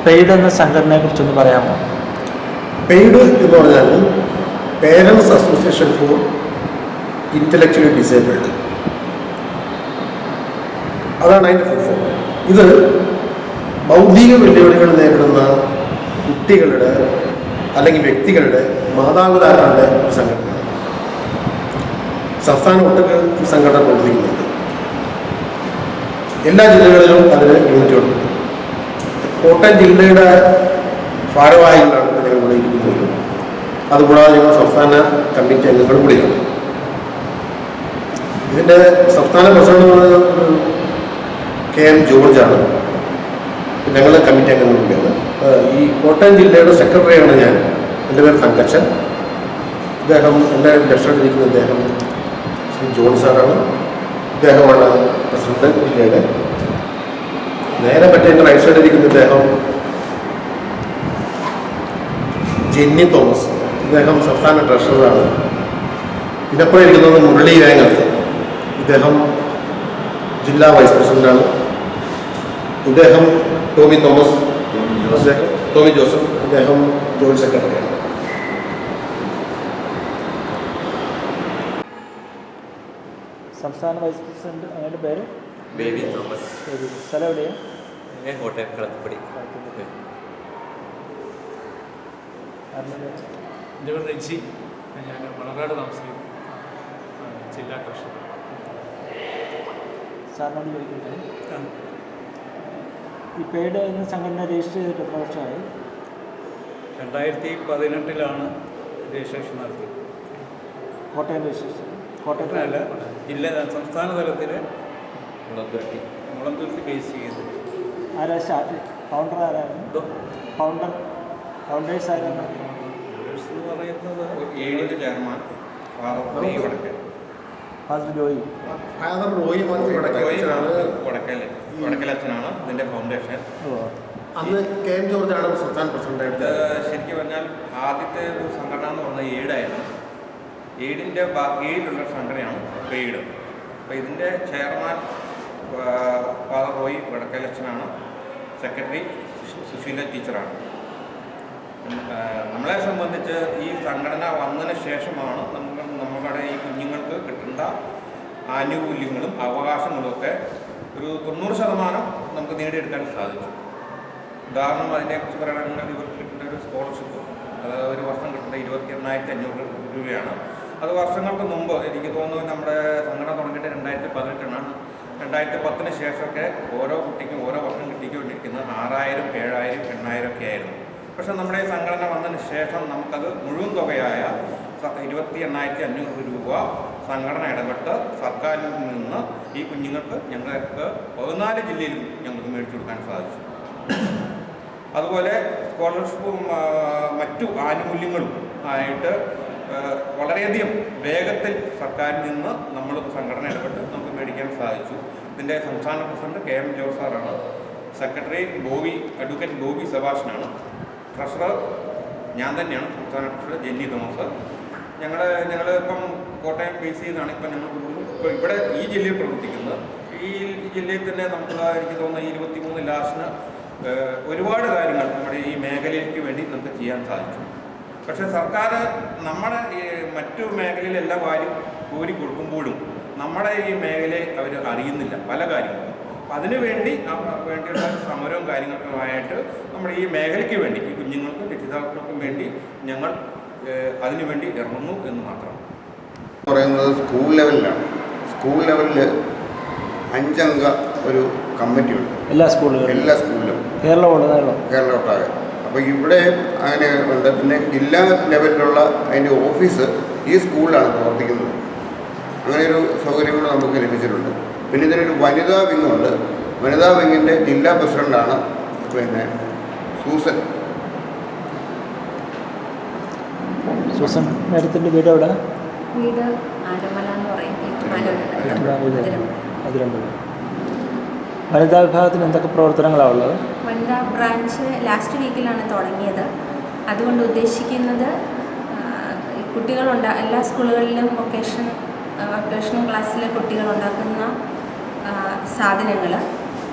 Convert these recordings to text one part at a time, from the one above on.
Paid എന്ന സംഘടനയെ കുറിച്ചൊന്ന് പറയാമോ? പെയ്ഡ് എന്ന് പറഞ്ഞാൽ parents association for intellectually disabled, അതാണ് അതിൻ്റെ ഫുൾ ഫോം. ഇത് ബൗദ്ധിക വെല്ലുവിളികൾ നേരിടുന്ന കുട്ടികളുടെ അല്ലെങ്കിൽ വ്യക്തികളുടെ മാതാപിതാക്കളുടെ ഒരു സംഘടനയാണ്. സംസ്ഥാനം ഒട്ടുക്ക് ഈ സംഘടന പ്രവർത്തിക്കുന്നുണ്ട്. എല്ലാ ജില്ലകളിലും അതിന് യൂണിറ്റുകളുണ്ട്. കോട്ടയം ജില്ലയുടെ ഭാരവാഹികളാണ് ഞങ്ങൾ ഇവിടെ ഇരിക്കുന്നത്. അതുകൂടാതെ ഞങ്ങൾ സംസ്ഥാന കമ്മിറ്റി അംഗങ്ങളും കൂടിയാണ്. ഇതിൻ്റെ സംസ്ഥാന പ്രസിഡന്റ് KM ജോർജാണ്. ഞങ്ങൾ കമ്മിറ്റി അംഗങ്ങൾ കൂടിയാണ്. ഈ കോട്ടയം ജില്ലയുടെ സെക്രട്ടറിയാണ് ഞാൻ. എൻ്റെ പേര് തങ്കച്ചൻ. ഇദ്ദേഹം എൻ്റെ ലെഫ്റ്റ് സൈഡിൽ ഇരിക്കുന്ന ഇദ്ദേഹം ശ്രീ ജോൺ സാറാണ്. ഇദ്ദേഹമാണ് പ്രസിഡന്റ് ജില്ലയുടെ. നേരെ പറ്റി എൻ്റെ റൈറ്റ് സൈഡിൽ ഇരിക്കുന്ന ഇദ്ദേഹം ജെന്നി തോമസ്. ഇദ്ദേഹം സംസ്ഥാന ട്രഷററാണ്. ഇതിനപ്പുറം ഇരിക്കുന്നത് മുരളി വേങ്ങൽ. ഇദ്ദേഹം ജില്ലാ വൈസ് പ്രസിഡന്റാണ്. ഇദ്ദേഹം ടോമി ജോസഫ്. ഇദ്ദേഹം ജോയിന്റ് സെക്രട്ടറിയാണ്. സംസ്ഥാന വൈസ് പ്രസിഡന്റ് അവരുടെ പേര് ബേബി തോമസ്. സ്ഥലം എവിടെയാണ്? കോട്ടയം കളത്തിപ്പടി. എൻ്റെ പേര് രഞ്ജി. ഞാൻ മണർകാട് താമസിക്കുന്നു. ജില്ലാ ട്രഷറർ. സാറിനോട് ചോദിക്കുന്നത്, ഈ പെയ്ഡ് എന്ന സംഘടന രജിസ്റ്റർ ചെയ്തിട്ട് എത്ര വർഷമായി? 2018 രജിസ്ട്രേഷൻ നടത്തിയത്. കോട്ടയം രജിസ്ട്രേഷൻ? കോട്ടയത്തിനല്ല, സംസ്ഥാന തലത്തിൽ മുളന്തുരുത്തി ബേസ് ചെയ്ത്. ആരാ സ്റ്റാർട്ട്? ഫൗണ്ടർ ആരായിരുന്നു? ഫൗണ്ടേഴ്സ് ആരാണ്? ഫൗണ്ടേഴ്സ് എന്ന് പറയുന്നത് ചെയർമാൻ ഫാദർ ജോയി. വടക്കലച്ഛനാണ് ഇതിൻ്റെ ഫൗണ്ടേഷൻ. അന്ന് KM ജോർജാണ് സംസ്ഥാന പ്രസിഡന്റായിട്ട്. ശരിക്കും പറഞ്ഞാൽ ആദ്യത്തെ ഒരു സംഘടന എന്ന് പറഞ്ഞാൽ എയ്ഡായിരുന്നു. എയ്ഡിൻ്റെ കീഴിലുള്ള സംഘടനയാണ് പെയ്ഡ്. അപ്പോൾ ഇതിൻ്റെ ചെയർമാൻ ഫാദർ റോയി വടക്കലച്ഛനാണ്. സെക്രട്ടറി സുശീല ടീച്ചറാണ്. നമ്മളെ സംബന്ധിച്ച് ഈ സംഘടന വന്നതിന് ശേഷമാണ് നമ്മുടെ ഈ കുഞ്ഞുങ്ങൾക്ക് കിട്ടേണ്ട ആനുകൂല്യങ്ങളും അവകാശങ്ങളുമൊക്കെ ഒരു 90% നമുക്ക് നേടിയെടുക്കാൻ സാധിച്ചു. ഉദാഹരണം അതിനെക്കുറിച്ച് പറയുകയാണെങ്കിൽ ഇവർക്ക് കിട്ടേണ്ട ഒരു സ്കോളർഷിപ്പ്, അത് ഒരു വർഷം കിട്ടേണ്ട 28,500 രൂപയാണ്. അത് വർഷങ്ങൾക്ക് മുമ്പ് എനിക്ക് തോന്നുന്നു നമ്മുടെ സംഘടന തുടങ്ങിയിട്ട് 2018 2010 ശേഷമൊക്കെ ഓരോ കുട്ടിക്കും ഓരോ വർഷം കിട്ടിക്കൊണ്ടിരിക്കുന്നത് 6,000, 7,000, 8,000 ഒക്കെ ആയിരുന്നു. പക്ഷേ നമ്മുടെ ഈ സംഘടന വന്നതിന് ശേഷം നമുക്കത് മുഴുവൻ തുകയായ 28,500 രൂപ സംഘടന ഇടപെട്ട് സർക്കാരിൽ നിന്ന് ഈ കുഞ്ഞുങ്ങൾക്ക് ഞങ്ങൾക്ക് 14 ജില്ലയിലും ഞങ്ങൾക്ക് മേടിച്ചു കൊടുക്കാൻ സാധിച്ചു. അതുപോലെ സ്കോളർഷിപ്പും മറ്റു ആനുകൂല്യങ്ങളും ആയിട്ട് വളരെയധികം വേഗത്തിൽ സർക്കാരിൽ നിന്ന് നമ്മൾ സംഘടന ഇടപെട്ട് നമുക്ക് മേടിക്കാൻ സാധിച്ചു. ഇതിൻ്റെ സംസ്ഥാന പ്രസിഡന്റ് KM ജോർജ് സാറാണ്. സെക്രട്ടറി അഡ്വക്കേറ്റ് ബോബി സെബാസ്റ്റ്യനാണ്. ട്രഷറർ ഞാൻ തന്നെയാണ്. സംസ്ഥാന ട്രഷറർ ജെന്നി തോമസ്. ഞങ്ങൾ ഇപ്പം കോട്ടയം ബേസ് ചെയ്താണ് ഇപ്പം ഞങ്ങൾ ഇവിടെ ഈ ജില്ലയിൽ പ്രവർത്തിക്കുന്നത്. ഈ ജില്ലയിൽ തന്നെ നമുക്ക് എനിക്ക് തോന്നുന്ന 23 ലാസ്റ്റിന് ഒരുപാട് കാര്യങ്ങൾ നമ്മുടെ ഈ മേഖലയ്ക്ക് വേണ്ടി നമുക്ക് ചെയ്യാൻ സാധിച്ചു. പക്ഷേ സർക്കാർ നമ്മുടെ ഈ മറ്റു മേഖലയിലെല്ലാം കാര്യം കോരി കൊടുക്കുമ്പോഴും നമ്മുടെ ഈ മേഖലയെ അവർ അറിയുന്നില്ല പല കാര്യങ്ങളും. അപ്പം അതിനു വേണ്ടിയുള്ള സമരവും കാര്യങ്ങളുമായിട്ട് നമ്മുടെ ഈ മേഖലയ്ക്ക് വേണ്ടി ഈ കുഞ്ഞുങ്ങൾക്കും രക്ഷിതാക്കൾക്കും വേണ്ടി ഞങ്ങൾ അതിനുവേണ്ടി ഇറങ്ങുന്നു എന്ന് മാത്രം. പറയുന്നത് സ്കൂൾ ലെവലിലാണ്. സ്കൂൾ ലെവലിൽ 5 അംഗ ഒരു കമ്മിറ്റിയുണ്ട് എല്ലാ സ്കൂളിലും കേരളമൊട്ടാകെ. അപ്പോൾ ഇവിടെ അങ്ങനെ ഉണ്ട്. പിന്നെ ജില്ലാ ലെവലിലുള്ള അതിൻ്റെ ഓഫീസ് ഈ സ്കൂളിലാണ് പ്രവർത്തിക്കുന്നത്. അങ്ങനെയൊരു സൗകര്യം കൂടെ നമുക്ക് ലഭിച്ചിട്ടുണ്ട്. പിന്നെ ഇതിനൊരു വനിതാ വിങ്ങുണ്ട്. വനിതാ വിങ്ങിൻ്റെ ജില്ലാ പ്രസിഡൻ്റാണ് സൂസൻ മേഡത്തിൻ്റെ വീട് എവിടെ? വീട് ആരമല എന്ന് പറയും. വനിതാ വിഭാഗത്തിന് എന്തൊക്കെ പ്രവർത്തനങ്ങളാണ് ഉള്ളത്? വനിതാ ബ്രാഞ്ച് ലാസ്റ്റ് വീക്കിലാണ് തുടങ്ങിയത്. അതുകൊണ്ട് ഉദ്ദേശിക്കുന്നത് എല്ലാ സ്കൂളുകളിലും വൊക്കേഷണൽ ക്ലാസ്സിലെ കുട്ടികളുണ്ടാക്കുന്ന സാധനങ്ങൾ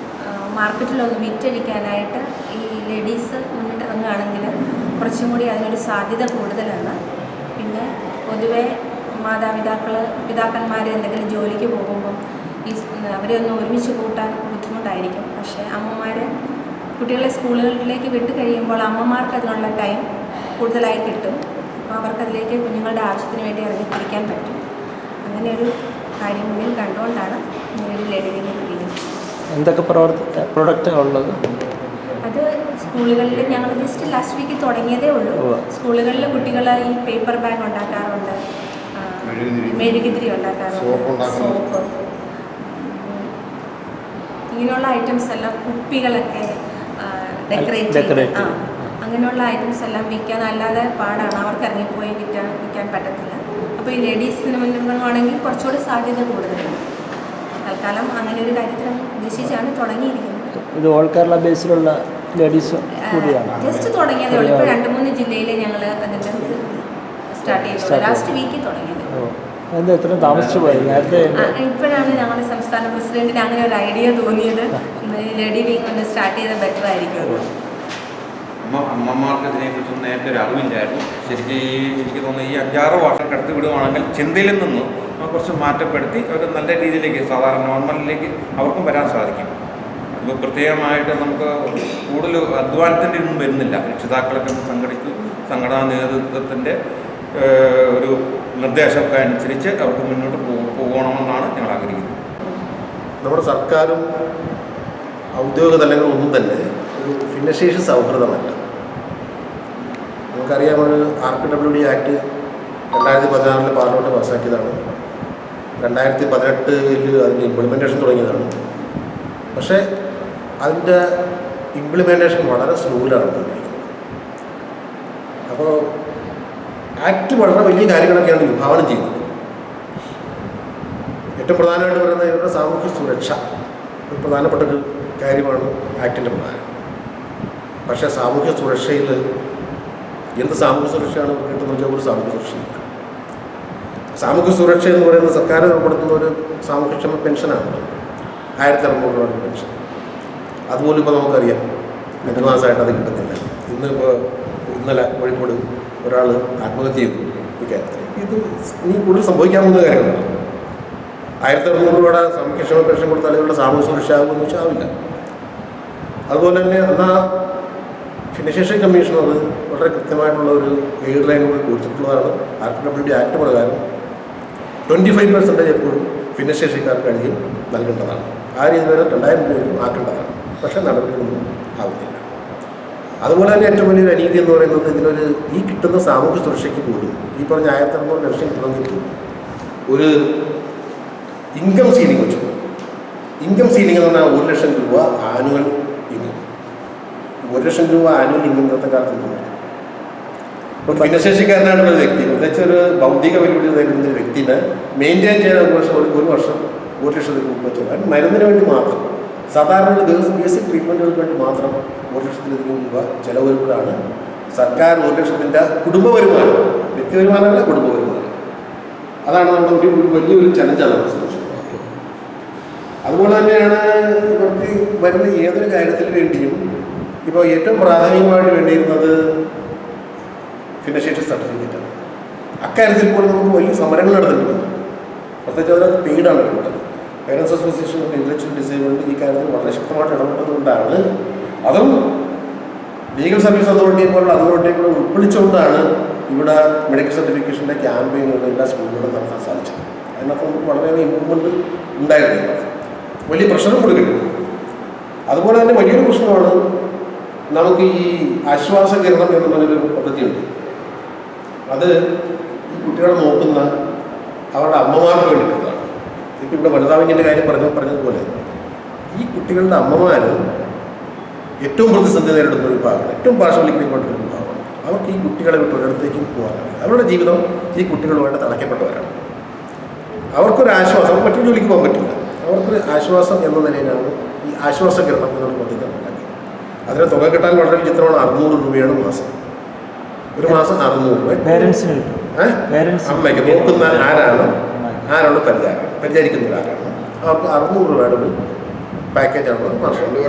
മാർക്കറ്റിലൊന്ന് വിറ്റഴിക്കാനായിട്ട് ഈ ലേഡീസ് മുന്നിട്ടിറങ്ങുകയാണെങ്കിൽ കുറച്ചും കൂടി അതിനൊരു സാധ്യത കൂടുതലാണ്. പിന്നെ പൊതുവെ പിതാക്കന്മാർ എന്തെങ്കിലും ജോലിക്ക് പോകുമ്പം അവരെ ഒന്ന് ഒരുമിച്ച് കൂട്ടാൻ ബുദ്ധിമുട്ടായിരിക്കും. പക്ഷേ അമ്മമാർ കുട്ടികളെ സ്കൂളുകളിലേക്ക് വിട്ട് കഴിയുമ്പോൾ അമ്മമാർക്ക് അതിനുള്ള ടൈം കൂടുതലായി കിട്ടും. അപ്പോൾ അവർക്കതിലേക്ക് കുഞ്ഞുങ്ങളുടെ ആവശ്യത്തിന് വേണ്ടി ഇറങ്ങിത്തിരിക്കാൻ പറ്റും. അങ്ങനെ ഒരു കാര്യം മുന്നിൽ കണ്ടുകൊണ്ടാണ് ഇങ്ങനൊരു ലേഡി വിങ് രൂപീകരിച്ചത്. എന്തൊക്കെ പ്രൊഡക്റ്റാണ് ഉള്ളത്? അത് സ്കൂളുകളിൽ ഞങ്ങൾ ജസ്റ്റ് ലാസ്റ്റ് വീക്ക് തുടങ്ങിയതേ ഉള്ളൂ. സ്കൂളുകളിൽ കുട്ടികൾ ഈ പേപ്പർ ബാഗ് ഉണ്ടാക്കാറുണ്ട്, മെഴുകുതിരി ഉണ്ടാക്കാറുണ്ട്, സോപ്പ്, ഇങ്ങനെയുള്ള ഐറ്റംസ് എല്ലാം, കുപ്പികളൊക്കെ ഡെക്കറേറ്റ് അങ്ങനെയുള്ള ഐറ്റംസ് എല്ലാം വിൽക്കാൻ അല്ലാതെ പാടാണ്. അവർക്ക് ഇറങ്ങിപ്പോയി വിൽക്കാൻ പറ്റത്തില്ല. അപ്പോൾ ഈ ലേഡീസിന് മുന്നിൽ കുറച്ചുകൂടി സാധ്യത കൂടുതലാണ്. തൽക്കാലം അങ്ങനെ ഒരു കാര്യത്തിൽ ഉദ്ദേശിച്ചാണ് തുടങ്ങിയിരിക്കുന്നത്. ഇത് ഓൾ കേരള ബേസിലുള്ള ലേഡീസ് കൂടിയാണ്. ജസ്റ്റ് തുടങ്ങിയതേ ഉള്ളൂ. ഇപ്പോൾ 2-3 ജില്ലയിൽ ഞങ്ങൾ അതിൻ്റെ സ്റ്റാർട്ട് ചെയ്തത്. ലാസ്റ്റ് വീക്കിൽ തുടങ്ങിയത്. എന്താ ഇത്ര താമസിച്ചു പോയത്? നേരത്തെ ഇപ്പോഴാണ് ഞങ്ങളുടെ സംസ്ഥാന പ്രസിഡന്റിന് അങ്ങനെ ഒരു ഐഡിയ തോന്നിയത്. ലേഡി വിങ് ഒന്ന് സ്റ്റാർട്ട് ചെയ്താൽ ബെറ്റർ ആയിരിക്കും. അമ്മമാർക്ക് ഇതിനെക്കുറിച്ചൊന്നും നേരത്തെ ഒരു അറിവില്ലായിരുന്നു. ശരിക്കും എനിക്ക് തോന്നുന്നു ഈ 5-6 വർഷം കടത്തി വിടുവാണെങ്കിൽ ചിന്തയിൽ നിന്നും കുറച്ച് മാറ്റപ്പെടുത്തി ഒരു നല്ല രീതിയിലേക്ക് സാധാരണ നോർമലിലേക്ക് അവർക്കും വരാൻ സാധിക്കും. അപ്പോൾ പ്രത്യേകമായിട്ട് നമുക്ക് കൂടുതൽ അധ്വാനത്തിൻ്റെ ഒന്നും വരുന്നില്ല. രക്ഷിതാക്കളൊക്കെ സംഘടനാ നേതൃത്വത്തിൻ്റെ ഒരു നിർദ്ദേശമൊക്കെ അനുസരിച്ച് അവർക്ക് മുന്നോട്ട് പോകണമെന്നാണ് ഞങ്ങൾ ആഗ്രഹിക്കുന്നത്. നമ്മുടെ സർക്കാരും ഔദ്യോഗിക തലങ്ങളൊന്നും തന്നെ ഒരു ഭിന്നശേഷി സൗഹൃദമല്ല. നമുക്കറിയാം, ഒരു RPWD ആക്ട് 2016 പാർലമെൻറ്റ് പാസ്സാക്കിയതാണ്. 2018 അതിൻ്റെ ഇംപ്ലിമെൻറ്റേഷൻ തുടങ്ങിയതാണ്. പക്ഷേ അതിൻ്റെ ഇംപ്ലിമെൻറ്റേഷൻ വളരെ സ്ലോയിലാണ് തോന്നിയിരിക്കുന്നത്. അപ്പോൾ ആക്ട് വളരെ വലിയ കാര്യങ്ങളൊക്കെയാണ് വിഭാവനം ചെയ്യുന്നത്. ഏറ്റവും പ്രധാനമായിട്ട് പറയുന്നത് ഇവരുടെ സാമൂഹ്യ സുരക്ഷ ഒരു പ്രധാനപ്പെട്ടൊരു കാര്യമാണ് ആക്ടിൻ്റെ പ്രധാനം. പക്ഷേ സാമൂഹ്യ സുരക്ഷയിൽ എന്ത് സാമൂഹ്യ സുരക്ഷയാണ് കിട്ടുന്നത് വെച്ചാൽ ഒരു സാമൂഹ്യ സുരക്ഷയില്ല. സാമൂഹ്യ സുരക്ഷ എന്ന് പറയുന്നത് സർക്കാർ ഏർപ്പെടുത്തുന്ന ഒരു സാമൂഹ്യക്ഷേമ പെൻഷനാണ്, 1600 രൂപ പെൻഷൻ. അതുപോലും ഇപ്പോൾ നമുക്കറിയാം 2 മാസമായിട്ട് അത് കിട്ടുന്നില്ല. ഇന്നലെ കോഴിക്കോട് ഒരാൾ ആത്മഹത്യ ചെയ്തു ഈ കാര്യത്തിൽ. ഇത് ഇനി കൂടുതൽ സംഭവിക്കാൻ പോകുന്ന കാര്യങ്ങളാണ്. 1600 രൂപയുടെ സാമൂഹ്യക്ഷേമ പെൻഷൻ കൊടുത്താൽ ഇവരുടെ സാമൂഹ്യ സുരക്ഷ ആകുമെന്ന് വെച്ചാൽ ആവില്ല. അതുപോലെ തന്നെ എന്നാൽ ഭിന്നശേഷി കമ്മീഷണർ വളരെ കൃത്യമായിട്ടുള്ള ഒരു ഗൈഡ് ലൈൻ കൂടി കൊടുത്തിട്ടുള്ളതാണ്. RPWD ആക്ട് പ്രകാരം 25% എപ്പോഴും ഭിന്നശേഷിക്കാർക്കായിരിക്കും നൽകേണ്ടതാണ്. ആ രീതി വരെ 2000 രൂപയും ആക്കേണ്ടതാണ്. പക്ഷേ നടപടികളൊന്നും ആവുന്നില്ല. അതുപോലെ തന്നെ ഏറ്റവും വലിയൊരു അനീതി എന്ന് പറയുന്നത് ഇതിനൊരു ഈ കിട്ടുന്ന സാമൂഹ്യ സുരക്ഷയ്ക്ക് പോലും ഈ പറഞ്ഞ 1600 പെൻഷൻ കിട്ടണമെങ്കിൽ ഒരു ഇൻകം സീലിംഗ് വെച്ചു. ഇൻകം സീലിംഗ് എന്ന് പറഞ്ഞാൽ 1 ലക്ഷം രൂപ ആനുവൽ ഇൻകം. 1 ലക്ഷം രൂപ ആനുവൽ ഇൻകം ഇന്നത്തെ കാലത്തുണ്ട്. ഒരു ഭിന്നശേഷിക്കാരനായിട്ടുള്ള ഒരു വ്യക്തി, പ്രത്യേകിച്ച് ഒരു ഭൗതിക വെല്ലുവിളി നേരിടുന്ന ഒരു വ്യക്തിനെ മെയിൻറ്റെയിൻ ചെയ്യാൻ ഒരു വർഷം 1 ലക്ഷത്തിൽ വെച്ചാൽ മരുന്നിന് വേണ്ടി മാത്രം, സാധാരണ ബേസിക് ട്രീറ്റ്മെൻറ്റുകൾക്ക് വേണ്ടി മാത്രം 1 ലക്ഷത്തിലധികം രൂപ ചിലവ് വരുമ്പോഴാണ് സർക്കാർ 1 ലക്ഷത്തിൻ്റെ കുടുംബ വരുമാനം, വ്യക്തി വരുമാനമല്ല കുടുംബ വരുമാനം. അതാണ് നമ്മുടെ ഒരു വലിയൊരു ചലഞ്ചാണ് നമ്മൾ ശ്രമിച്ചത്. അതുപോലെ തന്നെയാണ് ഇവർക്ക് വരുന്ന ഏതൊരു കാര്യത്തിന് വേണ്ടിയും ഇപ്പോൾ ഏറ്റവും പ്രാഥമികമായിട്ട് വേണ്ടിയിരുന്നത് ഭിന്നശേഷി സർട്ടിഫിക്കറ്റാണ്. അക്കാര്യത്തിൽ പോലും നമുക്ക് വലിയ സമരങ്ങൾ നടന്നിട്ടുണ്ട്. പ്രത്യേകിച്ച് അതിനകത്ത് പെയ്ഡാണ് കിട്ടുന്നത്. Parents association of intellectual disabled ഈ കാര്യത്തിൽ വളരെ ശക്തമായിട്ട് ഇടപെട്ടതുകൊണ്ടാണ്, അതും ലീഗൽ സർവീസ് അതോറിറ്റിയെ പോലുള്ള അതോറിറ്റിയെ കൂടെ ഉൾപ്പെടുത്തിച്ചുകൊണ്ടാണ് ഇവിടെ മെഡിക്കൽ സർട്ടിഫിക്കേഷൻ്റെ ക്യാമ്പയിനുകൾ എല്ലാ സ്കൂളുകളിലും നടത്താൻ സാധിച്ചത്. അതിനകത്ത് നമുക്ക് വളരെയേറെ ഇമ്പ്രൂവ്മെൻറ്റ് ഉണ്ടായിരുന്നില്ല. വലിയ പ്രഷറും കൊടുക്കുന്നുണ്ട്. അതുപോലെ തന്നെ വലിയൊരു പ്രശ്നമാണ് നമുക്ക് ഈ ആശ്വാസ കിരണം എന്ന് പറഞ്ഞൊരു പദ്ധതിയുണ്ട്. അത് ഈ കുട്ടികളെ നോക്കുന്ന അവരുടെ അമ്മമാർക്ക് വേണ്ടിയിട്ടുള്ളതാണ്. ഇപ്പം ഇവിടെ വനിതാവിൻ്റെ കാര്യം പറഞ്ഞതുപോലെ ഈ കുട്ടികളുടെ അമ്മമാർ ഏറ്റവും പ്രതിസന്ധി നേരിടുന്ന ഒരു വിഭാഗമാണ്, ഏറ്റവും പാർശ്വവൽക്കരിക്കപ്പെട്ട ഒരു വിഭാഗമാണ്. അവർക്ക് ഈ കുട്ടികളെ വിട്ട് ഒരിടത്തേക്കും പോകാനാവില്ല. അവരുടെ ജീവിതം ഈ കുട്ടികളുമായിട്ട് തളയ്ക്കപ്പെട്ടവരാണ്. അവർക്കൊരു ആശ്വാസം, മറ്റൊരു ജോലിക്ക് പോകാൻ പറ്റില്ല. അവർക്കൊരു ആശ്വാസം എന്ന നിലയിലാണ് ഈ ആശ്വാസ കിരണം എന്നുള്ള പദ്ധതി നടപ്പിലാക്കിയത്. അതിന് തുക കിട്ടാൻ വളരെ വിചിത്രമാണ്. 600 രൂപയാണ് മാസം. ഒരു മാസം 600 രൂപ പേരൻസിന് അമ്മയ്ക്ക് നോക്കുന്ന ആരാണ് പരിചരിക്കുന്നത് ആരാണ് അവർക്ക് 600 രൂപയുടെ ഒരു പാക്കേജാണ്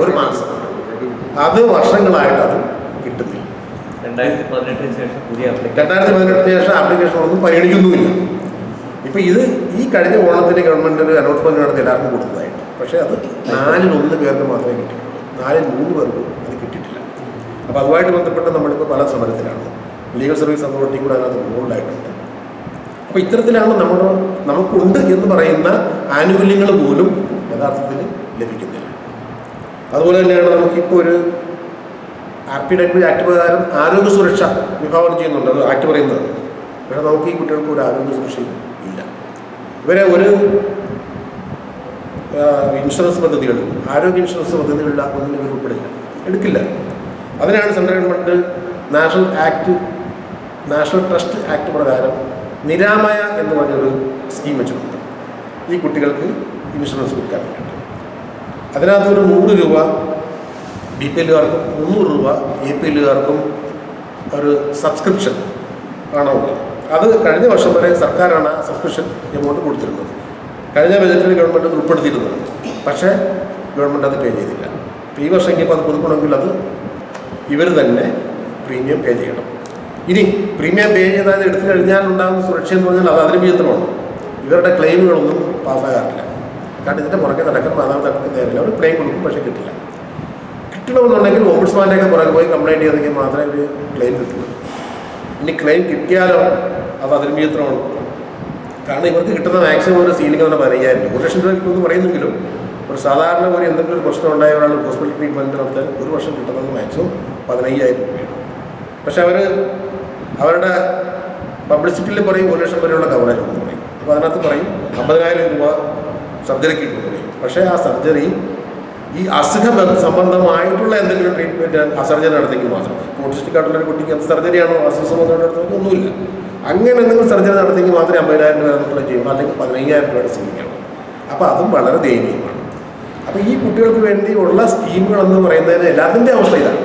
ഒരു മാസം. അത് വർഷങ്ങളായിട്ട് അത് കിട്ടുന്നില്ല. 2018 ശേഷം പുതിയ 2018 ശേഷം ആപ്ലിക്കേഷൻ ഒന്നും പരിഗണിക്കുന്നുമില്ല. ഇപ്പോൾ ഈ കഴിഞ്ഞ ഓണത്തിന് ഗവൺമെൻറ് ഒരു അനൗൺസ്മെൻറ്റ് നടത്തി എല്ലാവർക്കും കൊടുത്തതായിട്ട്, പക്ഷേ അത് 4-1 പേർക്ക് മാത്രമേ കിട്ടിയിട്ടുള്ളൂ. 4-3 പേർക്കും അത് കിട്ടിയിട്ടില്ല. അപ്പോൾ അതുമായിട്ട് ബന്ധപ്പെട്ട് നമ്മളിപ്പോൾ പല സമരത്തിലാണ്. ലീഗൽ സർവീസ് അതോറിറ്റി കൂടെ അതിനകത്ത് ഇൻവോൾവായിട്ടുണ്ട്. അപ്പോൾ ഇത്തരത്തിലാണ് നമുക്കുണ്ട് എന്ന് പറയുന്ന ആനുകൂല്യങ്ങൾ പോലും യഥാർത്ഥത്തിൽ ലഭിക്കുന്നില്ല. അതുപോലെ തന്നെയാണ് നമുക്കിപ്പോൾ ഒരു RPW ആക്ട് പ്രകാരം ആരോഗ്യ സുരക്ഷ വിഭാവനം ചെയ്യുന്നുണ്ട്, അത് ആക്ട് പറയുന്നത്. പക്ഷേ നമുക്ക് ഈ കുട്ടികൾക്ക് ഒരു ആരോഗ്യ സുരക്ഷയും ഇല്ല. ഇവരെ ഒരു ഇൻഷുറൻസ് പദ്ധതികൾ, ആരോഗ്യ ഇൻഷുറൻസ് പദ്ധതികളിൽ ഒന്നും ഇവർ ഉൾപ്പെടില്ല, എടുക്കില്ല. അതിനാണ് central government national trust act പ്രകാരം നിരാമയ എന്ന് പറഞ്ഞൊരു സ്കീം വെച്ചിട്ടുണ്ട് ഈ കുട്ടികൾക്ക് ഇൻഷുറൻസ് കൊടുക്കാൻ വേണ്ടിയിട്ട്. അതിനകത്തൊരു 100 രൂപ BPLകാർക്കും 300 രൂപ APLകാർക്കും ഒരു സബ്സ്ക്രിപ്ഷൻ ആണ് ഉള്ളത്. അത് കഴിഞ്ഞ വർഷം വരെ സർക്കാരാണ് സബ്സ്ക്രിപ്ഷൻ എമൗണ്ട് കൊടുത്തിരുന്നത്. കഴിഞ്ഞ ബജറ്റിൽ ഗവൺമെൻറ് അത് ഉൾപ്പെടുത്തിയിരുന്നത്, പക്ഷേ ഗവൺമെൻറ് അത് പേ ചെയ്തില്ല. അപ്പോൾ ഈ വർഷം ഇനിയിപ്പോൾ അത് പുതുക്കണമെങ്കിൽ അത് ഇവർ തന്നെ പ്രീമിയം പേ ചെയ്യണം. ഇനി പ്രീമിയം പേ ചെയ്താൽ എടുത്തു കഴിഞ്ഞാൽ ഉണ്ടാകുന്ന സുരക്ഷ എന്ന് പറഞ്ഞാൽ അത് അതിന് വിഹിതമാണ്. ഇവരുടെ ക്ലെയിമുകളൊന്നും പാസ്സാകാറില്ല. കാരണം ഇതിൻ്റെ പുറകെ നടക്കാൻ മാതാപിതാക്കൾക്ക് നേരില്ല. അവർ ക്ലെയിം കൊടുക്കും, പക്ഷേ കിട്ടില്ല. കിട്ടണമെന്നുണ്ടെങ്കിൽ ഓംബുഡ്സ്മാൻ്റെയൊക്കെ പുറകെ പോയി കംപ്ലയിൻറ്റ് ചെയ്തെങ്കിൽ മാത്രമേ ഒരു ക്ലെയിം കിട്ടുള്ളൂ. ഇനി ക്ലെയിം കിട്ടിയാലോ അത് അതിന് വിഹിതമാണ്. കാരണം ഇവർക്ക് കിട്ടുന്ന മാക്സിമം ഒരു സീലിംഗ് തന്നെ 15,000 രൂപ, 1 ലക്ഷം രൂപ കിട്ടുമെന്ന് പറയുന്നെങ്കിലും ഒരു സാധാരണ ഒരു എന്തെങ്കിലും ഒരു പ്രശ്നം ഉണ്ടായ ഒരാൾ ഹോസ്പിറ്റൽ ട്രീറ്റ്മെൻറ്റ് നടത്താൻ ഒരു വർഷം കിട്ടുന്നത് മാക്സിമം 15,000 രൂപയാണ്. പക്ഷെ അവരുടെ പബ്ലിസിറ്റിയിൽ പറയും 1 ലക്ഷം വരെയുള്ള കവറേജ് ഉണ്ടെന്ന് പറയും. അപ്പോൾ അതിനകത്ത് പറയും 50,000 രൂപ സർജറിക്ക് കിട്ടുമെന്ന് പറയും. പക്ഷേ ആ സർജറി ഈ അസുഖ സംബന്ധമായിട്ടുള്ള എന്തെങ്കിലും ട്രീറ്റ്മെൻറ്റ് ആ സർജറി നടത്തിയെങ്കിൽ മാത്രം. ഓട്ടിസ്റ്റിക് ആയിട്ടുള്ളൊരു കുട്ടിക്ക് അത് സർജറിയാണോ അസുഖ സംബന്ധമായിട്ട് ഒന്നുമില്ല. അങ്ങനെ എന്തെങ്കിലും സർജറി നടത്തിയെങ്കിൽ മാത്രമേ 50,000 രൂപ എന്നുള്ള ചെയ്യുള്ളൂ, അല്ലെങ്കിൽ 15,000 രൂപയുടെ സീലിംഗാണ്. അപ്പോൾ അതും വളരെ ദയനീയമാണ്. അപ്പോൾ ഈ കുട്ടികൾക്ക് വേണ്ടി ഉള്ള സ്കീമുകളെന്ന് പറയുന്നതിന് എല്ലാത്തിൻ്റെ അവസ്ഥ ഇതാണ്.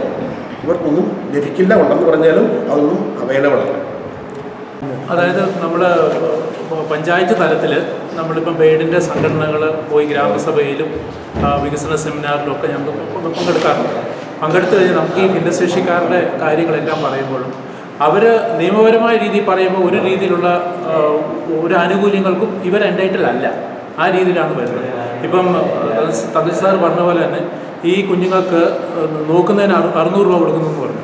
ഇവർക്കൊന്നും ലഭിക്കില്ല, ഉണ്ടെന്ന് പറഞ്ഞാലും അതൊന്നും അവൈലബിൾ അല്ല. അതായത് നമ്മൾ പഞ്ചായത്ത് തലത്തിൽ നമ്മളിപ്പം ബേഡിൻ്റെ സംഘടനകൾ പോയി ഗ്രാമസഭയിലും വികസന സെമിനാറിലും ഒക്കെ ഞങ്ങൾക്ക് പങ്കെടുക്കാറുണ്ട്. പങ്കെടുത്തു കഴിഞ്ഞാൽ നമുക്ക് ഈ ഭിന്നശേഷിക്കാരുടെ കാര്യങ്ങളെല്ലാം പറയുമ്പോഴും അവർ നിയമപരമായ രീതിയിൽ പറയുമ്പോൾ ഒരു രീതിയിലുള്ള ഒരു ആനുകൂല്യങ്ങൾക്കും ഇവർ എൻഡൈറ്റിൽ അല്ല, ആ രീതിയിലാണ് വരുന്നത്. ഇപ്പം തങ്കച്ചി സാർ പറഞ്ഞ പോലെ തന്നെ ഈ കുഞ്ഞുങ്ങൾക്ക് നോക്കുന്നതിന് 600 രൂപ കൊടുക്കുന്നു എന്ന് പറഞ്ഞു.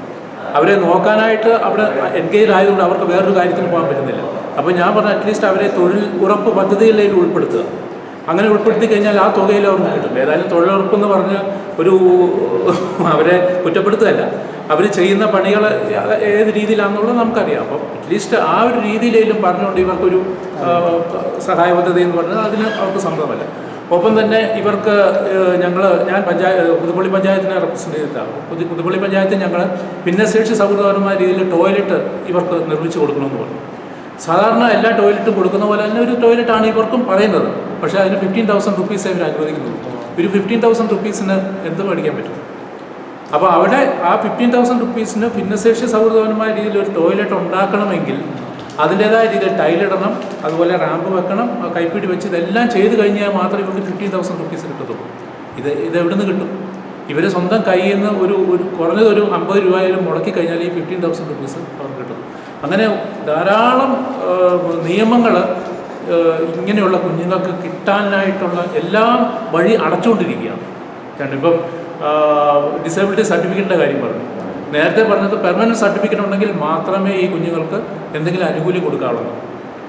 അവരെ നോക്കാനായിട്ട് അവിടെ എൻഗേജ് ആയതുകൊണ്ട് അവർക്ക് വേറൊരു കാര്യത്തിന് പോകാൻ പറ്റുന്നില്ല. അപ്പോൾ ഞാൻ പറഞ്ഞ അറ്റ്ലീസ്റ്റ് അവരെ തൊഴിൽ ഉറപ്പ് പദ്ധതികളിൽ ഉൾപ്പെടുത്തുക. അങ്ങനെ ഉൾപ്പെടുത്തി കഴിഞ്ഞാൽ ആ തുകയിൽ അവർക്ക് കിട്ടും. ഏതായാലും തൊഴിലുറപ്പെന്ന് പറഞ്ഞ് അവരെ കുറ്റപ്പെടുത്തുകയല്ല, അവർ ചെയ്യുന്ന പണികൾ ഏത് രീതിയിലാണെന്നുള്ളത് നമുക്കറിയാം. അപ്പം അറ്റ്ലീസ്റ്റ് ആ ഒരു രീതിയിലും പറഞ്ഞുകൊണ്ട് ഇവർക്കൊരു സഹായ പദ്ധതി എന്ന് പറഞ്ഞാൽ അതിന് അവർക്ക് സമ്മതമല്ല. ഒപ്പം തന്നെ ഇവർക്ക് ഞാൻ പുതുപ്പള്ളി പഞ്ചായത്തിനെ റെപ്രസെൻ്റ് ചെയ്തിട്ടാണ്. പുതുപ്പള്ളി പഞ്ചായത്തിൽ ഞങ്ങൾ ഭിന്നശേഷി സൗഹൃദപരമായ രീതിയിൽ ടോയ്ലറ്റ് ഇവർക്ക് നിർമ്മിച്ച് കൊടുക്കണമെന്ന് പറഞ്ഞു. സാധാരണ എല്ലാ ടോയ്ലറ്റും കൊടുക്കുന്ന പോലെ തന്നെ ഒരു ടോയ്ലറ്റാണ് ഇവർക്കും പറയുന്നത്. പക്ഷേ അതിന് 15,000 റുപ്പീസ് അവർ അനുവദിക്കുന്നുള്ളൂ. ഒരു 15,000 റുപ്പീസിന് എന്ത് മേടിക്കാൻ പറ്റും? അപ്പോൾ അവിടെ ആ 15,000 റുപ്പീസിന് ഭിന്നശേഷി സൗഹൃദപരമായ രീതിയിൽ ഒരു ടോയ്ലറ്റ് ഉണ്ടാക്കണമെങ്കിൽ അതിൻ്റേതായ രീതിയിൽ ടൈലിടണം, അതുപോലെ റാമ്പ് വെക്കണം, കൈപ്പിടി വെച്ച് ഇതെല്ലാം ചെയ്ത് കഴിഞ്ഞാൽ മാത്രമേ ഇവർക്ക് 15,000 റുപ്പീസ് കിട്ടത്തുള്ളൂ. ഇത് എവിടെ നിന്ന് കിട്ടും? ഇവർ സ്വന്തം കയ്യിൽ നിന്ന് ഒരു കുറഞ്ഞതൊരു 50 രൂപയിലും മുടക്കി കഴിഞ്ഞാൽ ഈ 15,000 റുപ്പീസ് അവർക്ക് കിട്ടും. അങ്ങനെ ധാരാളം നിയമങ്ങൾ ഇങ്ങനെയുള്ള കുഞ്ഞുങ്ങൾക്ക് കിട്ടാനായിട്ടുള്ള എല്ലാം വഴി അടച്ചുകൊണ്ടിരിക്കുകയാണ്. കാരണം ഇപ്പം ഡിസേബിലിറ്റി സർട്ടിഫിക്കറ്റിൻ്റെ കാര്യം പറഞ്ഞു. നേരത്തെ പറഞ്ഞത് പെർമനൻറ്റ് സർട്ടിഫിക്കറ്റ് ഉണ്ടെങ്കിൽ മാത്രമേ ഈ കുഞ്ഞുങ്ങൾക്ക് എന്തെങ്കിലും ആനുകൂല്യം കൊടുക്കാറുള്ളൂ.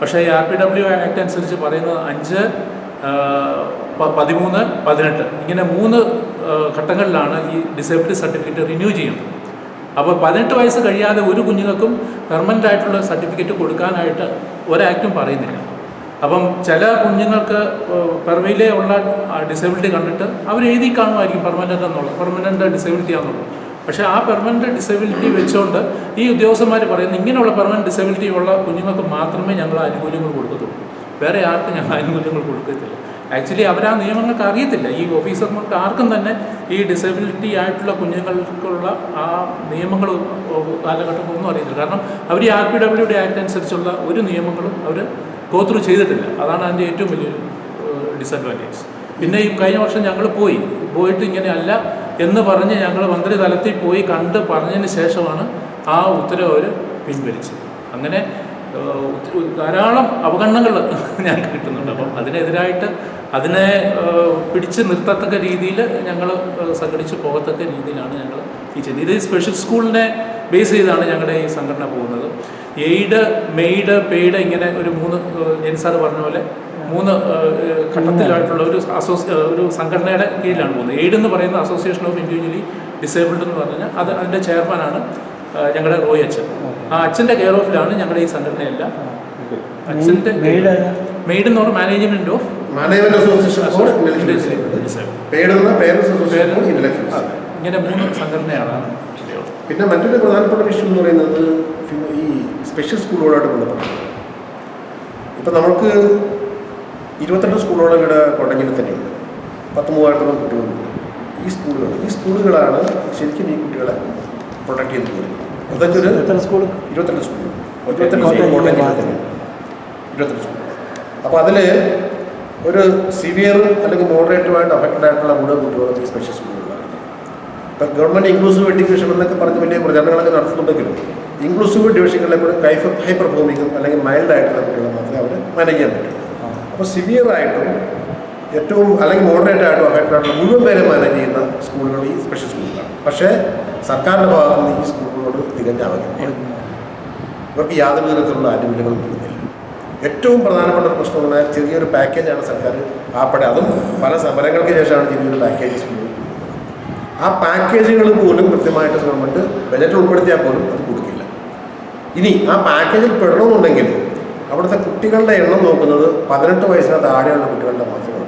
പക്ഷേ ഈ RPW ആക്ട് അനുസരിച്ച് പറയുന്നത് 5, 13, 18 ഇങ്ങനെ 3 ഘട്ടങ്ങളിലാണ് ഈ ഡിസേബിലിറ്റി സർട്ടിഫിക്കറ്റ് റിന്യൂ ചെയ്യുന്നത്. അപ്പോൾ 18 വയസ്സ് കഴിയാതെ ഒരു കുഞ്ഞുങ്ങൾക്കും പെർമനൻ്റ് ആയിട്ടുള്ള സർട്ടിഫിക്കറ്റ് കൊടുക്കാനായിട്ട് ഒരാക്റ്റും പറയുന്നില്ല. അപ്പം ചില കുഞ്ഞുങ്ങൾക്ക് പെർമയിലേ ഉള്ള ഡിസേബിലിറ്റി കണ്ടിട്ട് അവർ എഴുതി കാണുമായിരിക്കും പെർമനൻ്റ് ഡിസേബിലിറ്റി ആണെന്നുള്ളത്. പക്ഷേ ആ പെർമനൻ്റ് ഡിസേബിലിറ്റി വെച്ചുകൊണ്ട് ഈ ഉദ്യോഗസ്ഥന്മാർ പറയുന്നത് ഇങ്ങനെയുള്ള പെർമനൻ്റ് ഡിസേബിലിറ്റി ഉള്ള കുഞ്ഞുങ്ങൾക്ക് മാത്രമേ ഞങ്ങൾ ആനുകൂല്യങ്ങൾ കൊടുക്കത്തുള്ളൂ, വേറെ ആർക്കും ഞങ്ങൾ ആനുകൂല്യങ്ങൾ കൊടുക്കത്തില്ല. ആക്ച്വലി അവർ ആ നിയമങ്ങൾക്ക് അറിയത്തില്ല. ഈ ഓഫീസർമാർക്ക് ആർക്കും തന്നെ ഈ ഡിസേബിലിറ്റി ആയിട്ടുള്ള കുഞ്ഞുങ്ങൾക്കുള്ള ആ നിയമങ്ങൾ കാലഘട്ടമൊന്നും അറിയത്തില്ല. കാരണം അവർ ഈ RPW ആക്ട് അനുസരിച്ചുള്ള ഒരു നിയമങ്ങളും അവർ ഗോ ത്രൂ ചെയ്തിട്ടില്ല. അതാണ് അതിൻ്റെ ഏറ്റവും വലിയൊരു ഡിസഡ്വാൻറ്റേജ്. പിന്നെ ഈ കഴിഞ്ഞ വർഷം ഞങ്ങൾ പോയിട്ട് ഇങ്ങനെയല്ല എന്ന് പറഞ്ഞ് ഞങ്ങൾ മന്ത്രിതലത്തിൽ പോയി കണ്ട് പറഞ്ഞതിന് ശേഷമാണ് ആ ഉത്തരവ് അവർ പിൻവലിച്ചത്. അങ്ങനെ ധാരാളം അവഗണനകൾ ഞങ്ങൾക്ക് കിട്ടുന്നുണ്ട്. അപ്പം അതിനെതിരായിട്ട് അതിനെ പിടിച്ച് നിർത്തത്തക്ക രീതിയിൽ ഞങ്ങൾ സംഘടിച്ച് പോകത്തക്ക രീതിയിലാണ് ഞങ്ങൾ ഈ ചെയ്യുന്നത്. ഇത് സ്പെഷ്യൽ സ്കൂളിനെ ബേസ് ചെയ്താണ് ഞങ്ങളുടെ ഈ സംഘടന പോകുന്നത്. എയ്ഡ്, മെയ്ഡ്, പെയ്ഡ് ഇങ്ങനെ ഒരു 3 ജെൻസാർ പറഞ്ഞ പോലെ 3 ഘട്ടത്തിലായിട്ടുള്ള ഒരു സംഘടനയുടെ കീഴിലാണ് പോകുന്നത്. എയ്ഡ് എന്ന് പറയുന്ന അസോസിയേഷൻ ഓഫ് ഇൻഡിവിജ്വലി ഡിസേബിൾഡ് എന്ന് പറഞ്ഞാൽ അതിൻ്റെ ചെയർമാനാണ് ഞങ്ങളുടെ റോയ് അച്ഛൻ. ആ അച്ഛൻ്റെ കെയർ ഓഫിലാണ് ഞങ്ങളുടെ ഈ സംഘടനയെല്ലാം. അച്ഛൻ്റെ മെയ്ഡ് എന്ന് പറഞ്ഞാൽ മാനേജ്മെൻറ്റ് ഓഫ് ഇങ്ങനെ 3 സംഘടനയാണ്. പിന്നെ മറ്റൊരു പ്രധാനപ്പെട്ട വിഷയം എന്ന് പറയുന്നത് ഈ സ്പെഷ്യൽ സ്കൂളുകളായിട്ട് ബന്ധപ്പെട്ട ഇപ്പം നമുക്ക് 22 സ്കൂളുകൾ ഇവിടെ കോട്ടഞ്ചേരി തന്നെയുണ്ട്. 13,000 കുട്ടികളുണ്ട്. ഈ സ്കൂളുകളാണ് ശരിക്കും ഈ കുട്ടികളെ പ്രൊട്ടക്ട് ചെയ്ത് പോകുന്നത്. പ്രത്യേകിച്ച് 22 സ്കൂൾ കോട്ടഞ്ചേരി തന്നെ 22 സ്കൂൾ. അപ്പോൾ അതിൽ ഒരു സിവിയർ അല്ലെങ്കിൽ മോഡറേറ്റുമായിട്ട് അഫക്റ്റഡ് ആയിട്ടുള്ള മുഴുവൻ കുട്ടികളും ഈ സ്പെഷ്യൽ സ്കൂളുകളാണ്. ഇപ്പം ഗവൺമെൻറ് ഇൻക്ലൂസീവ് എഡ്യൂക്കേഷൻ എന്നൊക്കെ പറഞ്ഞ് വലിയ പ്രചരണങ്ങളൊക്കെ നടത്തുന്നുണ്ടെങ്കിലും ഇൻക്ലൂസീവ് ഡിവിഷനുകളിൽ എപ്പോഴും ഹൈ പെർഫോമിങ്ങും അല്ലെങ്കിൽ മൈൽഡ് ആയിട്ടുള്ള കുട്ടികളെ മാത്രമേ അവർ മാനേജ് ചെയ്യാൻ പറ്റൂ. അപ്പോൾ സിവിയറായിട്ടും ഏറ്റവും അല്ലെങ്കിൽ മോഡറേറ്റ് ആയിട്ടും അഫക്റ്റഡ് ആയിട്ടുള്ള മുഴുവൻ പേരെ മാനേജ് ചെയ്യുന്ന സ്കൂളുകൾ ഈ സ്പെഷ്യൽ സ്കൂളുകളാണ്. പക്ഷേ സർക്കാരിൻ്റെ ഭാഗത്ത് നിന്ന് ഈ സ്കൂളുകളോട് തികഞ്ഞ അവഗണനയാണ്. ഇവർക്ക് യാതൊരു തരത്തിലുള്ള ആനുകൂല്യങ്ങളും കിട്ടുന്നില്ല. ഏറ്റവും പ്രധാനപ്പെട്ട ഒരു പ്രശ്നം എന്ന് പറഞ്ഞാൽ ചെറിയൊരു പാക്കേജാണ് സർക്കാർ അതും പല സമരങ്ങൾക്ക് ശേഷമാണ് ചെറിയൊരു പാക്കേജ് സ്കൂൾ. ആ പാക്കേജുകൾ പോലും കൃത്യമായിട്ട് ഗവൺമെൻറ് ബജറ്റ് ഉൾപ്പെടുത്തിയാൽ പോലും അത് കൊടുക്കില്ല. ഇനി ആ പാക്കേജിൽ പെടണമെന്നുണ്ടെങ്കിൽ അവിടുത്തെ കുട്ടികളുടെ എണ്ണം നോക്കുന്നത് 18 വയസ്സിന് താഴെയുള്ള കുട്ടികളുടെ മാത്രമാണ്.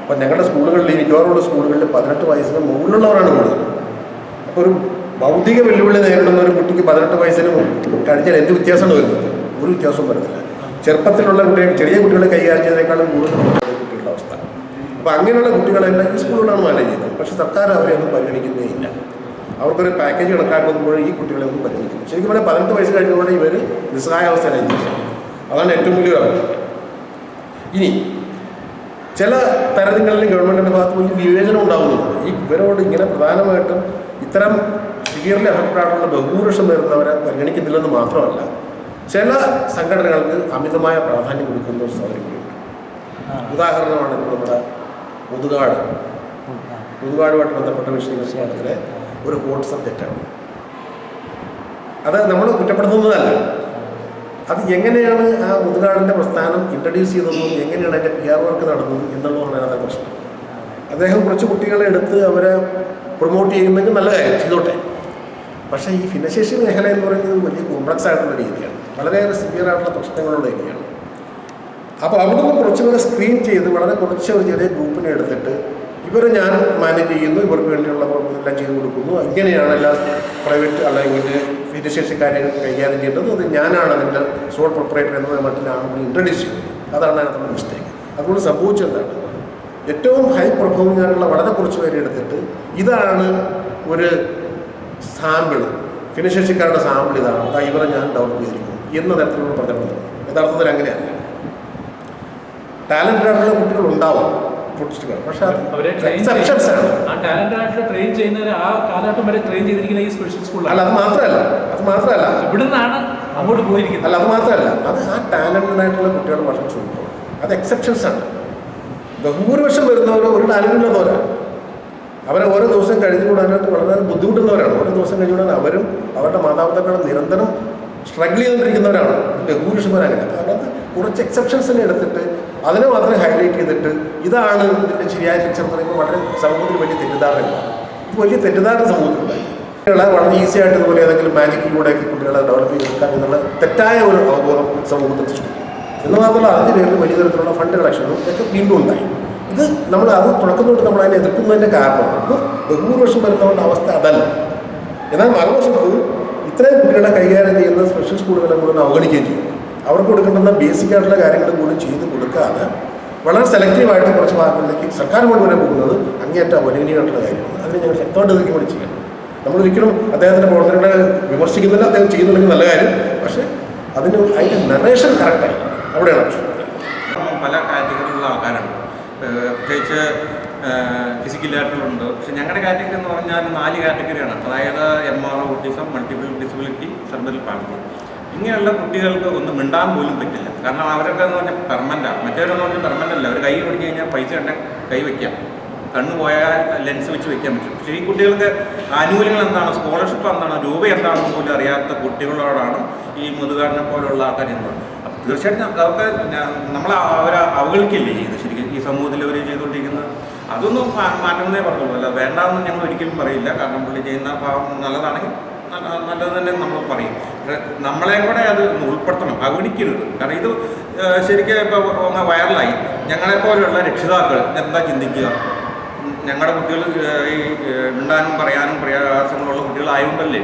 അപ്പം ഞങ്ങളുടെ സ്കൂളുകളിൽ മിക്കവാറുള്ള സ്കൂളുകളിൽ 18 വയസ്സിന് മുകളിലുള്ളവരാണ് കൂടുതൽ. അപ്പോൾ ഒരു ഭൗതിക വെല്ലുവിളി നേരിടുന്ന ഒരു കുട്ടിക്ക് 18 വയസ്സിന് കഴിഞ്ഞാൽ എന്ത് വ്യത്യാസമാണ് വരുന്നത്? ഒരു വ്യത്യാസവും വരുന്നില്ല. ചെറുപ്പത്തിലുള്ള കുട്ടികൾ ചെറിയ കുട്ടികളെ കൈകാര്യം ചെയ്തതിനേക്കാളും കൂടുതൽ കുട്ടികളുടെ അവസ്ഥ. അപ്പോൾ അങ്ങനെയുള്ള കുട്ടികളെല്ലാം ഈ സ്കൂളുകളാണ് മാനേജ് ചെയ്യുന്നത്. പക്ഷേ സർക്കാർ അവരെ ഒന്നും പരിഗണിക്കുന്നേ ഇല്ല. അവർക്കൊരു പാക്കേജ് കണക്കാക്കുമ്പോൾ ഈ കുട്ടികളെ ഒന്നും പരിഗണിക്കുന്നു. ശരിക്കും പറഞ്ഞാൽ 18 വയസ്സ് കഴിഞ്ഞുകൊണ്ട് ഇവർ നിസ്സഹായാവസ്ഥയിലായി. അതാണ് ഏറ്റവും വലിയ കാര്യം. ഇനി ചില തരങ്ങളിൽ ഗവൺമെൻറ്റിൻ്റെ ഭാഗത്ത് വലിയ വിവേചനം ഉണ്ടാകുന്നുണ്ട്. ഈ ഇവരോട് ഇങ്ങനെ പ്രധാനമായിട്ടും ഇത്തരം സിവിയർലി അഫക്റ്റഡായിട്ടുള്ള ബഹുഭൂരിപക്ഷം വരുന്നവരെ പരിഗണിക്കുന്നില്ലെന്ന് മാത്രമല്ല, ചില സംഘടനകൾക്ക് അമിതമായ പ്രാധാന്യം കൊടുക്കുന്ന ഒരു സൗകര്യമുണ്ട്. ഉദാഹരണമാണ് ഇപ്പോൾ നമ്മുടെ മുതുകാടുമായിട്ട് ബന്ധപ്പെട്ട വിഷയത്തിലെ ഒരു ഹോട്ട് സബ്ജക്റ്റാണ്. അത് നമ്മൾ കുറ്റപ്പെടുത്തുന്നതല്ല. അത് എങ്ങനെയാണ് ആ മുതുകാടിൻ്റെ പ്രസ്ഥാനം ഇൻട്രൊഡ്യൂസ് ചെയ്തതെന്നും എങ്ങനെയാണ് അതിൻ്റെ PR വർക്ക് നടന്നത് എന്നുള്ളതാണ് അതിനകത്തെ പ്രശ്നം. അദ്ദേഹം കുറച്ച് കുട്ടികളെ എടുത്ത് അവരെ പ്രൊമോട്ട് ചെയ്യുന്നെങ്കിൽ നല്ല കാര്യം ചെയ്തോട്ടെ. പക്ഷേ ഈ ഭിന്നശേഷി മേഖല എന്ന് പറയുന്നത് വലിയ കോംപ്ലക്സ് ആയിട്ടുള്ള രീതിയാണ്. വളരെയേറെ സിവിയർ ആയിട്ടുള്ള പ്രശ്നങ്ങളുള്ള ഏരിയയാണ്. അപ്പോൾ അവിടെ നിന്ന് കുറച്ചുകൂടെ സ്ക്രീൻ ചെയ്ത് വളരെ കുറച്ച് ഒരു ചെറിയ ഗ്രൂപ്പിനെ എടുത്തിട്ട് ഇവരെ ഞാൻ മാനേജ് ചെയ്യുന്നു, ഇവർക്ക് വേണ്ടിയുള്ള എല്ലാം ചെയ്തു കൊടുക്കുന്നു, ഇങ്ങനെയാണ് എല്ലാ പ്രൈവറ്റ് അല്ലെങ്കിൽ ഭിന്നശേഷിക്കാരെ കൈകാര്യം ചെയ്യേണ്ടത്, അത് ഞാനാണ് അതിൻ്റെ സോൾ പ്രൊപ്പറേറ്റർ എന്ന മട്ടിലാണ് ഇൻട്രൊഡ്യൂസ് ചെയ്യുന്നത്. അതാണ് അതിനകത്തുള്ള മിസ്റ്റേക്ക്. അതുകൊണ്ട് സംഭവിച്ചെന്താണ്, ഏറ്റവും ഹൈ പെർഫോമിംഗ് ആയിട്ടുള്ള വളരെ കുറച്ച് പേരെ എടുത്തിട്ട് ഇതാണ് ഒരു സാമ്പിൾ, ഭിന്നശേഷിക്കാരുടെ സാമ്പിൾ ഇതാണ്, ഇവരെ ഞാൻ ഡെവലപ്പ് ചെയ്തിരിക്കുന്നു എന്ന തരത്തിലുള്ള പ്രചരണം. യഥാർത്ഥത്തിൽ അങ്ങനെയല്ല. ടാലൻറ്റഡ് ആയിട്ടുള്ള കുട്ടികൾ ഉണ്ടാവും, പക്ഷേ എക്സെപ്ഷൻസ് ആണ്. അല്ല, അത് മാത്രമല്ല ഇവിടുന്നാണ് അങ്ങോട്ട് പോയിരിക്കുന്നത്. അല്ല, അത് മാത്രമല്ല, അത് ആ ടാലൻറ്റഡ് ആയിട്ടുള്ള കുട്ടികളുടെ വർഷം ചോദിക്കും. അത് എക്സെപ്ഷൻസ് ആണ്. ബഹുഭൂരിപക്ഷം വരുന്നവർ ഒരു ടാലൻറ്റില്ലാത്തവരാണ്. അവരെ ഓരോ ദിവസം കഴിഞ്ഞുകൂടാനായിട്ട് വളരെ ബുദ്ധിമുട്ടുന്നവരാണ്. ഓരോ ദിവസം കഴിഞ്ഞുകൂടാൻ അവരും അവരുടെ മാതാപിതാക്കളും നിരന്തരം സ്ട്രഗിൾ ചെയ്തുകൊണ്ടിരിക്കുന്നവരാണ്. ബഹുഭൂരിപക്ഷന്മാരങ്ങനെ. അതിനകത്ത് കുറച്ച് എക്സെപ്ഷൻസിനെ എടുത്തിട്ട് അതിനെ മാത്രമേ ഹൈലൈറ്റ് ചെയ്തിട്ട് ഇതാണ് ഇതിൻ്റെ ശരിയായ പിക്ചർ എന്ന് പറയുമ്പോൾ വളരെ സമൂഹത്തിൽ വലിയ തെറ്റിദ്ധാരണയുണ്ടാകും. ഇത് വലിയ തെറ്റിദ്ധാരണ സമൂഹത്തിലുണ്ടായി. കുട്ടികളെ വളരെ ഈസി ആയിട്ട് ഇതുപോലെ ഏതെങ്കിലും മാജിക്കിലൂടെയൊക്കെ കുട്ടികളെ ഡെവലപ്പ് ചെയ്തെടുക്കാം എന്നുള്ള തെറ്റായ ഒരു അവബോധം സമൂഹത്തിൽ സൃഷ്ടിക്കും. എന്ന് മാത്രമല്ല, അതിന് പേരിൽ വലിയ തരത്തിലുള്ള ഫണ്ട് കളക്ഷനും ഒക്കെ വീണ്ടും ഉണ്ടായി. ഇത് നമ്മൾ അത് തുടക്കം തൊട്ട് നമ്മൾ അതിനെ എതിർക്കുന്നതിൻ്റെ കാരണമാണ്. അപ്പോൾ ബഹുഭൂരിപക്ഷം വരുന്നവരുടെ അവസ്ഥ അതല്ല. എന്നാൽ മറുവശത്ത് ഇത്രയും കുട്ടികളെ കൈകാര്യം ചെയ്യുന്ന സ്പെഷ്യൽ സ്കൂളുകളെ മുഴുവൻ അവഗണിക്കുകയും ചെയ്യും. അവർക്ക് കൊടുക്കേണ്ടുന്ന ബേസിക് ആയിട്ടുള്ള കാര്യങ്ങൾ കൂടി ചെയ്ത് കൊടുക്കാതെ വളരെ സെലക്റ്റീവായിട്ട് കുറച്ച് ഭാഗങ്ങളിലേക്ക് സർക്കാർ കൊണ്ടുവരാൻ പോകുന്നത് അങ്ങേയറ്റം അവഗണനീയമായിട്ടുള്ള കാര്യമാണ്. അതിന് ഞങ്ങൾ ശക്തമായിട്ട് എതിർക്കുക കൂടി ചെയ്യണം. നമ്മളൊരിക്കലും അദ്ദേഹത്തിൻ്റെ പ്രവർത്തനങ്ങളെ വിമർശിക്കുന്നില്ല, അദ്ദേഹം ചെയ്യുന്നുണ്ടെങ്കിൽ നല്ല കാര്യം. പക്ഷേ അതിൻ്റെ നറേഷൻ കറക്റ്റായി അവിടെയാണ് പ്രശ്നം. പല കാറ്റഗറിയിലുള്ള ആൾക്കാരുണ്ട്. പ്രത്യേകിച്ച് ഫിസിക്കലായിട്ടുള്ളത്. പക്ഷെ ഞങ്ങളുടെ കാറ്റഗറി എന്ന് പറഞ്ഞാൽ 4 കാറ്റഗറിയാണ്. അതായത് MR, autism, multiple disability, cerebral palsy. ഇങ്ങനെയുള്ള കുട്ടികൾക്ക് ഒന്നും മിണ്ടാൻ പോലും പറ്റില്ല. കാരണം അവരൊക്കെ എന്ന് പറഞ്ഞാൽ പെർമനൻ്റാണ്. മറ്റവരെന്ന് പറഞ്ഞാൽ പെർമനൻ്റ് അല്ല. അവർ കൈ പിടിച്ച് കഴിഞ്ഞാൽ പൈസ ഉണ്ടെങ്കിൽ കൈ വയ്ക്കാം, കണ്ണ് പോയാൽ ലെൻസ് വെച്ച് വെക്കാൻ പറ്റും. പക്ഷേ ഈ കുട്ടികൾക്ക് ആനുകൂല്യങ്ങൾ എന്താണ്, സ്കോളർഷിപ്പ് എന്താണ്, രൂപ എന്താണെന്ന് പോലും അറിയാത്ത കുട്ടികളോടാണ് ഈ മുതുകാടിനെ പോലുള്ള ആൾക്കാർ ചെയ്യുന്നത്. അപ്പം തീർച്ചയായിട്ടും അതൊക്കെ നമ്മൾ അവരെ അവഗണിക്കില്ലേ ചെയ്യുന്നത്. ശരിക്കും ഈ സമൂഹത്തിൽ അവർ ചെയ്തുകൊണ്ടിരിക്കുന്നത് അതൊന്നും മാറ്റുന്നേ പറഞ്ഞുള്ളൂ. അല്ല വേണ്ടാന്ന് ഞങ്ങൾ ഒരിക്കലും പറയില്ല. കാരണം പുള്ളി ചെയ്യുന്ന പാവം നല്ലതാണെങ്കിൽ നല്ലത് തന്നെ നമ്മൾ പറയും. പക്ഷേ നമ്മളെ കൂടെ അത് ഉൾപ്പെടുത്തണം, അവഗണിക്കരുത്. കാരണം ഇത് ശരിക്കും ഇപ്പോൾ ഒന്ന് വൈറലായി. ഞങ്ങളെപ്പോലെയുള്ള രക്ഷിതാക്കൾ എന്താ ചിന്തിക്കുക, ഞങ്ങളുടെ കുട്ടികൾ ഈ മിണ്ടാനും പറയാനും പ്രയാസങ്ങളുള്ള കുട്ടികളായതുകൊണ്ടല്ലേ,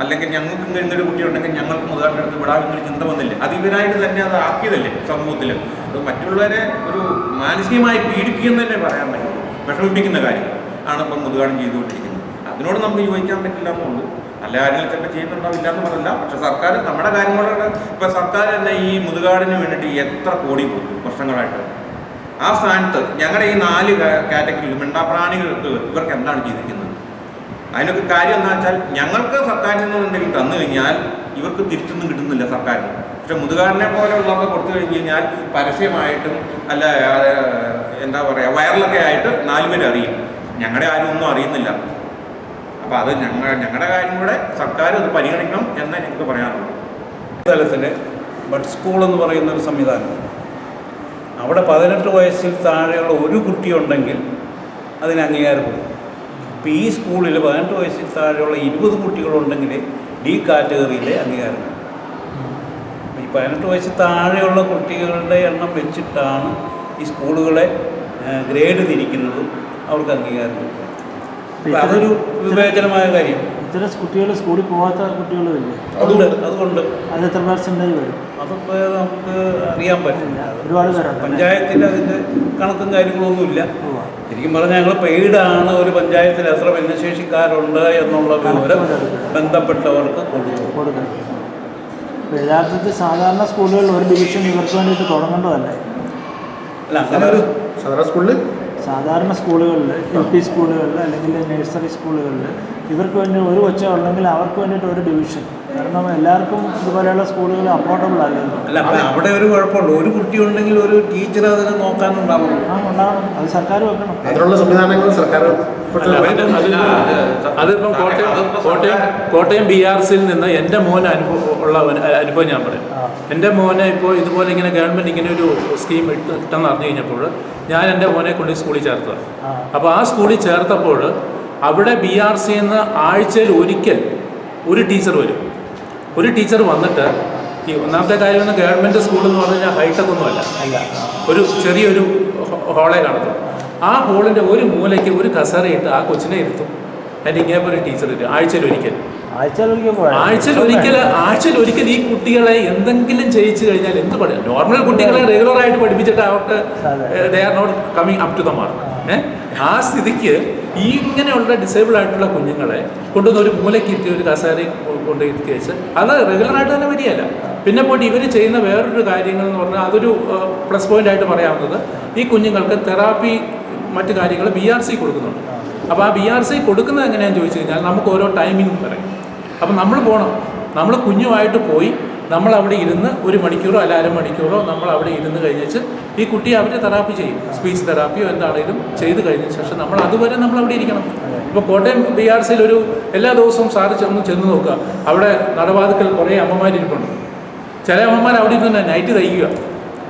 അല്ലെങ്കിൽ ഞങ്ങൾക്ക് ഇങ്ങനൊരു കുട്ടിയുണ്ടെങ്കിൽ ഞങ്ങൾക്ക് മുതലാളിൻ്റെ അടുത്ത് വിടാമെന്നൊരു ചിന്ത വന്നില്ലേ. അത് ഇവരായിട്ട് തന്നെ അത് ആക്കിയതല്ലേ സമൂഹത്തിൽ. അത് മറ്റുള്ളവരെ ഒരു മാനസികമായി പീഡിപ്പിക്കുന്നതന്നെ പറയാൻ പറ്റും, വിഷമിപ്പിക്കുന്ന കാര്യം ആണ് ഇപ്പം മുതുകാടൻ ചെയ്തുകൊണ്ടിരിക്കുന്നത്. അതിനോട് നമുക്ക് യോജിക്കാൻ പറ്റില്ല എന്നുള്ളൂ. നല്ല കാര്യങ്ങൾ ചിലപ്പോൾ ചെയ്യുന്നുണ്ടാവില്ല എന്ന് പറയില്ല. പക്ഷേ സർക്കാർ നമ്മുടെ കാര്യങ്ങളോട് ഇപ്പം സർക്കാർ തന്നെ ഈ മുതുകാടിന് വേണ്ടിയിട്ട് എത്ര കോടി കൊടുത്തു വർഷങ്ങളായിട്ട്. ആ സ്ഥാനത്ത് ഞങ്ങളുടെ ഈ 4 കാറ്റഗറിയിൽ മിണ്ടാപ്രാണികൾക്ക് ഇവർക്ക് എന്താണ് ചെയ്തിരിക്കുന്നത്? അതിനൊക്കെ കാര്യം എന്താ വെച്ചാൽ ഞങ്ങൾക്ക് സർക്കാരിൽ നിന്ന് എന്തെങ്കിലും തന്നു കഴിഞ്ഞാൽ ഇവർക്ക് തിരിച്ചൊന്നും കിട്ടുന്നില്ല സർക്കാരിന്. പക്ഷെ മുതുകാടിനെ പോലെയുള്ളവർക്ക് കൊടുത്തു കഴിഞ്ഞ് കഴിഞ്ഞാൽ പരസ്യമായിട്ടും അല്ല എന്താ പറയുക വൈറലൊക്കെ ആയിട്ട് 4 പേര് അറിയും. ഞങ്ങളുടെ ആരും ഒന്നും അറിയുന്നില്ല. അപ്പോൾ അത് ഞങ്ങളുടെ കാര്യം കൂടെ സർക്കാർ അത് പരിഗണിക്കണം എന്നേ എനിക്ക് പറയാനുള്ളൂ. തലത്തിൽ ബഡ് സ്കൂൾ എന്ന് പറയുന്ന ഒരു സംവിധാനം, അവിടെ 18 വയസ്സിൽ താഴെയുള്ള ഒരു കുട്ടിയുണ്ടെങ്കിൽ അതിന് അംഗീകാരം കൊടുക്കും. ഇപ്പോൾ ഈ സ്കൂളിൽ 18 വയസ്സിൽ താഴെയുള്ള 20 കുട്ടികളുണ്ടെങ്കിൽ D കാറ്റഗറിയിലെ അംഗീകാരം കൊടുക്കും. ഈ 18 വയസ്സിൽ താഴെയുള്ള കുട്ടികളുടെ എണ്ണം വെച്ചിട്ടാണ് ഈ സ്കൂളുകളെ ഗ്രേഡ് തിരിക്കുന്നതും അവർക്ക് അംഗീകാരം കൊടുക്കും. അതൊരു വിവേചനമായ കാര്യം. ഇത്തരം കുട്ടികൾ സ്കൂളിൽ പോകാത്ത കുട്ടികളുമില്ലേ? അതുകൊണ്ട് അത് എത്ര പെർസെൻറ്റേജ് വരും? അതിപ്പോൾ നമുക്ക് അറിയാൻ പറ്റില്ല. ഒരുപാട് പേരുണ്ട്. പഞ്ചായത്തിൽ അതിൻ്റെ കണക്കും കാര്യങ്ങളൊന്നുമില്ല. ശരിക്കും പറഞ്ഞാൽ ഞങ്ങൾ പെയ്ഡാണ് ഒരു പഞ്ചായത്തിൽ എത്ര ഭിന്നശേഷിക്കാരുണ്ട് എന്നുള്ള വിവരം ബന്ധപ്പെട്ടവർക്ക് കൊടുക്കും. യഥാർത്ഥത്തിൽ സാധാരണ സ്കൂളുകളിൽ ഒരു ഡിവിഷൻ ഇവർക്ക് വേണ്ടിയിട്ട് തുടങ്ങേണ്ടതല്ലേ? അല്ല, അങ്ങനെ ഒരു സാധാരണ സ്കൂളുകളിൽ LP സ്കൂളുകളിൽ അല്ലെങ്കിൽ നഴ്സറി സ്കൂളുകളിൽ ഇവർക്ക് വേണ്ടി ഒരു കൊച്ച ഉണ്ടെങ്കിൽ അവർക്ക് വേണ്ടിയിട്ട് ഒരു ഡിവിഷൻ. കാരണം എല്ലാവർക്കും ഇതുപോലെയുള്ള സ്കൂളുകൾ അഫോർഡബിൾ അല്ലല്ലോ. അല്ല, അവിടെ ഒരു കുഴപ്പമുണ്ട്. ഒരു കുട്ടി ഉണ്ടെങ്കിൽ ഒരു ടീച്ചർ അതിനെ നോക്കാനുണ്ടാവണം. ഉണ്ടാവണം. അത് സർക്കാർ വെക്കണം. അതിനുള്ള സംവിധാനങ്ങൾ സർക്കാർ അതിപ്പം കോട്ടയം BRCയിൽ നിന്ന് എൻ്റെ മോന് അനുഭവം ഞാൻ പറയാം. എൻ്റെ മോനെ ഇപ്പോൾ ഇതുപോലെ ഇങ്ങനെ ഗവൺമെൻറ് ഇങ്ങനെ ഒരു സ്കീം ഇട്ടെന്ന് അറിഞ്ഞു കഴിഞ്ഞപ്പോൾ ഞാൻ എൻ്റെ മോനെ കൊണ്ട് സ്കൂളിൽ ചേർത്തത്. അപ്പോൾ ആ സ്കൂളിൽ ചേർത്തപ്പോൾ അവിടെ BRCയിൽ നിന്ന് ആഴ്ചയിൽ ഒരിക്കൽ ഒരു ടീച്ചർ വരും. ഒരു ടീച്ചർ വന്നിട്ട് ഈ ഒന്നാമത്തെ കാര്യം ഗവൺമെൻറ് സ്കൂളെന്ന് പറഞ്ഞു കഴിഞ്ഞാൽ ഹൈടെക് ഒന്നുമല്ല, ഒരു ചെറിയൊരു ഹോളെ കാണത്തും. ആ ഹോളിൻ്റെ ഒരു മൂലയ്ക്ക് ഒരു കസേരയിട്ട് ആ കൊച്ചിനെ ഇരുത്തും. അതിൻ്റെ ഇങ്ങനെ ഒരു ടീച്ചർ ഇട്ട് ആഴ്ചയിൽ ഒരിക്കൽ ഈ കുട്ടികളെ എന്തെങ്കിലും ചെയ്യിച്ചു കഴിഞ്ഞാൽ എന്ത് പഠിക്കും? നോർമൽ കുട്ടികളെ റെഗുലറായിട്ട് പഠിപ്പിച്ചിട്ട് അവർക്ക് they are not coming up to the mark. ആ സ്ഥിതിക്ക് ഈ ഇങ്ങനെയുള്ള ഡിസേബിൾ ആയിട്ടുള്ള കുഞ്ഞുങ്ങളെ കൊണ്ടുവന്ന് ഒരു മൂലയ്ക്ക് ഇരുത്തി ഒരു കസേരയും കൊണ്ട് ഇരുത്തി വെച്ച് അത് റെഗുലറായിട്ട് തന്നെ വരികയല്ല. പിന്നെ പോയിട്ട് ഇവർ ചെയ്യുന്ന വേറൊരു കാര്യങ്ങൾ എന്ന് പറഞ്ഞാൽ അതൊരു പ്ലസ് പോയിന്റ് ആയിട്ട് പറയാവുന്നത്, ഈ കുഞ്ഞുങ്ങൾക്ക് തെറാപ്പി മറ്റു കാര്യങ്ങൾ BRC കൊടുക്കുന്നുണ്ട്. അപ്പോൾ ആ BRC കൊടുക്കുന്നത് എങ്ങനെയാണെന്ന് ചോദിച്ചു കഴിഞ്ഞാൽ നമുക്ക് ഓരോ ടൈമിംഗ് പറയും. അപ്പം നമ്മൾ പോകണം. നമ്മൾ കുഞ്ഞുമായിട്ട് പോയി നമ്മളവിടെ ഇരുന്ന് 1 മണിക്കൂറോ അല്ല 1/2 മണിക്കൂറോ നമ്മൾ അവിടെ ഇരുന്ന് കഴിഞ്ഞിട്ട് ഈ കുട്ടിയെ അവർ തെറാപ്പി ചെയ്യും. സ്പീച്ച് തെറാപ്പിയോ എന്താണെങ്കിലും ചെയ്ത് കഴിഞ്ഞ ശേഷം നമ്മൾ അതുവരെ നമ്മൾ അവിടെ ഇരിക്കണം. ഇപ്പോൾ കോട്ടയം BRCയിൽ ഒരു എല്ലാ ദിവസവും സാറ് ചെന്ന് നോക്കുക. അവിടെ നടവാതിക്കൽ കുറേ അമ്മമാരിരിപ്പുണ്ട്. ചില അമ്മമാർ അവിടെ ഇരുന്ന് നൈറ്റ് തയ്ക്കുക.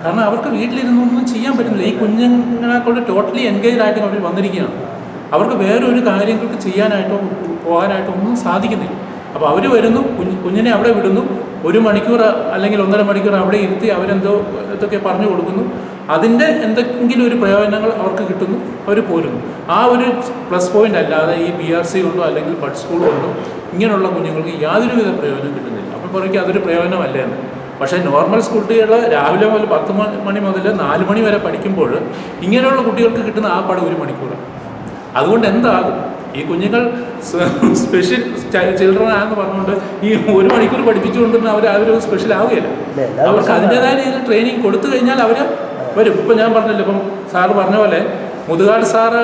കാരണം അവർക്ക് വീട്ടിലിരുന്നൊന്നും ചെയ്യാൻ പറ്റുന്നില്ല. ഈ കുഞ്ഞുങ്ങളെ കൊണ്ട് ടോട്ടലി എൻഗേജ് ആയിട്ട് അവർ വന്നിരിക്കുകയാണ്. അവർക്ക് വേറൊരു കാര്യങ്ങൾക്ക് ചെയ്യാനായിട്ടോ പോകാനായിട്ടോ ഒന്നും സാധിക്കുന്നില്ല. അപ്പോൾ അവർ വരുന്നു, കുഞ്ഞിനെ അവിടെ വിടുന്നു, 1 മണിക്കൂർ അല്ലെങ്കിൽ 1.5 മണിക്കൂർ അവിടെ ഇരുത്തി അവരെന്തോ ഇതൊക്കെ പറഞ്ഞു കൊടുക്കുന്നു. അതിൻ്റെ എന്തെങ്കിലും ഒരു പ്രയോജനങ്ങൾ അവർക്ക് കിട്ടുന്നു, അവർ പോരുന്നു. ആ ഒരു പ്ലസ് പോയിൻ്റ് അല്ലാതെ ഈ BRC കൊണ്ടോ അല്ലെങ്കിൽ ബഡ് സ്കൂൾ കൊണ്ടോ ഇങ്ങനെയുള്ള കുഞ്ഞുങ്ങൾക്ക് യാതൊരുവിധ പ്രയോജനം കിട്ടുന്നില്ല. അപ്പോൾ പറയും അതൊരു പ്രയോജനമല്ല എന്ന്. പക്ഷേ നോർമൽ കുട്ടികൾ രാവിലെ മുതൽ 10 മണി മുതൽ 4 മണി വരെ പഠിക്കുമ്പോൾ ഇങ്ങനെയുള്ള കുട്ടികൾക്ക് കിട്ടുന്ന ആ പാട് 1 മണിക്കൂറാണ്. അതുകൊണ്ട് എന്താകും? ഈ കുഞ്ഞുങ്ങൾ സ്പെഷ്യൽ ചിൽഡ്രൻ ആണെന്ന് പറഞ്ഞുകൊണ്ട് ഈ 1 മണിക്കൂർ പഠിപ്പിച്ചുകൊണ്ടിരുന്ന അവരൊരു സ്പെഷ്യൽ ആവുകയില്ല. അവർക്ക് അതിൻ്റെതായ രീതിയിൽ ട്രെയിനിങ് കൊടുത്തു കഴിഞ്ഞാൽ അവർ വരും. ഇപ്പം ഞാൻ പറഞ്ഞല്ലോ, ഇപ്പം സാറ് പറഞ്ഞ പോലെ മുതുകാട് സാറ്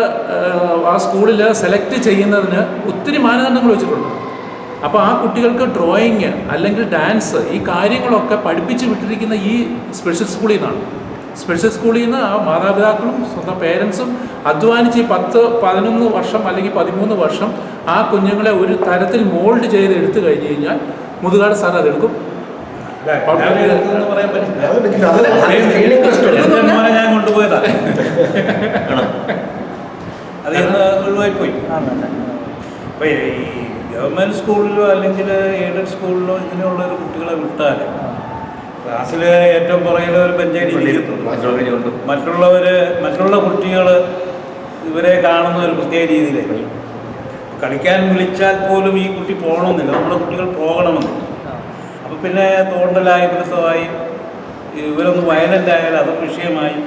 ആ സ്കൂളിൽ സെലക്ട് ചെയ്യുന്നതിന് ഒത്തിരി മാനദണ്ഡങ്ങൾ വെച്ചിട്ടുണ്ട്. അപ്പോൾ ആ കുട്ടികൾക്ക് ഡ്രോയിങ് അല്ലെങ്കിൽ ഡാൻസ് ഈ കാര്യങ്ങളൊക്കെ പഠിപ്പിച്ച് വിട്ടിരിക്കുന്ന ഈ സ്പെഷ്യൽ സ്കൂളിൽ നിന്നാണ്. സ്പെഷ്യൽ സ്കൂളിൽ നിന്ന് ആ മാതാപിതാക്കളും സ്വന്തം പേരൻസും അധ്വാനിച്ച് 10-11 വർഷം അല്ലെങ്കിൽ 13 വർഷം ആ കുഞ്ഞുങ്ങളെ ഒരു തരത്തിൽ മോൾഡ് ചെയ്ത് എടുത്തു കഴിഞ്ഞ് കഴിഞ്ഞാൽ മുതുകാട് സാർ അതെടുക്കും. പറയാൻ പറ്റില്ല. ഞാൻ കൊണ്ടുപോയതാ, അത് ഇന്ന് ഒഴിവായിപ്പോയി. അപ്പോൾ ഈ ഗവൺമെൻറ് സ്കൂളിലോ അല്ലെങ്കിൽ എയ്ഡഡ് സ്കൂളിലോ ഇങ്ങനെയുള്ളൊരു കുട്ടികളെ വിട്ടാൽ ക്ലാസ്സിൽ ഏറ്റവും പുറകിൽ ഒരു ബെഞ്ചായിരിക്കും. മറ്റുള്ള കുട്ടികൾ ഇവരെ കാണുന്ന ഒരു പ്രത്യേക രീതിയിലായിരിക്കും. കളിക്കാൻ വിളിച്ചാൽ പോലും ഈ കുട്ടി പോകണമെന്നില്ല, നമ്മുടെ കുട്ടികൾ പോകണമെന്നില്ല. അപ്പോൾ പിന്നെ തോണ്ടലായി പിടുത്തമായി ഇവരൊന്ന് വയലൻ്റ് ആയാൽ അതൊരു വിഷയമായി.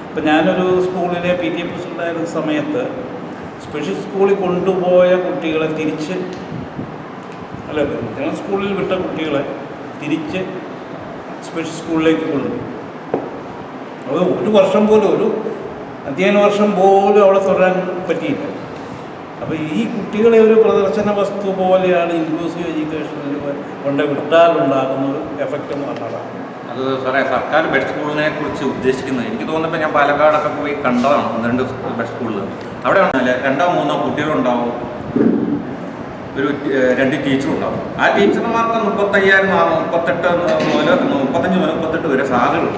ഇപ്പം ഞാനൊരു സ്കൂളിലെ PTA പ്രസിഡൻ്റായിരുന്ന സമയത്ത് സ്പെഷ്യൽ സ്കൂളിൽ കൊണ്ടുപോയ കുട്ടികളെ തിരിച്ച് ഞങ്ങൾ സ്കൂളിൽ വിട്ട കുട്ടികളെ തിരിച്ച് സ്പെഷ്യൽ സ്കൂളിലേക്ക് കൊണ്ടുപോയി. അത് ഒരു വർഷം പോലും, ഒരു അധ്യയന വർഷം പോലും അവിടെ തുടരാൻ പറ്റിയില്ല. അപ്പോൾ ഈ കുട്ടികളെ ഒരു പ്രദർശന വസ്തു പോലെയാണ് ഇൻക്ലൂസീവ് എഡ്യൂക്കേഷനിൽ കൊണ്ട് വിട്ടാലുണ്ടാകുന്ന ഒരു എഫക്റ്റ് എന്ന് പറഞ്ഞതാണ്. അത് സാറേ, സർക്കാർ ബെഡ് സ്കൂളിനെ കുറിച്ച് ഉദ്ദേശിക്കുന്നത് എനിക്ക് തോന്നുന്നപ്പോൾ ഞാൻ പാലക്കാടൊക്കെ പോയി കണ്ടതാണ് 1-2 ബെഡ് സ്കൂളിൽ. അവിടെ 2-3 കുട്ടികളുണ്ടാവും, ഒരു 2 ടീച്ചറും ഉണ്ടാവും. ആ ടീച്ചർമാർക്ക് 35-38 വരെ സാധ്യതയുള്ളൂ.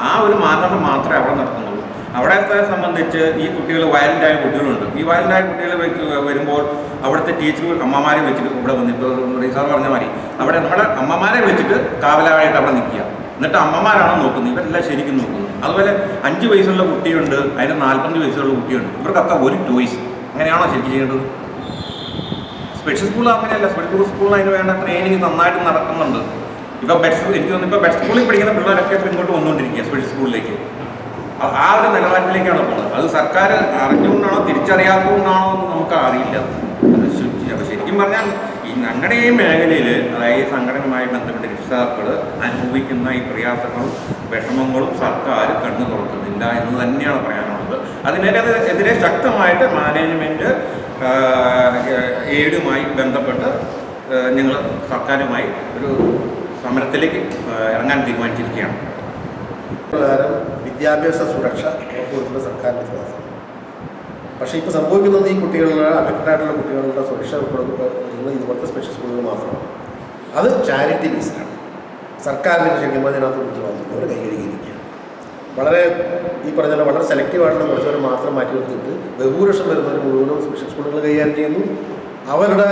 ആ ഒരു മാനദണ്ഡം മാത്രമേ അവിടെ നടത്തുന്നുള്ളൂ. അവിടത്തെ സംബന്ധിച്ച് ഈ കുട്ടികൾ വയലൻ്റായ കുട്ടികളുണ്ട്. ഈ വയലൻ്റായ കുട്ടികൾ വരുമ്പോൾ അവിടുത്തെ ടീച്ചർ അമ്മമാരെ വിളിച്ചിട്ട് ഇവിടെ വന്നിട്ട് സാർ പറഞ്ഞ മാതിരി അവിടെ നമ്മുടെ അമ്മമാരെ വിളിച്ചിട്ട് കാവലായിട്ട് അവിടെ നിൽക്കുക. എന്നിട്ട് അമ്മമാരാണ് നോക്കുന്നത്, ഇവരെല്ലാം ശരിക്കും നോക്കുന്നത്. അതുപോലെ 5 വയസ്സുള്ള കുട്ടിയുണ്ട്, അതിന് 45 വയസ്സുള്ള കുട്ടിയുണ്ട്. ഇവർക്കൊക്കെ ഒരു ചോയ്സ്. അങ്ങനെയാണോ ശരിക്കും ചെയ്യേണ്ടത്? സ്പെഷ്യൽ സ്കൂൾ അങ്ങനെയല്ല. സ്പെഷ്യൽ സ്കൂളിൽ അതിന് വേണ്ട ട്രെയിനിങ് നന്നായിട്ട് നടക്കുന്നുണ്ട്. ഇപ്പോൾ എനിക്ക് തോന്നുന്നു ഇപ്പോൾ ബെഡ് സ്കൂളിൽ പഠിക്കുന്ന പിള്ളേരൊക്കെ ഇപ്പോൾ ഇങ്ങോട്ട് വന്നുകൊണ്ടിരിക്കുക സ്പെഷ്യൽ സ്കൂളിലേക്ക്. ആ ഒരു നിലവാരത്തിലേക്കാണ് പോകുന്നത്. അത് സർക്കാർ അറിഞ്ഞുകൊണ്ടാണോ തിരിച്ചറിയാത്തതുകൊണ്ടാണോ എന്ന് നമുക്ക് അറിയില്ല. അപ്പോൾ ശരിക്കും പറഞ്ഞാൽ ഈ ഞങ്ങളുടെ ഈ മേഖലയിൽ, അതായത് സംഘടനയുമായി ബന്ധപ്പെട്ട രക്ഷിതാക്കൾ അനുഭവിക്കുന്ന ഈ പ്രയാസങ്ങളും വിഷമങ്ങളും സർക്കാർ കണ്ണു തുറക്കുന്നില്ല എന്ന് തന്നെയാണ് പറയാനുള്ളത്. അതിനെതിരെ ശക്തമായിട്ട് മാനേജ്മെൻറ്റ് എയ്ഡുമായി ബന്ധപ്പെട്ട് ഞങ്ങൾ സർക്കാരുമായി ഒരു സമരത്തിലേക്ക് ഇറങ്ങാൻ തീരുമാനിച്ചിരിക്കുകയാണ്. പ്രകാരം വിദ്യാഭ്യാസ സുരക്ഷ ഉറപ്പുവരുത്തുന്ന സർക്കാരിൻ്റെ ഉത്തരവാദിത്തം. പക്ഷേ ഇപ്പോൾ സംഭവിക്കുന്നത് ഈ കുട്ടികളുടെ അഫക്റ്റഡായിട്ടുള്ള കുട്ടികളുടെ സുരക്ഷ ഉൾപ്പെടുന്നത് ഇതുപോലത്തെ സ്പെഷ്യൽ സ്കൂളുകൾ മാത്രമാണ്. അത് ചാരിറ്റി ബേസിലാണ്. സർക്കാരിൻ്റെ ശരിക്കും അതിനകത്ത് ഉത്തരവാദിത്തം അവർ കൈകഴുകിയിരിക്കുകയാണ്. വളരെ ഈ പറഞ്ഞ വളരെ സെലക്റ്റീവായിട്ടുള്ള കുറച്ചവർ മാത്രം മാറ്റി നിർത്തിയിട്ട് ബഹുഭൂരിപക്ഷം വരുന്നവർ മുഴുവനും സ്പെഷ്യൽ സ്കൂളുകൾ കൈകാര്യം ചെയ്യുന്നു. അവരുടെ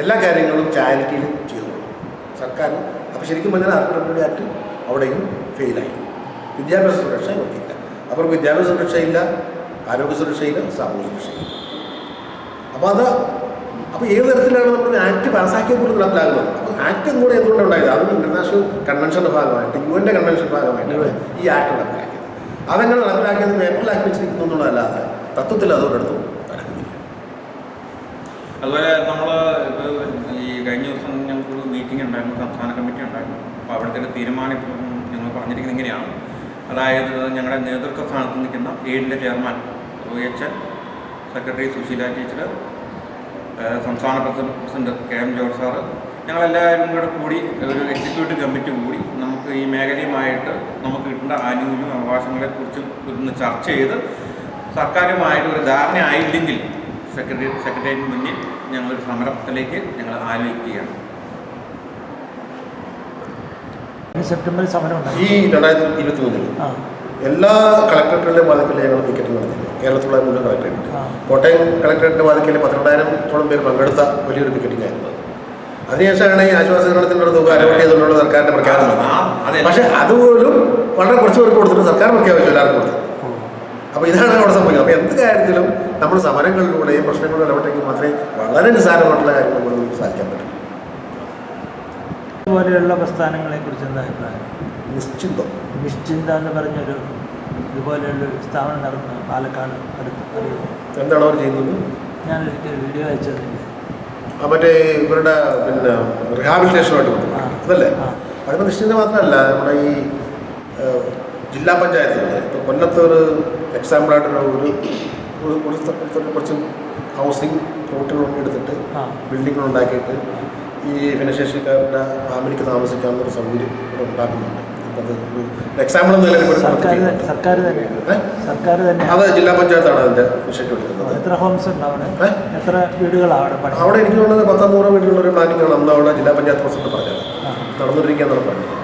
എല്ലാ കാര്യങ്ങളും ചാരിറ്റിയിൽ ചെയ്തുകൊള്ളും സർക്കാർ. അപ്പോൾ ശരിക്കും പറഞ്ഞാൽ ആർക്കും ആക്ട് അവിടെയും ഫെയിലായി. വിദ്യാഭ്യാസ സുരക്ഷ ഇവർക്കില്ല. അവർക്ക് വിദ്യാഭ്യാസ സുരക്ഷയില്ല, ആരോഗ്യ സുരക്ഷയില്ല, സാമൂഹ്യ സുരക്ഷയില്ല. അപ്പോൾ ഏത് തരത്തിലാണ് നമ്മൾ ആക്ട് പാസ്സാക്കിയത് പോലും നടപ്പിലാകുന്നത്? അപ്പോൾ ആക്ട് കൂടെ എന്തുകൊണ്ടാണ് ഉണ്ടായത്? അത് ഇൻ്റർനാഷണൽ കൺവെൻഷൻ്റെ ഭാഗമായിട്ട്, UN കൺവെൻഷൻ ഭാഗമായിട്ടാണ് ഈ ആക്ട് നടപ്പിലാക്കിയത്. അതെങ്ങനെ നടപ്പിലാക്കിയത് പേപ്പറിലാക്കി വെച്ചിരിക്കുന്നു എന്നുള്ളതല്ലാതെ തത്വത്തിൽ അതോടടുത്തും നടക്കുന്നില്ല. അതുപോലെ നമ്മൾ ഈ കഴിഞ്ഞ ദിവസം ഞങ്ങൾക്കൊരു മീറ്റിംഗ് ഉണ്ടായിരുന്നു, സംസ്ഥാന കമ്മിറ്റി ഉണ്ടായിരുന്നു. അപ്പോൾ അവിടുത്തെ തീരുമാനം ഞങ്ങൾ പറഞ്ഞിരിക്കുന്നത് ഇങ്ങനെയാണ്. അതായത് ഞങ്ങളുടെ നേതൃത്വ സ്ഥാനത്ത് നിൽക്കുന്ന എയ്ഡിൻ്റെ chairman OHN, secretary Susheela teacher, സംസ്ഥാന പ്രസിഡന്റ് KM ജോർജ് സാറ്, ഞങ്ങളെല്ലാവരും കൂടി ഒരു എക്സിക്യൂട്ടീവ് കമ്മിറ്റി കൂടി നമുക്ക് ഈ മേഖലയുമായിട്ട് നമുക്ക് കിട്ടേണ്ട ആനുകൂല്യ അവകാശങ്ങളെക്കുറിച്ച് ഒന്ന് ചർച്ച ചെയ്ത് സർക്കാരുമായിട്ട് ഒരു ധാരണ ആയില്ലെങ്കിൽ സെക്രട്ടേറിയറ്റിന് മുന്നിൽ ഞങ്ങളൊരു സമരത്തിലേക്ക് ഞങ്ങൾ ആലോചിക്കുകയാണ്. സെപ്റ്റംബറിൽ സമരം ഉണ്ടായി. ഈ 2023 എല്ലാ കളക്ടറേറ്റുകളുടെയും വാതിക്കൽ ഞങ്ങൾ പിക്കറ്റ് നടത്തി. കേരളത്തിലുള്ള മുഴുവൻ കളക്ടറേറ്റ്, കോട്ടയം കളക്ടറേറ്റിൻ്റെ വാതിക്കൽ 12,000-ഓളം പേര് പങ്കെടുത്ത വലിയൊരു പിക്കറ്റിംഗ് ആയിരുന്നു. അതിനുശേഷമാണ് ഈ ആശ്വാസകരണത്തിൻ്റെ തുക അലോട്ട് ചെയ്തുകൊണ്ടുള്ള സർക്കാരിൻ്റെ പ്രഖ്യാപനം. പക്ഷേ അതുപോലും വളരെ കുറച്ച് പേർക്ക് കൊടുത്തിട്ട് സർക്കാർ പ്രഖ്യാപിച്ചു, എല്ലാവർക്കും കൊടുത്തു. അപ്പോൾ ഇതാണ് അവിടെ സംഭവിക്കുന്നത്. അപ്പോൾ എന്ത് കാര്യത്തിലും നമ്മൾ സമരങ്ങളിലൂടെയും പ്രശ്നങ്ങളിലൂടെ ഇടപെട്ടെങ്കിൽ മാത്രമേ വളരെ നിസ്സാരമായിട്ടുള്ള കാര്യങ്ങൾ പോലും നമുക്ക് സാധിക്കാൻ പറ്റൂ. ഇതുപോലെയുള്ള പ്രസ്ഥാനങ്ങളെക്കുറിച്ച് എന്താ അഭിപ്രായം? നിശ്ചിന്ത എന്ന് പറഞ്ഞൊരു ഇതുപോലെയുള്ള സ്ഥാപനം നടന്നു പാലക്കാട് അടുത്ത്. എന്താണ് അവർ ചെയ്യുന്നത്? ഞാനൊരിക്കൽ വീഡിയോ അയച്ചതില്ല. മറ്റേ ഇവരുടെ പിന്നെ റിഹാബിലിറ്റേഷനുമായിട്ട് ബന്ധപ്പെട്ട് അതല്ലേ? അതിപ്പോൾ നിശ്ചിന്ത മാത്രമല്ല, നമ്മുടെ ഈ ജില്ലാ പഞ്ചായത്തുകൾ ഇപ്പോൾ കൊല്ലത്ത് ഒരു എക്സാമ്പിളായിട്ട് കുറച്ച് ഹൗസിംഗ് പ്ലോട്ടുകൾ എടുത്തിട്ട് ബിൽഡിങ്ങുകൾ ഉണ്ടാക്കിയിട്ട് ഈ ഭിന്നശേഷിക്കാരുടെ ഫാമിലിക്ക് താമസിക്കാവുന്നൊരു സൗകര്യം ഇവിടെ ഉണ്ടാക്കുന്നുണ്ട്. അത് എക്സാമ്പിൾ സർക്കാർ തന്നെ അത് ജില്ലാ പഞ്ചായത്താണ് അതിൻ്റെ ഇനിഷ്യേറ്റീവ് എടുക്കുന്നത്. എത്ര ഹോംസ് ഉണ്ട് അവിടെ? എത്ര വീടുകളാണ് അവിടെ? എനിക്ക് തോന്നുന്നത് 100-100 വീടുകളുള്ള പ്ലാനിംഗ് ആണ് അന്ന് അവിടെ ജില്ലാ പഞ്ചായത്ത് പ്രസിഡന്റ് പറഞ്ഞത്, നടന്നുകൊണ്ടിരിക്കുകയെന്നാണ് പറഞ്ഞത്.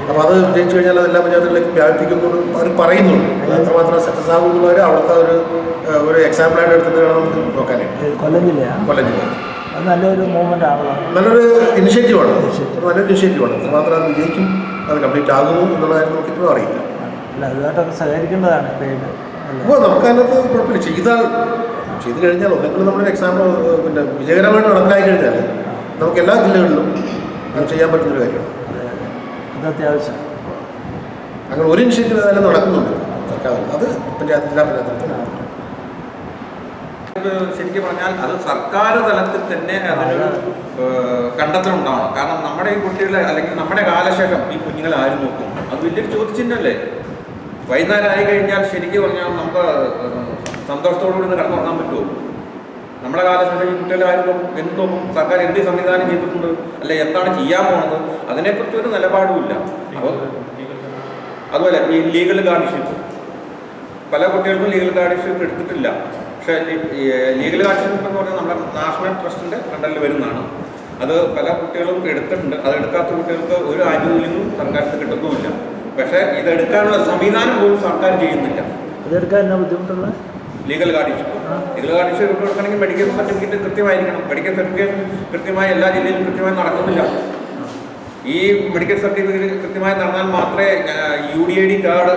അപ്പോൾ അത് ജയിച്ചു കഴിഞ്ഞാൽ അത് എല്ലാ പഞ്ചായത്തുകളിലേക്കും വ്യാപിപ്പിക്കുന്നുണ്ട് അവർ പറയുന്നുണ്ട്. എത്രമാത്രം സക്സസ് ആകുന്നുള്ളവർ അവിടുത്തെ ഒരു എക്സാമ്പിളായിട്ട് എടുത്തിട്ട് വേണം നമുക്ക് നോക്കാനായിട്ട്. കൊല്ലം ജില്ലയാണ്. അത് നല്ലൊരു മൂവ്മെൻ്റ് ആണല്ലോ, നല്ലൊരു ഇനിഷ്യേറ്റീവാണ്. നല്ലൊരു ഇനിഷ്യേറ്റീവാണ്. എത്രമാത്രം അത് വിജയിക്കും, അത് കംപ്ലീറ്റ് ആകുന്നു എന്നുള്ള കാര്യം നമുക്കിപ്പോഴും അറിയില്ല. അല്ല, അതുമായിട്ടൊക്കെ സഹകരിക്കേണ്ടതാണ്. അപ്പോൾ നമുക്കതിനകത്ത് കുഴപ്പമില്ല. ചെയ്ത് കഴിഞ്ഞാൽ ഒന്നെങ്കിലും നമ്മളൊരു എക്സാമ്പിൾ പിന്നെ വിജയകരമായിട്ട് നടപ്പിലായി കഴിഞ്ഞാൽ നമുക്ക് എല്ലാ ജില്ലകളിലും അത് ചെയ്യാൻ പറ്റുന്നൊരു കാര്യമാണ്. അത് അത്യാവശ്യം. അങ്ങനെ ഒരു ഇനിഷ്യേറ്റീവ് ഏതായാലും നടക്കുന്നുണ്ട് സർക്കാർ. അത് ജില്ലാ പഞ്ചായത്തിൽ ശരിക്കും പറഞ്ഞാൽ അത് സർക്കാർ തലത്തിൽ തന്നെ അതിനൊരു കണ്ടെത്തലുണ്ടാവണം. കാരണം നമ്മുടെ ഈ കുട്ടികളെ അല്ലെങ്കിൽ നമ്മുടെ കാലശേഷം ഈ കുഞ്ഞുങ്ങളെ ആരും നോക്കും? അത് വലിയൊരു ചോദ്യചിഹ്നമല്ലേ. വൈകുന്നേരം ആയി കഴിഞ്ഞാൽ ശരിക്കും പറഞ്ഞാൽ നമുക്ക് സന്തോഷത്തോടുകൂടി കടന്നുറങ്ങാൻ പറ്റുമോ? നമ്മുടെ കാലശേഷം ഈ കുട്ടികളെ ആരും നോക്കും? എന്ത് നോക്കും? സർക്കാർ എന്ത് സംവിധാനം ചെയ്തിട്ടുണ്ട്, അല്ലെ എന്താണ് ചെയ്യാൻ പോകുന്നത്, അതിനെക്കുറിച്ച് ഒരു നിലപാടുമില്ല. അപ്പോൾ അതുപോലെ ഈ ലീഗൽ ഗാർഡിയൻഷിപ്പ്, പല കുട്ടികൾക്കും ലീഗൽ ഗാർഡിയൻഷിപ്പ് എടുത്തിട്ടില്ല. പക്ഷേ ലീഗൽ ഗാർഡിയൻഷിപ്പ് എന്ന് പറഞ്ഞാൽ നമ്മുടെ നാഷണൽ ട്രസ്റ്റിൻ്റെ കണ്ടലിൽ വരുന്നതാണ്. അത് പല കുട്ടികളും എടുത്തിട്ടുണ്ട്. അത് എടുക്കാത്ത കുട്ടികൾക്ക് ഒരു ആനുകൂല്യവും സർക്കാരിന് കിട്ടുന്നുമില്ല. പക്ഷേ ഇതെടുക്കാനുള്ള സംവിധാനം പോലും സർക്കാർ ചെയ്യുന്നില്ല. അതെടുക്കാൻ എന്നാ ബുദ്ധിമുട്ടുള്ള ലീഗൽ ഗാർഡിയൻഷിപ്പ് എടുക്കണമെങ്കിൽ മെഡിക്കൽ സർട്ടിഫിക്കറ്റ് കൃത്യമായിരിക്കണം. മെഡിക്കൽ സർട്ടിഫിക്കറ്റ് കൃത്യമായി എല്ലാ ജില്ലയിലും കൃത്യമായി നടക്കുന്നില്ല. ഈ മെഡിക്കൽ സർട്ടിഫിക്കറ്റ് കൃത്യമായി നടന്നാൽ മാത്രമേ UDID കാർഡ്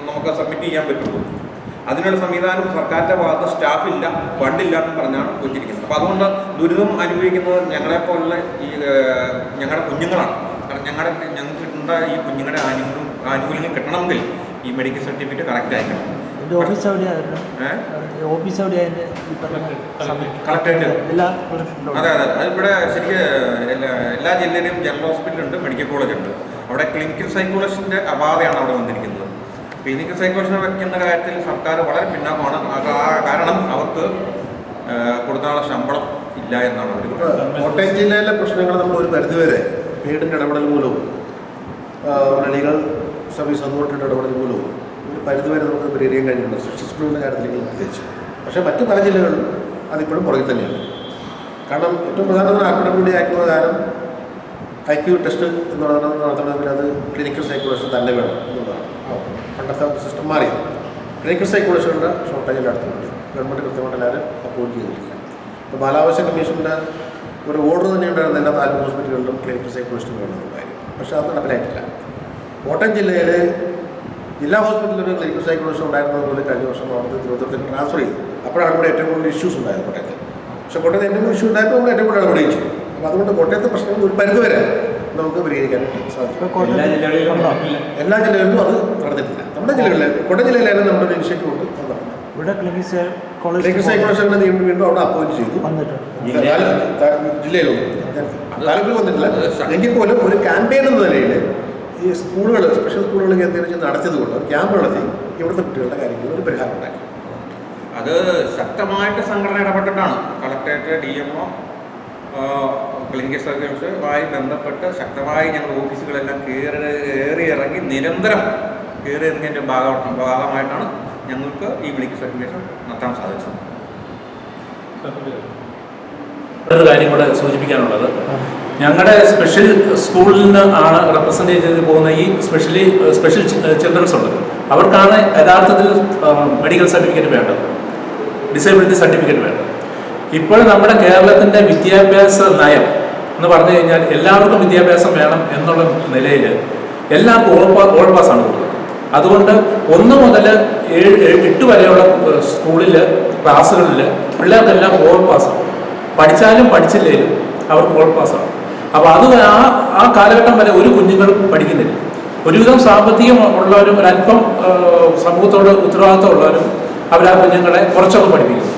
നമുക്ക് സബ്മിറ്റ് ചെയ്യാൻ പറ്റുള്ളൂ. അതിനുള്ള സംവിധാനം സർക്കാരിൻ്റെ ഭാഗത്ത് സ്റ്റാഫില്ല, ഫണ്ടില്ല എന്ന് പറഞ്ഞാണ് വെച്ചിരിക്കുന്നത്. അപ്പോൾ അതുകൊണ്ട് ദുരിതം അനുഭവിക്കുന്നത് ഞങ്ങളെപ്പോലുള്ള ഈ ഞങ്ങളുടെ കുഞ്ഞുങ്ങളാണ്. കാരണം ഞങ്ങൾക്ക് കിട്ടേണ്ട ഈ കുഞ്ഞുങ്ങളുടെ ആനുകൂല്യങ്ങൾ കിട്ടണമെങ്കിൽ ഈ മെഡിക്കൽ സർട്ടിഫിക്കറ്റ് കറക്റ്റ് ആയിരിക്കണം. ഓഫീസ് എവിടെയാണ്? ഓഫീസ് എവിടെയാണ്? കളക്ടറേറ്റ്. അതെ. അതിവിടെ ശരിക്കും എല്ലാ ജില്ലയിലും ജനറൽ ഹോസ്പിറ്റലുണ്ട്, മെഡിക്കൽ കോളേജ് ഉണ്ട്. അവിടെ ക്ലിനിക്കൽ സൈക്കോളജിസ്റ്റിൻ്റെ അപാകതയാണ് അവിടെ വന്നിരിക്കുന്നത്. ക്ലിനിക്കൽ സൈക്കോളജിനെ വയ്ക്കുന്ന കാര്യത്തിൽ സർക്കാർ വളരെ പിന്നാക്കമാണ്. കാരണം അവർക്ക് കൊടുക്കാനുള്ള ശമ്പളം ഇല്ല എന്നാണ് അവർ പറയുന്നത്. കോട്ടയം ജില്ലയിലെ പ്രശ്നങ്ങൾ നമ്മൾ ഒരു പരിധിവരെ വീടിൻ്റെ ഇടപെടൽ മൂലവും ലീഗൽ സർവീസ് അതോറിറ്റിയുടെ ഇടപെടൽ മൂലവും ഒരു പരിധിവരെ നമുക്ക് പരിഹരിക്കാൻ കഴിഞ്ഞിട്ടുണ്ട്, സ്പെഷ്യൽ സ്കൂളുകളുടെ കാര്യത്തിലേക്ക് പ്രത്യേകിച്ച്. പക്ഷേ മറ്റ് പല ജില്ലകളിലും അതിപ്പോഴും പുറകിൽ തന്നെയാണ്. കാരണം ഏറ്റവും പ്രധാനപ്പെട്ട അക്കാഡമിക് ആക്ട് പ്രകാരം IQ ടെസ്റ്റ് എന്ന് നടത്തണമെങ്കിൽ അത് ക്ലിനിക്കൽ സൈക്കോളജിസ്റ്റ് തന്നെ വേണം എന്നുള്ളതാണ്. പണ്ടത്തെ സിസ്റ്റം മാറിയത്. ക്ലിനിക്കൽ സൈക്കോളജിസ്റ്റുകളുടെ ഷോർട്ടേജിൽ അടുത്തുണ്ട്. ഗവൺമെൻറ് കൃത്യമായിട്ട് എല്ലാവരും അപ്പോയിൻറ്റ് ചെയ്തിട്ടില്ല. ഇപ്പോൾ ബാലാവകാശ കമ്മീഷൻ്റെ ഒരു ഓർഡർ തന്നെ ഉണ്ടായിരുന്ന എല്ലാ താലൂക്ക് ഹോസ്പിറ്റലുകളിലും ക്ലിനിക്കൽ സൈക്കോളജിസ്റ്റ് വേണമെന്നുള്ള കാര്യം. പക്ഷേ അത് നടപ്പിലായിട്ടില്ല. കോട്ടയം ജില്ലയിൽ ജില്ലാ ഹോസ്പിറ്റലിൽ ഒരു ക്ലിനിക്കൽ സൈക്കോളജിസ്റ്റ് ഉണ്ടായിരുന്നതുപോലെ കഴിഞ്ഞ വർഷം അവിടുത്തെ തിരുവനന്തപുരത്തേക്ക് ട്രാൻസ്ഫർ ചെയ്തു. അപ്പോഴാണ് ഇവിടെ ഏറ്റവും കൂടുതൽ ഇഷ്യൂസ് ഉണ്ടായത് കോട്ടയത്ത്. പക്ഷേ കോട്ടയത്ത് ഏറ്റവും കൂടുതൽ ഇഷ്യൂ ഉണ്ടായപ്പോൾ നമ്മൾ ഏറ്റവും കൂടുതൽ ഇടപെടുകയും ചെയ്തു. അപ്പോൾ അതുകൊണ്ട് കോട്ടയത്തെ പ്രശ്നങ്ങൾ ഒരു പരിധിവരെ നമുക്ക് പരിഹരിക്കാനായിട്ട് സാധിക്കും. എല്ലാ ജില്ലകളിലും അത് നടന്നിട്ടില്ല. നമ്മുടെ ജില്ലകളിൽ കോട്ടയം ജില്ലയിലായാലും നമ്മുടെ ഒരു ഇനിഷ്യേറ്റീവ് ഉണ്ട്. ഇവിടെ ക്ലിനിക്കൽ സൈക്കോളജിസ്റ്റിനെ വീണ്ടും അവിടെ അപ്പോയിന്റ് ചെയ്തു. ജില്ലയിലൊന്നും താലൂക്കിൽ വന്നിട്ടില്ല. എങ്കിൽ പോലും ഒരു ക്യാമ്പയിൻ എന്ന നിലയിൽ ഈ സ്കൂളുകൾ, സ്പെഷ്യൽ സ്കൂളുകൾ കേന്ദ്രീകരിച്ച് നടത്തിയതുകൊണ്ട് ഒരു ക്യാമ്പ് നടത്തി ഇവിടുത്തെ കുട്ടികളുടെ കാര്യങ്ങളിൽ ഒരു പരിഹാരം ഉണ്ടാക്കി. അത് ശക്തമായിട്ട് സംഘടന ഇടപെട്ടിട്ടാണ്. കളക്ടറേറ്റ്, DMO, ക്ലിനിക്കൽ സർവീസുമായി ബന്ധപ്പെട്ട് ശക്തമായി ഞങ്ങൾ ഓഫീസുകളെല്ലാം കയറി ഇറങ്ങി നിരന്തരം കയറി ഇറങ്ങിയതിൻ്റെ ഭാഗമായിട്ടാണ് ഞങ്ങൾക്ക് ഈ മെഡിക്കൽ സർട്ടിഫിക്കേഷൻ നടത്താൻ സാധിച്ചത്. ഒരു കാര്യം കൂടെ സൂചിപ്പിക്കാനുള്ളത്, ഞങ്ങളുടെ സ്പെഷ്യൽ സ്കൂളിൽ നിന്ന് ആണ് റെപ്രസെൻറ്റ് ചെയ്ത് പോകുന്ന ഈ സ്പെഷ്യൽ ചിൽഡ്രൻസ് ഉണ്ട്. അവർക്കാണ് യഥാർത്ഥത്തിൽ മെഡിക്കൽ സർട്ടിഫിക്കറ്റ് വേണ്ടത്, ഡിസേബിലിറ്റി സർട്ടിഫിക്കറ്റ് വേണ്ടത്. ഇപ്പോൾ നമ്മുടെ കേരളത്തിൻ്റെ വിദ്യാഭ്യാസ നയം എന്ന് പറഞ്ഞു കഴിഞ്ഞാൽ എല്ലാവർക്കും വിദ്യാഭ്യാസം വേണം എന്നുള്ള നിലയിൽ എല്ലാവർക്കും ഓൾ പാസ്സാണ് കൊടുക്കുന്നത്. അതുകൊണ്ട് 1 മുതൽ 8 വരെയുള്ള സ്കൂളിൽ ക്ലാസ്സുകളിൽ പിള്ളേർക്കെല്ലാം ഓൾ പാസ്സാണ്. പഠിച്ചാലും പഠിച്ചില്ലേലും അവർക്ക് ഓൾ പാസ്സാണ്. അപ്പോൾ അത് ആ കാലഘട്ടം വരെ ഒരു കുഞ്ഞുങ്ങളും പഠിക്കുന്നില്ല. ഒരുവിധം സാമ്പത്തികം ഉള്ളവരും ഒരല്പം സമൂഹത്തോട് ഉത്തരവാദിത്വം ഉള്ളവരും അവർ ആ കുഞ്ഞുങ്ങളെ കുറച്ചൊക്കെ പഠിപ്പിക്കുന്നു.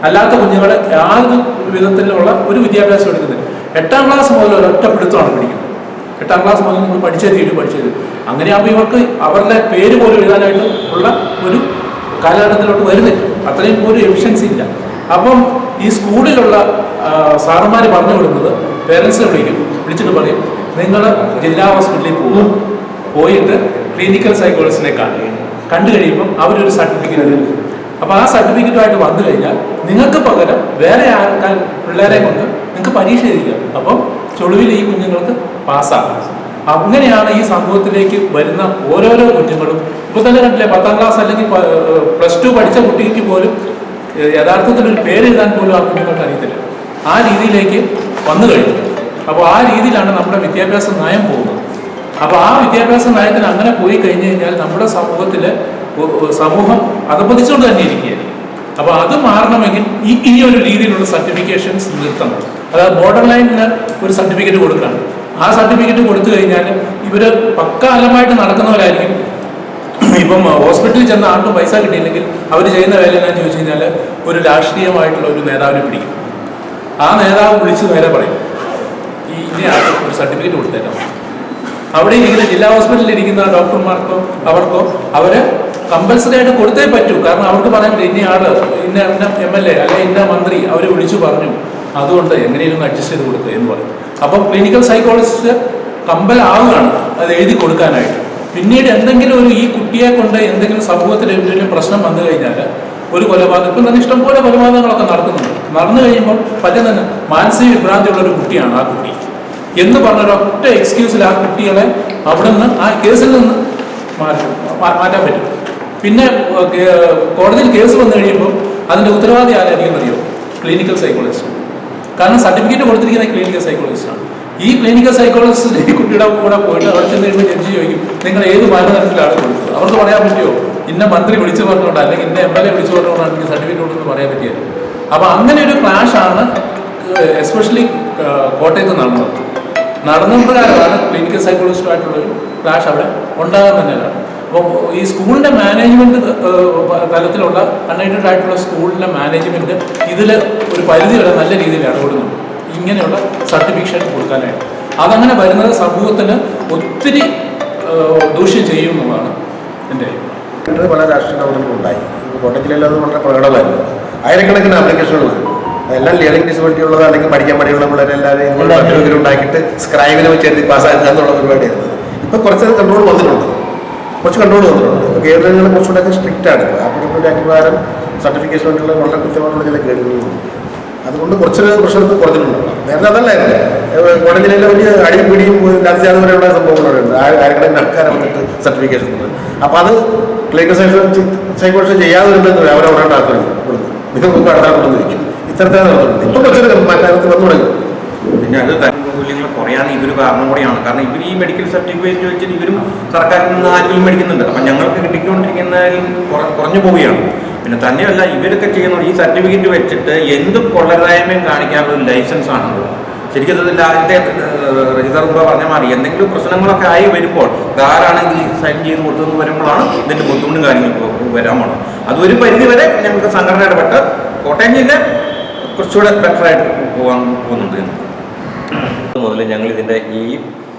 അല്ലാത്ത കുഞ്ഞുങ്ങളെ യാതൊരു വിധത്തിലുള്ള ഒരു വിദ്യാഭ്യാസം എടുക്കുന്നില്ല. 8ാം ക്ലാസ് മുതൽ ഒരൊറ്റ പിടുത്തമാണ് പഠിക്കുന്നത്. 8ാം ക്ലാസ് മുതൽ നിങ്ങൾ പഠിച്ചേ തീരും. അങ്ങനെയാകുമ്പോൾ ഇവർക്ക് അവരുടെ പേര് പോലും എഴുതാനായിട്ട് ഉള്ള ഒരു കാലഘട്ടത്തിലോട്ട് വരുന്നില്ല. അത്രയും പോലും എഫിഷ്യൻസി ഇല്ല. അപ്പം ഈ സ്കൂളിലുള്ള സാറന്മാർ പറഞ്ഞു കൊടുക്കുന്നത് പേരൻസിനെ വിളിച്ചിട്ട് പറയും, നിങ്ങൾ ജില്ലാ ഹോസ്പിറ്റലിൽ പോയിട്ട് ക്ലിനിക്കൽ സൈക്കോളജിസ്റ്റിനെ കണ്ടു കഴിയുമ്പം അവരൊരു സർട്ടിഫിക്കറ്റ് തരും. അപ്പോൾ ആ സർട്ടിഫിക്കറ്റുമായിട്ട് വന്നു കഴിഞ്ഞാൽ നിങ്ങൾക്ക് പകരം വേറെ ആൾക്കാർ പിള്ളേരെ കൊണ്ട് നിങ്ങൾക്ക് പരീക്ഷ എഴുതിക്കാം. അപ്പം ചുളിവിൽ ഈ കുഞ്ഞുങ്ങൾക്ക് പാസ്സാകും. അങ്ങനെയാണ് ഈ സമൂഹത്തിലേക്ക് വരുന്ന ഓരോരോ കുഞ്ഞുങ്ങളും. ഇപ്പോൾ തന്നെ കണ്ടില്ലേ, 10ാം ക്ലാസ് അല്ലെങ്കിൽ +2 പഠിച്ച കുട്ടിക്ക് പോലും യഥാർത്ഥത്തിൽ ഒരു പേരെഴുതാൻ പോലും ആ കുഞ്ഞുങ്ങൾക്ക് അറിയത്തില്ല. ആ രീതിയിലേക്ക് വന്നു കഴിഞ്ഞു. അപ്പോൾ ആ രീതിയിലാണ് നമ്മുടെ വിദ്യാഭ്യാസ നയം പോകുന്നത്. അപ്പോൾ ആ വിദ്യാഭ്യാസ നയത്തിന് അങ്ങനെ പോയി കഴിഞ്ഞു കഴിഞ്ഞാൽ നമ്മുടെ സമൂഹം അധപ്പതിച്ചുകൊണ്ട് തന്നെ ഇരിക്കുകയായിരിക്കും. അപ്പോൾ അത് മാറണമെങ്കിൽ ഈ ഒരു രീതിയിലുള്ള സർട്ടിഫിക്കേഷൻസ് നിർത്തണം. അതായത് ബോർഡർ ലൈനിന് ഒരു സർട്ടിഫിക്കറ്റ് കൊടുക്കണം. ആ സർട്ടിഫിക്കറ്റ് കൊടുത്തു കഴിഞ്ഞാൽ ഇവർ പക്കാലമായിട്ട് നടക്കുന്നവരായിരിക്കും. ഇപ്പം ഹോസ്പിറ്റലിൽ ചെന്ന ആർക്കും പൈസ കിട്ടിയില്ലെങ്കിൽ അവർ ചെയ്യുന്ന വേല എന്താണെന്ന് ചോദിച്ചു കഴിഞ്ഞാൽ ഒരു രാഷ്ട്രീയമായിട്ടുള്ള ഒരു നേതാവിനെ പിടിക്കും. ആ നേതാവ് വിളിച്ച് നേരെ പറയും, ഇനി ആർക്കും ഒരു സർട്ടിഫിക്കറ്റ് കൊടുത്തേക്കാം. അവിടെ ഇരിക്കുന്ന ജില്ലാ ഹോസ്പിറ്റലിൽ ഇരിക്കുന്ന ഡോക്ടർമാർക്കോ അവർക്കോ അവരെ കമ്പൽസറി ആയിട്ട് കൊടുത്തേ പറ്റൂ. കാരണം അവർക്ക് പറയാൻ പറ്റില്ല, ഇന്ന ആള് ഇന്ന MLA അല്ലെ ഇന്ന മന്ത്രി അവർ വിളിച്ചു പറഞ്ഞു, അതുകൊണ്ട് എങ്ങനെയും അഡ്ജസ്റ്റ് ചെയ്ത് കൊടുക്കുക എന്ന് പറയും. അപ്പം ക്ലിനിക്കൽ സൈക്കോളജിസ്റ്റ് കമ്പലാവുകയാണ് അത് എഴുതി കൊടുക്കാനായിട്ട്. പിന്നീട് എന്തെങ്കിലും ഈ കുട്ടിയെ കൊണ്ട് എന്തെങ്കിലും സമൂഹത്തിൽ എന്തെങ്കിലും പ്രശ്നം വന്നു കഴിഞ്ഞാൽ ഒരു കൊലപാതകം, ഇപ്പം തന്നെ ഇഷ്ടംപോലെ കൊലപാതകങ്ങളൊക്കെ നടക്കുന്നുണ്ട്. നടന്നു കഴിയുമ്പോൾ പറ്റുന്ന മാനസിക വിഭ്രാന്തിയുള്ളൊരു കുട്ടിയാണ് ആ കുട്ടി എന്ന് പറഞ്ഞൊരൊറ്റ എക്സ്ക്യൂസിൽ ആ കുട്ടികളെ അവിടെ നിന്ന് ആ കേസിൽ നിന്ന് മാറ്റാൻ പറ്റും. പിന്നെ കോടതിയിൽ കേസ് വന്നു കഴിയുമ്പോൾ അതിൻ്റെ ഉത്തരവാദി ആരായിരിക്കും അറിയോ? Clinical psychologist. കാരണം സർട്ടിഫിക്കറ്റ് കൊടുത്തിരിക്കുന്ന ക്ലിനിക്കൽ സൈക്കോളജിസ്റ്റാണ്. ഈ ക്ലിനിക്കൽ സൈക്കോളജിസ്റ്റ് ഈ കുട്ടിയുടെ കൂടെ പോയിട്ട് അവിടെ ചെന്ന് കഴിയുമ്പോൾ ജഡ്ജി ചോദിക്കും, നിങ്ങൾ ഏത് മാനദണ്ഡത്തിലാണ് കൊടുത്തത്? അവർക്ക് പറയാൻ പറ്റുമോ ഇന്ന മന്ത്രി വിളിച്ചു പറഞ്ഞുകൊണ്ടാണ് അല്ലെങ്കിൽ ഇന്ന MLA വിളിച്ചു പറഞ്ഞുകൊണ്ടാണ് എനിക്ക് സർട്ടിഫിക്കറ്റ് കൊടുത്തെന്ന് പറയാൻ പറ്റിയത്? അപ്പോൾ അങ്ങനെ ഒരു ക്ലാഷാണ് എസ്പെഷ്യലി കോട്ടയത്ത് നടന്നപ്പോഴാണ് ക്ലിനിക്കൽ സൈക്കോളജിസ്റ്റുമായിട്ടുള്ളൊരു ക്ലാഷ് അവിടെ ഉണ്ടാകാൻ തന്നെയാണ്. അപ്പോൾ ഈ സ്കൂളിൻ്റെ മാനേജ്മെൻറ്റ് തലത്തിലുള്ള അൺഎയ്ഡഡ് ആയിട്ടുള്ള സ്കൂളിൻ്റെ മാനേജ്മെൻറ്റ് ഇതിൽ ഒരു പരിധി വരെ നല്ല രീതിയിൽ ഇടപെടുന്നുണ്ട് ഇങ്ങനെയുള്ള സർട്ടിഫിക്കേഷൻ കൊടുക്കാനായിട്ട്. അതങ്ങനെ വരുന്നത് സമൂഹത്തിന് ഒത്തിരി ദൂഷ്യം ചെയ്യും എന്നുള്ളതാണ് എൻ്റെ അഭിപ്രായം. പല രാഷ്ട്രീയ നടപടികളുണ്ടായി. ഇപ്പോൾ കോട്ടയം ജില്ലയിൽ അത് വളരെ പ്രകടമായിരുന്നു. ആയിരക്കണക്കിന് ആപ്ലിക്കേഷനുകൾ വരും. എല്ലാം ലേണിംഗ് ഡിസബിലിറ്റി ഉള്ളത് അല്ലെങ്കിൽ പഠിക്കാൻ മടിയുള്ള പിള്ളേരെല്ലാവരും ഇതുപോലെ സർട്ടിഫിക്കറ്റ് ഉണ്ടാക്കിയിട്ട് സ്ക്രൈബിനെ വെച്ച് എഴുതി പാസ്സാക്കുക എന്നുള്ള പരിപാടിയായിരുന്നു. ഇപ്പോൾ കുറച്ച് കൺട്രോൾ വന്നിട്ടുണ്ട്. ഇപ്പോൾ കേരളങ്ങളിൽ കുറച്ചുകൂടെ സ്ട്രിക്റ്റ് ആണ്. ആപ്ലിക്കബിലിറ്റി ആക്ട് പ്രകാരം സർട്ടിഫിക്കേഷൻ വേണ്ടിയുള്ള വളരെ കൃത്യമായിട്ടുള്ള ചില ഗൈഡുകളുണ്ട്. അതുകൊണ്ട് കുറച്ചൊരു പ്രശ്നത്തിൽ കുറച്ചിട്ടുണ്ടല്ലോ. നേരത്തെ അതല്ലായിരുന്നു. കോട്ടയം ജില്ലയിലെ വലിയ അടിയും പിടിയും രാജ്യാത വരെയുള്ള സംഭവങ്ങളുണ്ട്. ആയിരക്കണക്കിന് ആൾക്കാരെ വന്നിട്ട് സർട്ടിഫിക്കേഷൻ ഉണ്ട്. അപ്പോൾ അത് ക്ലിനിക്കൽ സൈക്കോളജി ചെയ്യാതെ വരുമ്പോൾ അവരവിടെ ആക്കുന്നത് നിങ്ങൾക്ക് അടുത്താക്കൊണ്ടെന്ന് വയ്ക്കും. ഇത്തരത്തിലാണ് നടത്തുന്നത്. ഇപ്പം കുറച്ചൊരു മാറ്റത്തിൽ വന്നു തുടങ്ങി. പിന്നെ അത് മൂല്യങ്ങൾ കുറയാൻ ഇതൊരു കാരണം കൂടിയാണ്. കാരണം ഇവർ ഈ മെഡിക്കൽ സർട്ടിഫിക്കറ്റ് വെച്ചിട്ട് ഇവരും സർക്കാരിൽ നിന്ന് ആനുകൂല്യം മേടിക്കുന്നുണ്ട്. അപ്പം ഞങ്ങൾക്ക് കിട്ടിക്കൊണ്ടിരിക്കുന്നതിൽ കുറഞ്ഞു പോവുകയാണ്. പിന്നെ തന്നെയല്ല, ഇവരൊക്കെ ചെയ്യുന്നത് ഈ സർട്ടിഫിക്കറ്റ് വെച്ചിട്ട് എന്ത് കൊള്ളരുതായ്മയും കാണിക്കാനുള്ള ലൈസൻസ് ആണത്. ശരിക്കും അത് രാജ്യത്തെ രജിതർ മുമ്പ് പറഞ്ഞാൽ മാറി എന്തെങ്കിലും പ്രശ്നങ്ങളൊക്കെ ആയി വരുമ്പോൾ ധാരാണെങ്കിൽ സൈൻ ചെയ്ത് കൊടുത്തെന്ന് വരുമ്പോഴാണ് ഇതിൻ്റെ ബുദ്ധിമുട്ടും കാര്യങ്ങൾ വരാൻ പോകണം. അതൊരു പരിധി വരെ ഞങ്ങൾക്ക് സംഘടന ഇടപെട്ട് കോട്ടയം ജില്ല കുറച്ചുകൂടെ ബെറ്ററായിട്ട് പോകാൻ പോകുന്നുണ്ട്. മുതൽ ഞങ്ങളിതിൻ്റെ ഈ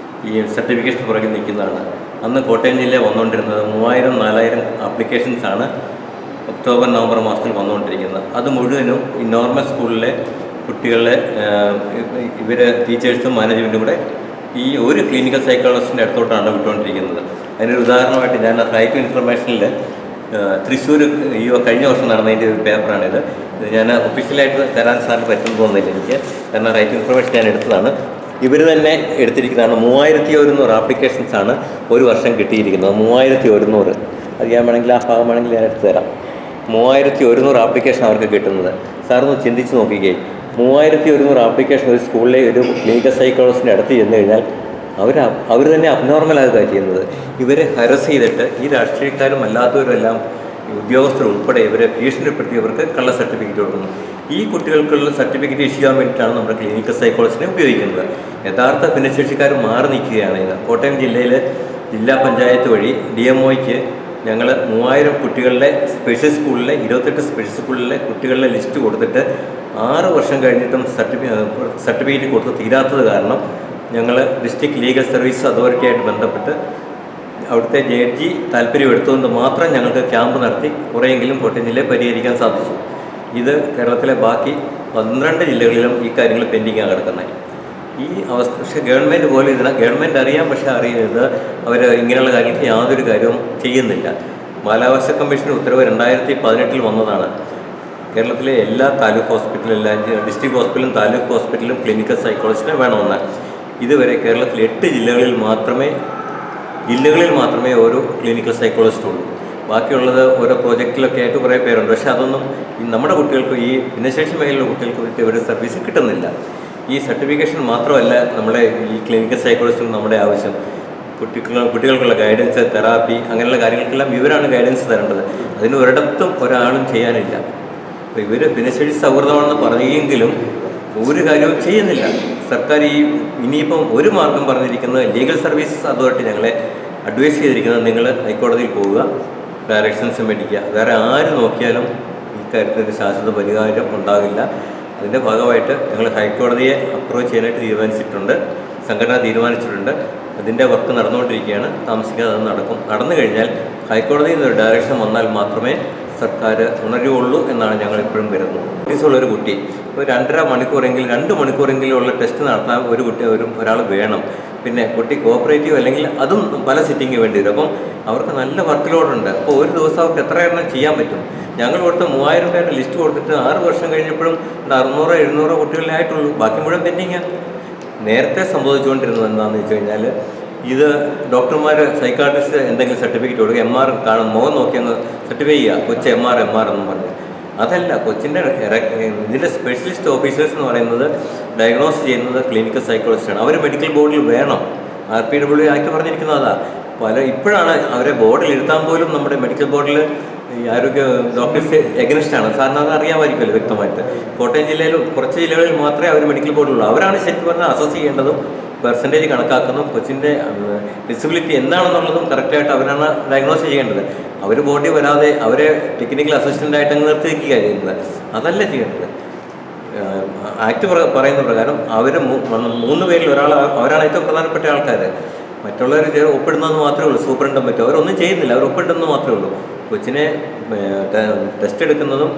സർട്ടിഫിക്കേഷൻ പുറകിൽ നിൽക്കുന്നതാണ്. അന്ന് കോട്ടയം ജില്ലയിൽ വന്നുകൊണ്ടിരുന്നത് 3000-4000 ആപ്ലിക്കേഷൻസാണ് ഒക്ടോബർ നവംബർ മാസത്തിൽ വന്നുകൊണ്ടിരിക്കുന്നത്. അത് മുഴുവനും ഈ നോർമൽ സ്കൂളിലെ കുട്ടികളെ ഇവർ ടീച്ചേഴ്സും മാനേജ്മെൻറ്റും കൂടെ ഈ ഒരു ക്ലിനിക്കൽ സൈക്കോളജിസ്റ്റിൻ്റെ അടുത്തോട്ടാണ് വിട്ടുകൊണ്ടിരിക്കുന്നത്. അതിനൊരു ഉദാഹരണമായിട്ട് ഞാൻ റൈറ്റ് ടു ഇൻഫർമേഷനിൽ തൃശ്ശൂർ കഴിഞ്ഞ വർഷം നടന്നതിൻ്റെ ഒരു പേപ്പറാണിത്. ഞാൻ ഒഫീഷ്യലായിട്ട് തരാൻ സാറിന് പറ്റുമെന്ന് തോന്നുന്നില്ല എനിക്ക്. കാരണം റൈറ്റ് ടു ഇൻഫർമേഷൻ ഞാൻ എടുത്തതാണ്. ഇവർ തന്നെ എടുത്തിരിക്കുന്നതാണ്. 3100 ആപ്ലിക്കേഷൻസാണ് ഒരു വർഷം കിട്ടിയിരിക്കുന്നത്. 3100. അത് ഞാൻ വേണമെങ്കിൽ ആ ഭാഗം വേണമെങ്കിൽ ഞാൻ എടുത്തു തരാം. 3100 ആപ്ലിക്കേഷൻ അവർക്ക് കിട്ടുന്നത്. സാറൊന്ന് ചിന്തിച്ച് നോക്കിക്കേ, 3100 ആപ്ലിക്കേഷൻ ഒരു സ്കൂളിലെ ഒരു ക്ലിനിക്കൽ സൈക്കോളജിസ്റ്റിൻ്റെ അടുത്ത് ചെന്ന് കഴിഞ്ഞാൽ അവർ തന്നെ അബ്നോർമലാകുകയാണ് ചെയ്യുന്നത്. ഇവരെ ഹരസ് ചെയ്തിട്ട് ഈ രാഷ്ട്രീയക്കാരും അല്ലാത്തവരും എല്ലാം ഉദ്യോഗസ്ഥർ ഉൾപ്പെടെ ഇവരെ ഭീഷണിപ്പെടുത്തിയവർക്ക് കള്ള സർട്ടിഫിക്കറ്റ് കൊടുക്കുന്നു. ഈ കുട്ടികൾക്കുള്ള സർട്ടിഫിക്കറ്റ് ഇഷ്യൂ ചെയ്യാൻ വേണ്ടിയിട്ടാണ് നമ്മുടെ ക്ലിനിക്കൽ സൈക്കോളജിസ്റ്റിനെ ഉപയോഗിക്കുന്നത്. യഥാർത്ഥ ഭിന്നശേഷിക്കാർ മാറി നിൽക്കുകയാണ് ഇത്. കോട്ടയം ജില്ലയിൽ ജില്ലാ പഞ്ചായത്ത് വഴി DMOയ്ക്ക് ഞങ്ങൾ 3000 കുട്ടികളുടെ സ്പെഷ്യൽ സ്കൂളിലെ 28 സ്പെഷ്യൽ സ്കൂളിലെ കുട്ടികളുടെ ലിസ്റ്റ് കൊടുത്തിട്ട് 6 വർഷം കഴിഞ്ഞിട്ടും സർട്ടിഫിക്കറ്റ് കൊടുത്ത് തീരാത്തത് കാരണം ഞങ്ങൾ ഡിസ്ട്രിക്ട് ലീഗൽ സർവീസ് അതോറിറ്റിയായിട്ട് ബന്ധപ്പെട്ട് അവിടുത്തെ ജഡ്ജി താല്പര്യമെടുത്തുകൊണ്ട് മാത്രം ഞങ്ങൾക്ക് ക്യാമ്പ് നടത്തി കുറേയെങ്കിലും കോട്ടയം ജില്ലയെ പരിഹരിക്കാൻ സാധിച്ചു. ഇത് കേരളത്തിലെ ബാക്കി 12 ജില്ലകളിലും ഈ കാര്യങ്ങൾ പെൻഡിങ്ങാണ് കിടക്കുന്നത്. ഈ അവസ്ഥ പക്ഷേ ഗവൺമെൻറ് പോലും ഗവൺമെൻറ് അറിയാം, പക്ഷേ അറിയുന്നത് അവർ ഇങ്ങനെയുള്ള കാര്യങ്ങൾക്ക് യാതൊരു കാര്യവും ചെയ്യുന്നില്ല. ബാലാവകാശ കമ്മീഷൻ ഉത്തരവ് 2018 വന്നതാണ്. കേരളത്തിലെ എല്ലാ താലൂക്ക് ഹോസ്പിറ്റലും, എല്ലാ ഡിസ്ട്രിക്ട് ഹോസ്പിറ്റലും താലൂക്ക് ഹോസ്പിറ്റലും ക്ലിനിക്കൽ സൈക്കോളജിസ്റ്റിനെ വേണമെന്ന്. ഇതുവരെ കേരളത്തിൽ 8 ജില്ലകളിൽ മാത്രമേ ഓരോ ക്ലിനിക്കൽ സൈക്കോളജിസ്റ്റ് ഉള്ളൂ. ബാക്കിയുള്ളത് ഓരോ പ്രോജക്റ്റിലൊക്കെ ആയിട്ട് കുറേ പേരുണ്ട്. പക്ഷേ അതൊന്നും നമ്മുടെ കുട്ടികൾക്ക്, ഈ ഭിന്നശേഷി മേഖലയിലുള്ള കുട്ടികൾക്ക് വേണ്ടി ഒരു സർവീസ് കിട്ടുന്നില്ല. ഈ സർട്ടിഫിക്കേഷൻ മാത്രമല്ല നമ്മുടെ ഈ ക്ലിനിക്കൽ സൈക്കോളജിസ്റ്റും നമ്മുടെ ആവശ്യം. കുട്ടികൾക്കുള്ള ഗൈഡൻസ്, തെറാപ്പി, അങ്ങനെയുള്ള കാര്യങ്ങൾക്കെല്ലാം ഇവരാണ് ഗൈഡൻസ് തരേണ്ടത്. അതിന് ഒരിടത്തും ഒരാളും ചെയ്യാനില്ല. അപ്പോൾ ഇവർ ഭിന്നശേഷി സൗഹൃദമാണെന്ന് പറയുമെങ്കിലും ഒരു കാര്യവും ചെയ്യുന്നില്ല സർക്കാർ. ഇനിയിപ്പം ഒരു മാർഗം പറഞ്ഞിരിക്കുന്നത് ലീഗൽ സർവീസസ് അതോറിറ്റി ഞങ്ങളെ അഡ്വൈസ് ചെയ്തിരിക്കുന്നത്, നിങ്ങൾ ഹൈക്കോടതിയിൽ പോവുക, ഡയറക്ഷൻസ് മേടിക്കുക. വേറെ ആര് നോക്കിയാലും ഈ കാര്യത്തിന് ശാശ്വത പരിഹാരം ഉണ്ടാകില്ല. അതിൻ്റെ ഭാഗമായിട്ട് ഞങ്ങൾ ഹൈക്കോടതിയെ അപ്രോച്ച് ചെയ്യാനായിട്ട് തീരുമാനിച്ചിട്ടുണ്ട്. സംഘടന തീരുമാനിച്ചിട്ടുണ്ട്. അതിൻ്റെ വർക്ക് നടന്നുകൊണ്ടിരിക്കുകയാണ്. താമസിക്കാതെ അത് നടക്കും. നടന്നു കഴിഞ്ഞാൽ ഹൈക്കോടതിയിൽ നിന്നൊരു ഡയറക്ഷൻ വന്നാൽ മാത്രമേ സർക്കാർ ഉണരുകയുള്ളൂ എന്നാണ് ഞങ്ങൾ ഇപ്പോഴും വരുന്നത്. ഓഫീസുള്ളൊരു കുട്ടി ഒരു 2.5 മണിക്കൂറെങ്കിലും 2 മണിക്കൂറെങ്കിലും ഉള്ള ടെസ്റ്റ് നടത്താൻ ഒരാൾ വേണം. പിന്നെ കുട്ടി കോപ്പറേറ്റീവ് അല്ലെങ്കിൽ അതും പല സിറ്റിംഗ് വേണ്ടി വരും. അപ്പം അവർക്ക് നല്ല വർക്ക് ലോഡുണ്ട്. അപ്പോൾ ഒരു ദിവസം അവർക്ക് എത്ര എണ്ണം ചെയ്യാൻ പറ്റും? ഞങ്ങൾ കൊടുത്ത 3000 പേരുടെ ലിസ്റ്റ് കൊടുത്തിട്ട് 6 വർഷം കഴിഞ്ഞപ്പോഴും 600-700 കുട്ടികളെ ആയിട്ടുള്ളൂ. ബാക്കി മുഴുവൻ പെൻഡിങ്ങാണ്. നേരത്തെ സംഭവിച്ചുകൊണ്ടിരുന്നത് എന്താണെന്ന് വെച്ച് കഴിഞ്ഞാൽ, ഇത് ഡോക്ടർമാർ, സൈക്കാട്രിസ്റ്റ് എന്തെങ്കിലും സർട്ടിഫിക്കറ്റ് കൊടുക്കുക, MR കാണും, മുഖം നോക്കി അങ്ങ് സർട്ടിഫൈ ചെയ്യുക, കൊച്ച് MR എന്നും പറഞ്ഞ്. അതല്ല, കൊച്ചിൻ്റെ ഇതിൻ്റെ സ്പെഷ്യലിസ്റ്റ് ഓഫീസേഴ്സ് എന്ന് പറയുന്നത് ഡയഗ്നോസ് ചെയ്യുന്നത് ക്ലിനിക്കൽ സൈക്കോളജിസ്റ്റാണ്. അവർ മെഡിക്കൽ ബോർഡിൽ വേണം. RPW ആക്ട് പറഞ്ഞിരിക്കുന്നത് അതാ. ഇപ്പോഴാണ് അവരെ ബോർഡിൽ ഇരുത്താൻ പോലും നമ്മുടെ മെഡിക്കൽ ബോർഡിൽ ഈ ആരോഗ്യ ഡോക്ടേഴ്സ് എഗനിസ്റ്റാണ്. സാറിന് അത് അറിയാമായിരിക്കുമല്ലോ വ്യക്തമായിട്ട്. കോട്ടയം ജില്ലയിലും കുറച്ച് ജില്ലകളിൽ മാത്രമേ അവർ മെഡിക്കൽ ബോർഡിലുള്ളൂ. അവരാണ് ശരിക്കും പറഞ്ഞാൽ അസസ് ചെയ്യേണ്ടതും പെർസെൻറ്റേജ് കണക്കാക്കുന്നതും കൊച്ചിൻ്റെ ഡിസബിലിറ്റി എന്താണെന്നുള്ളതും കറക്റ്റായിട്ട് അവരാണ് ഡയഗ്നോസ് ചെയ്യേണ്ടത്. അവർ ബോർഡിൽ വരാതെ അവരെ ടെക്നിക്കൽ അസിസ്റ്റൻ്റായിട്ട് അങ്ങ് നിർത്തിയിരിക്കുകയാണ് ചെയ്യുന്നത്. അതല്ല ചെയ്യേണ്ടത്. ആക്ട് പറയുന്ന പ്രകാരം അവർ 3 പേരിൽ അവരാണ് ഏറ്റവും പ്രധാനപ്പെട്ട ആൾക്കാർ. മറ്റുള്ളവർ ഒപ്പിടുന്നതെന്ന് മാത്രമേ ഉള്ളൂ. സൂപ്രണ്ടും പറ്റും അവരൊന്നും ചെയ്യുന്നില്ല, അവർ ഒപ്പിടുന്നത് മാത്രമേ ഉള്ളൂ. കൊച്ചിനെ ടെസ്റ്റ് എടുക്കുന്നതും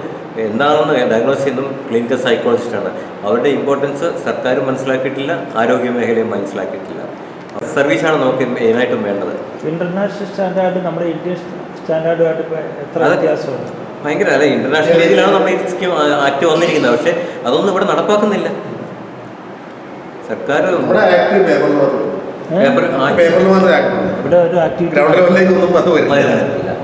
എന്താണെന്ന് ഡയഗ്നോസ് ചെയ്യുന്നതും ക്ലിനിക്കൽ സൈക്കോളജിസ്റ്റാണ്. അവരുടെ ഇമ്പോർട്ടൻസ് സർക്കാർ മനസ്സിലാക്കിയിട്ടില്ല, ആരോഗ്യ മേഖലയും മനസ്സിലാക്കിയിട്ടില്ല. സർവീസാണ് നമുക്ക് മെയിനായിട്ടും വേണ്ടത്. ഇൻ്റർനാഷണൽ സ്റ്റാൻഡേർഡ് നമ്മുടെ ഇന്ത്യൻ സ്റ്റാൻഡേർഡുമായിട്ട് എത്ര വ്യത്യാസമുണ്ട്? ഭയങ്കര അല്ല. ഇൻ്റർനാഷണൽ രീതിയിലാണ് നമ്മുടെ ഈ സ്കീം ആക്ട് വന്നിരിക്കുന്നത്. പക്ഷേ അതൊന്നും ഇവിടെ നടപ്പാക്കുന്നില്ല സർക്കാർ. ഇവിടെ ഒരു ആക്ടിവിറ്റി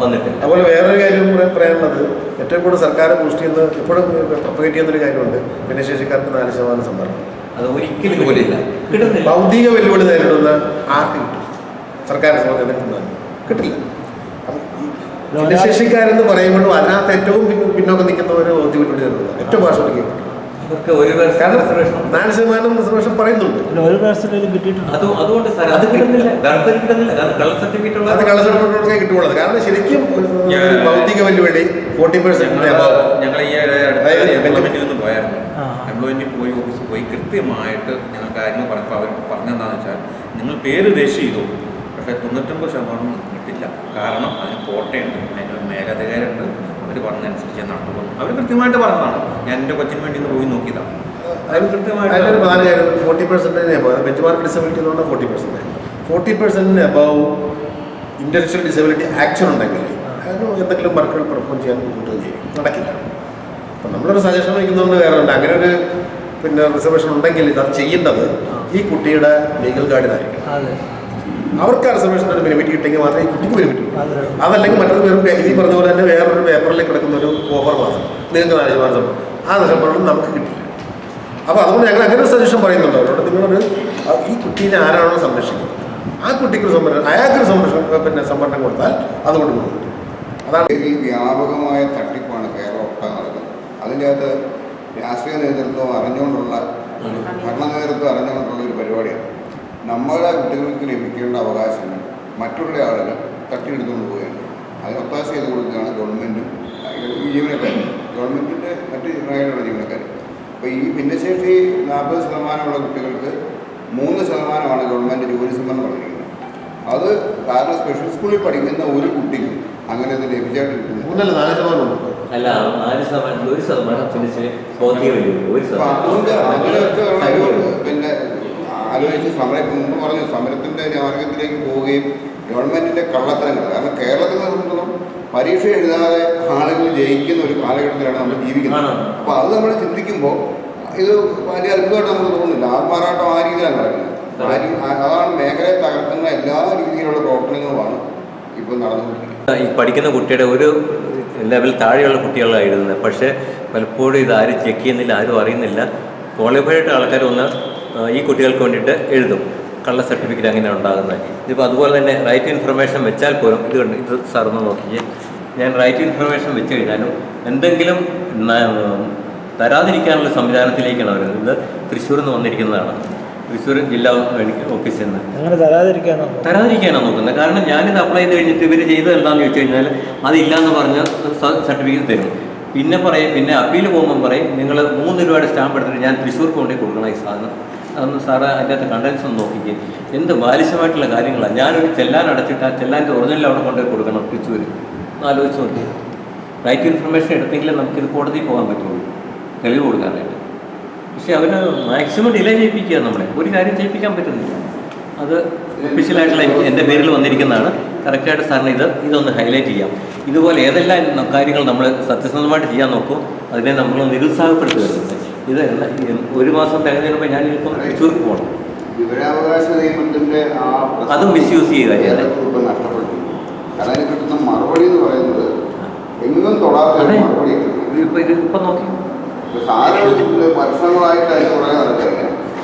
വന്നിട്ടില്ല. അതുപോലെ വേറൊരു കാര്യം പറയാനുള്ളത്, ഏറ്റവും കൂടുതൽ സർക്കാർ ബൂസ്റ്റ് ചെയ്യുന്ന എപ്പോഴും പ്രൊപ്പഗേറ്റ് ചെയ്യുന്നൊരു കാര്യമുണ്ട്, ഭിന്നശേഷിക്കാർക്ക് 4% സംവരണം. അത് ഒരിക്കലും കിട്ടില്ല. ഭൗതിക വെല്ലുവിളി നേരിടുന്ന ആർക്ക് കിട്ടും? സർക്കാരിനെ സംബന്ധിച്ചിടത്തോളം കിട്ടില്ല. ഭിന്നശേഷിക്കാരെന്ന് പറയുമ്പോഴും അതിനകത്ത് ഏറ്റവും പിന്നോക്കം നിൽക്കുന്നവർ ഭൗതിക വെല്ലുവിളി നേരിടുന്നത് ഏറ്റവും ഭാഷയ്ക്ക് കാരണം 4% റിസർവേഷൻ പറയുന്നുണ്ട്. ഒരു പേഴ്സൻറ്റേജ് കിട്ടിയിട്ടുണ്ട്. അതുകൊണ്ട് അത് കിട്ടുന്നില്ല. കളർ സർട്ടിഫിക്കറ്റ് കിട്ടുള്ളത്. കാരണം ശരിക്കും ഭൗതിക വെല്ലുവിളി 40% ഞങ്ങൾ ഈ എംപ്ലോയ്മെന്റിൽ നിന്ന് പോയായിരുന്നു. എംപ്ലോയ്മെന്റിൽ പോയി ഓഫീസിൽ പോയി കൃത്യമായിട്ട് ഞങ്ങൾ കാര്യങ്ങൾ പറഞ്ഞപ്പോൾ അവർ പറഞ്ഞെന്താണെന്ന് വെച്ചാൽ, നിങ്ങൾ പേര് രജിസ്റ്റർ ചെയ്തു, പക്ഷേ 99% കിട്ടില്ല. കാരണം അതിന് കോട്ടയുണ്ട്, അതിന് മേലധികാരമുണ്ട്. അവർ പറഞ്ഞതനുസരിച്ച് നടത്തുള്ളൂ. അവർ കൃത്യമായിട്ട് പറഞ്ഞതാണ്. ഞാൻ എൻ്റെ കൊച്ചിന് വേണ്ടി ഒന്ന് പോയി നോക്കിയതാണ്. അതിന് കൃത്യമായിട്ട് അതിനൊരു പ്രധാന കാര്യം 40% അബവ് ബെഞ്ച് മാർക്ക് ഡിസബിലിറ്റി എന്ന് പറഞ്ഞാൽ 40% അബവ് ഇൻ്റലക്ച്വൽ ഡിസബിലിറ്റി ആക്ഷൻ ഉണ്ടെങ്കിൽ അതിന് എന്തെങ്കിലും വർക്കുകൾ പെർഫോം ചെയ്യാൻ ബുദ്ധിമുട്ടുകയും ചെയ്യും, നടക്കില്ല. അപ്പം നമ്മളൊരു സജഷൻ വയ്ക്കുന്നതുകൊണ്ട് വേറെ ഉണ്ട്. അങ്ങനെ ഒരു റിസർവേഷൻ ഉണ്ടെങ്കിൽ അത് ചെയ്യേണ്ടത് ഈ കുട്ടിയുടെ ലീഗൽ ഗാർഡിനായിരിക്കും. അവർക്ക് ആ റിസർവേഷൻ ഒരു ബെനിഫിറ്റ് കിട്ടിയെങ്കിൽ മാത്രമേ ഈ കുട്ടിക്ക് ബെനിഫിറ്റ് കിട്ടൂ. അതല്ലെങ്കിൽ മറ്റൊരു വെറും ഈ പറഞ്ഞ പോലെ തന്നെ വേറൊരു പേപ്പറിൽ കിടക്കുന്ന ഒരു ഓഫർ മാത്രം, നിങ്ങൾക്ക് 4% ആ നഷ്ടപ്പെടണം നമുക്ക് കിട്ടില്ല. അപ്പോൾ അതുകൊണ്ട് ഞങ്ങൾ അങ്ങനെ ഒരു സജഷൻ പറയുന്നുണ്ട് അവരോട്. നിങ്ങളൊരു ഈ കുട്ടീനെ ആരാണോ സംരക്ഷിക്കുന്നത് ആ കുട്ടിക്ക് അയാൾക്കൊരു സംവരണം കൊടുത്താൽ അതുകൊണ്ട് കൊടുക്കും. അതാണ് ഈ വ്യാപകമായ തട്ടിപ്പാണ് കേരളം ഒട്ടാൻ നടക്കുന്നത്. അതിൻ്റെ അകത്ത് രാഷ്ട്രീയ നേതൃത്വം അറിഞ്ഞുകൊണ്ടുള്ള ഭരണ നേതൃത്വം അറിഞ്ഞുകൊണ്ടുള്ള ഒരു പരിപാടിയാണ്. നമ്മുടെ കുട്ടികൾക്ക് ലഭിക്കേണ്ട അവകാശങ്ങൾ മറ്റുള്ള ആളുകൾ തട്ടിയെടുത്തുകൊണ്ട് പോവുകയാണ്. അതിന് ഒത്താശ ചെയ്ത് കൊടുക്കുകയാണ് ഗവൺമെൻറ്റും ഈ ജീവനക്കാരും, ഗവൺമെൻറ്റിൻ്റെ മറ്റ് മേഖലയിലുള്ള ജീവനക്കാർ. അപ്പോൾ ഈ ഭിന്നശേഷി 40% കുട്ടികൾക്ക് 3% ഗവൺമെൻറ് ജോലി സംവരണം പറഞ്ഞിരിക്കുന്നത്. അത് കാരണം സ്പെഷ്യൽ സ്കൂളിൽ പഠിക്കുന്ന ഒരു കുട്ടിക്കും അങ്ങനെ അത് ലഭിച്ചായിട്ട് കിട്ടുന്നു. 3-4% ഉണ്ട്. അല്ല 4%, 1% ഫിനിഷ് ബോധ്യമില്ല. അതുകൊണ്ട് അങ്ങനെ വെച്ച് പിന്നെ ആലോചിച്ച് സമരം മുമ്പ് പറഞ്ഞു സമരത്തിൻ്റെ മാർഗത്തിലേക്ക് പോവുകയും ഗവൺമെൻറ്റിൻ്റെ കള്ളത്തരങ്ങൾ, കാരണം കേരളത്തിൽ സംബന്ധിച്ചിടത്തോളം പരീക്ഷ എഴുതാതെ ആളുകൾ ജയിക്കുന്ന ഒരു കാലഘട്ടത്തിലാണ് നമ്മൾ ജീവിക്കുന്നത്. അപ്പോൾ അത് നമ്മൾ ചിന്തിക്കുമ്പോൾ ഇത് വലിയ അത്ഭുതമായിട്ട് നമുക്ക് തോന്നുന്നില്ല. ആത്മാറാട്ടം ആ രീതിയിലാണ് നടക്കുന്നത്. അതാണ് മേഖലയെ തകർക്കുന്ന എല്ലാ രീതിയിലുള്ള പ്രവർത്തനങ്ങളുമാണ് ഇപ്പോൾ നടന്നുകൊണ്ടിരിക്കുന്നത്. ഈ പഠിക്കുന്ന കുട്ടിയുടെ ഒരു ലെവൽ താഴെയുള്ള കുട്ടികളാണ് എഴുതുന്നത്. പക്ഷേ പലപ്പോഴും ഇത് ആരും ചെക്ക് ചെയ്യുന്നില്ല, ആരും അറിയുന്നില്ല. ക്വാളിഫൈഡ് ആൾക്കാർ ഒന്ന് ഈ കുട്ടികൾക്ക് വേണ്ടിയിട്ട് എഴുതും. കള്ള സർട്ടിഫിക്കറ്റ് അങ്ങനെ ഉണ്ടാകുന്നത്. ഇതിപ്പോൾ അതുപോലെ തന്നെ റൈറ്റ് ഇൻഫർമേഷൻ വെച്ചാൽ പോലും ഇത് സാറൊന്ന് നോക്കിയേ, ഞാൻ റൈറ്റ് ഇൻഫർമേഷൻ വെച്ച് കഴിഞ്ഞാലും എന്തെങ്കിലും തരാതിരിക്കാനുള്ള സംവിധാനത്തിലേക്കാണ് വരുന്നത്. ഇത് തൃശ്ശൂരിൽ നിന്ന് വന്നിരിക്കുന്നതാണ്, തൃശ്ശൂർ ജില്ലാ ഓഫീസിൽ നിന്ന്. അങ്ങനെ തരാതിരിക്കാനാണ് നോക്കുന്നത്. കാരണം ഞാനിത് അപ്ലൈ ചെയ്ത് കഴിഞ്ഞിട്ട് ഇവർ ചെയ്തത് എന്താണെന്ന് ചോദിച്ചു കഴിഞ്ഞാൽ അതില്ലാന്ന് പറഞ്ഞ് സർട്ടിഫിക്കറ്റ് തരും. പിന്നെ അപ്പീൽ പോകുമ്പം പറയും നിങ്ങൾ 3 രൂപയുടെ സ്റ്റാമ്പ് എടുത്തിട്ട് ഞാൻ തൃശ്ശൂർക്ക് കൊണ്ടുപോയി കൊടുക്കണം ഈ സാധനം. അതൊന്ന് സാറ് അതിൻ്റെ അകത്ത് കണ്ടൻസ് ഒന്ന് നോക്കിക്കേ. എന്ത് ബാലിശമായിട്ടുള്ള കാര്യങ്ങളാണ്. ഞാനൊരു ചെല്ലാൻ അടച്ചിട്ട് ആ ചെല്ലാൻ്റെ ഒറിജിനൽ അവിടെ കൊണ്ടുപോയി കൊടുക്കണം തൃശ്ശൂർ. ആലോചിച്ച് നോക്കി. റൈറ്റ് ഇൻഫർമേഷൻ എടുത്തെങ്കിലേ നമുക്കിത് കോടതിയിൽ പോകാൻ പറ്റുള്ളൂ തെളിവ് കൊടുക്കാനായിട്ട്. പക്ഷേ അവർ മാക്സിമം ഡിലേ ചെയ്യിപ്പിക്കുക. നമ്മളെ ഒരു കാര്യം ചെയ്യിപ്പിക്കാൻ പറ്റുന്നില്ല. അത് ഒഫീഷ്യലായിട്ടുള്ള എൻ്റെ പേരിൽ വന്നിരിക്കുന്നതാണ്. കറക്റ്റായിട്ട് സാറിന് ഇതൊന്ന് ഹൈലൈറ്റ് ചെയ്യാം. ഇതുപോലെ ഏതെല്ലാം കാര്യങ്ങൾ നമ്മൾ സത്യസന്ധമായിട്ട് ചെയ്യാൻ നോക്കും അതിനെ നമ്മൾ നിരുത്സാഹപ്പെടുത്തുകയാണ്. ഇത് 1 മാസം തികഞ്ഞതിന് മുമ്പ് ഞാനിപ്പം തൃശ്ശൂർക്ക് പോകണം. വിവരാവകാശ നിയമത്തിൻ്റെ അതും മിസ്യൂസ് ചെയ്യുക ഇപ്പം നഷ്ടപ്പെട്ടു. കാരണം അതിന് കിട്ടുന്ന മറുപടി എന്ന് പറയുന്നത് എങ്ങും തൊടാത്ത മറുപടി. ഇപ്പം നോക്കി വർഷങ്ങളായിട്ട് അതിന് കുറേ നടക്കില്ല.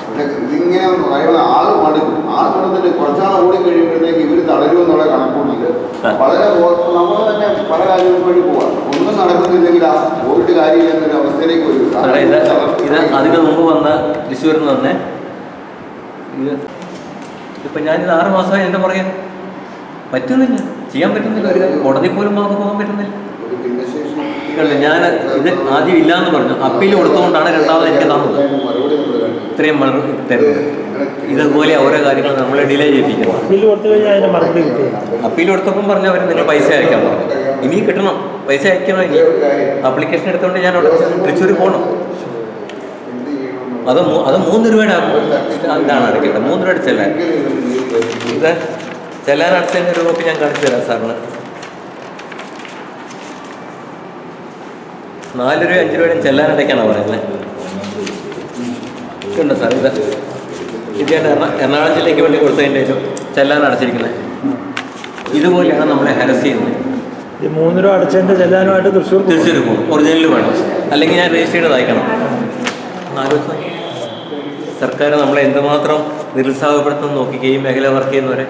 പക്ഷെ ഇതിങ്ങനെ പറയുന്ന ആൾ മടുത്തിട്ട് കുറച്ചാൾ ഓടിക്കഴിയുമ്പോഴത്തേക്ക് ഇവർ തളരുമെന്നുള്ള കണക്കൂട്ടിൽ വളരെ നമുക്ക് തന്നെ പല കാര്യങ്ങൾക്ക് വേണ്ടി പോവാം. ഒന്നും നടക്കുന്നില്ലെങ്കിൽ ആ പോയിട്ട് കാര്യമില്ല എന്നൊരു അവസ്ഥയിലേക്ക് വരും. അതിന് മുമ്പ് വന്ന തൃശ്ശൂരിൽ നിന്ന് തന്നെ ഇപ്പം ഞാനിത് 6 മാസമായി എൻ്റെ പുറകെ പറ്റുന്നില്ല, ചെയ്യാൻ പറ്റുന്നില്ല. ഒരു കോടതി പോലും നമുക്ക് പോകാൻ പറ്റുന്നില്ല. ഞാൻ ഇത് ആദ്യം ഇല്ലയെന്ന് പറഞ്ഞു, അപ്പീൽ കൊടുത്തുകൊണ്ടാണ് രണ്ടാമത് എനിക്ക് തന്നത്. ഇത്രയും തരുന്നത് ഇതുപോലെ ഓരോ കാര്യങ്ങൾ നമ്മളെ ഡിലേ ചെയ്യിപ്പിക്കണം. അപ്പീൽ കൊടുത്തപ്പം പറഞ്ഞു അവർ നിങ്ങൾ പൈസ അയക്കാൻ പറഞ്ഞു. ഇനി കിട്ടണം, പൈസ അയക്കണം. ഇനി ആപ്ലിക്കേഷൻ എടുത്തുകൊണ്ട് ഞാൻ തൃശ്ശൂർ പോകണം. അത് 3 രൂപയുടെ ഇതാണ് അടയ്ക്കേണ്ടത്. 3 രൂപയുടെ ചെല്ലാൻ. ഇത് ചെല്ലാൻ അടച്ചതിൻ്റെ ഒരു കോപ്പി ഞാൻ കാണിച്ചു തരാം സാറിന്. 4 രൂപ 5 രൂപയുടെ ചെല്ലാൻ അടയ്ക്കാനാണ് പറയുന്നത്. ഉണ്ട് സാർ. ഇത് ഞാൻ എറണാകുളം ജില്ലയ്ക്ക് വേണ്ടി കൊടുത്തതിൻ്റെ ഒരു ചെല്ലാൻ അടച്ചിരിക്കുന്നത്. ഇതുപോലെയാണ് നമ്മളെ ഹരസ് ചെയ്യുന്നത്. ഈ 3 രൂപ അടച്ചതിൻ്റെ ചെല്ലാനുമായിട്ട് തൃശ്ശൂർ പോകും. ഒറിജിനൽ വേണം, അല്ലെങ്കിൽ ഞാൻ രജിസ്റ്റർ ചെയ്ത് അയക്കണം. ആലോചിച്ച് സർക്കാർ നമ്മളെ എന്തുമാത്രം നിരുത്സാഹപ്പെടുത്തുന്നു നോക്കിക്കുകയും മേഖല വർക്ക് ചെയ്യുന്നവരെ.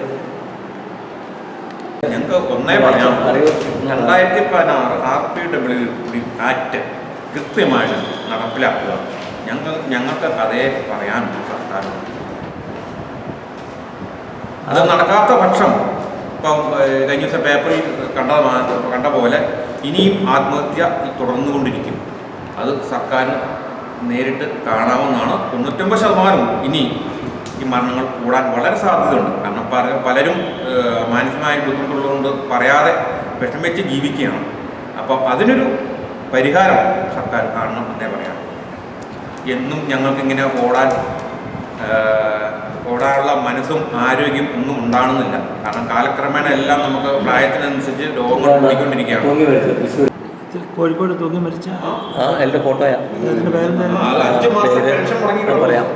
ഞങ്ങൾക്ക് ഒന്നേ പറയാം, 2016 RPWD ആക്ട് കൃത്യമായിട്ട് നടപ്പിലാക്കുക. ഞങ്ങൾക്ക് അതേ പറയാനുള്ളൂ സർക്കാരിനോട്. അത് നടക്കാത്ത പക്ഷം ഇപ്പം കഴിഞ്ഞ ദിവസം പേപ്പറിൽ കണ്ട പോലെ ഇനിയും ആത്മഹത്യ തുടർന്നുകൊണ്ടിരിക്കും. അത് സർക്കാരിന് നേരിട്ട് കാണാവുന്നതാണ്. 99% ഇനി ഈ മരണങ്ങൾ കൂടാൻ വളരെ സാധ്യതയുണ്ട്. കാരണം പലരും മാനസികമായ ബുദ്ധിമുട്ടുള്ളതുകൊണ്ട് പറയാതെ വിഷമിച്ച് ജീവിക്കുകയാണ്. അപ്പം അതിനൊരു പരിഹാരം സർക്കാർ കാണണം എന്നേ പറയാം. എന്നും ഞങ്ങൾക്കിങ്ങനെ ഓടാനുള്ള മനസ്സും ആരോഗ്യം ഒന്നും ഉണ്ടാകുന്നില്ല. കാരണം കാലക്രമേണ എല്ലാം നമുക്ക് പ്രായത്തിനനുസരിച്ച് രോഗങ്ങൾ കൂടിക്കൊണ്ടിരിക്കുകയാണ്. കോഴിക്കോട് തൂങ്ങി മരിച്ച എൻ്റെ ഫോട്ടോയാ. 5 മാസം പെൻഷൻ മുടങ്ങി പറയാം.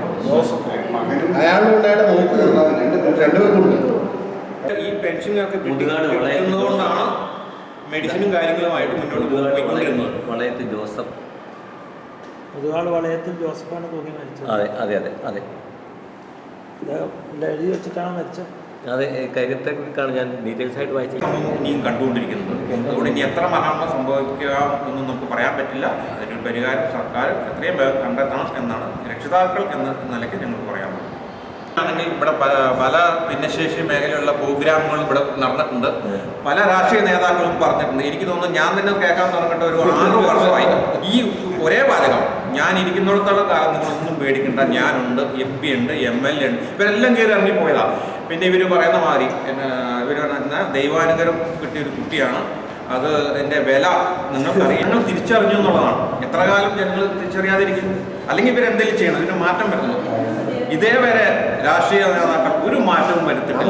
ഈ പെൻഷനൊക്കെ കിട്ടുന്നതുകൊണ്ടാണ് മെഡിസിനും കാര്യങ്ങളുമായിട്ട് മുന്നോട്ട് പോയിക്കൊണ്ടിരുന്നത്. വളയത്തിൽ ജോസഫ്. വളയത്തിൽ ജോസഫാണ് തൂങ്ങി മരിച്ചത്. അതെ അതെ അതെ അതെ. എഴുതി വെച്ചിട്ടാണ് മരിച്ചത്. അതെ, കാര്യത്തെക്കുറിച്ചാണ് ഞാൻ ഡീറ്റെയിൽസ് ആയിട്ട് വായിച്ചത്. ഇനിയും കണ്ടുകൊണ്ടിരിക്കുന്നത്. അതുകൊണ്ട് ഇനി എത്ര മരണം സംഭവിക്കാം എന്നൊന്നും നമുക്ക് പറയാൻ പറ്റില്ല. അതിനൊരു പരിഹാരം സർക്കാർ എത്രയും വേഗം കണ്ടെത്തണം എന്നാണ് രക്ഷിതാക്കൾ എന്ന നിലയ്ക്ക് ഞങ്ങൾ പറയാൻ പറ്റും. ആണെങ്കിൽ ഇവിടെ പല ഭിന്നശേഷി മേഖലയിലുള്ള പ്രോഗ്രാമുകളും ഇവിടെ നടന്നിട്ടുണ്ട്. പല രാഷ്ട്രീയ നേതാക്കളും പറഞ്ഞിട്ടുണ്ട്. എനിക്ക് തോന്നുന്നു ഞാൻ തന്നെ കേൾക്കാൻ തുടങ്ങിയിട്ട് ഒരു 6 വർഷമായി ഈ ഒരേ വാചകം. ഞാൻ ഇരിക്കുന്നിടത്തോളം കാലം നിങ്ങളൊന്നും പേടിക്കണ്ട, ഞാനുണ്ട്, MP ഉണ്ട്, MLA ഉണ്ട്, ഇവരെല്ലാം കയറി ഇറങ്ങിപ്പോയതാണ്. പിന്നെ ഇവർ പറയുന്ന മാതിരി ഇവർ പറഞ്ഞാൽ ദൈവാനുഗ്രഹം കിട്ടിയൊരു കുട്ടിയാണ്, അത് എൻ്റെ വില നിങ്ങൾക്കറിയാം, ഞങ്ങൾ തിരിച്ചറിഞ്ഞു എന്നുള്ളതാണ്. എത്ര കാലം ഞങ്ങൾ തിരിച്ചറിയാതിരിക്കും? അല്ലെങ്കിൽ ഇവരെന്തെങ്കിലും ചെയ്യണം, ഇതിന് മാറ്റം വരുന്നു. ഇതേവരെ രാഷ്ട്രീയ നേതാക്കൾ ഒരു മാറ്റവും വരുത്തില്ല.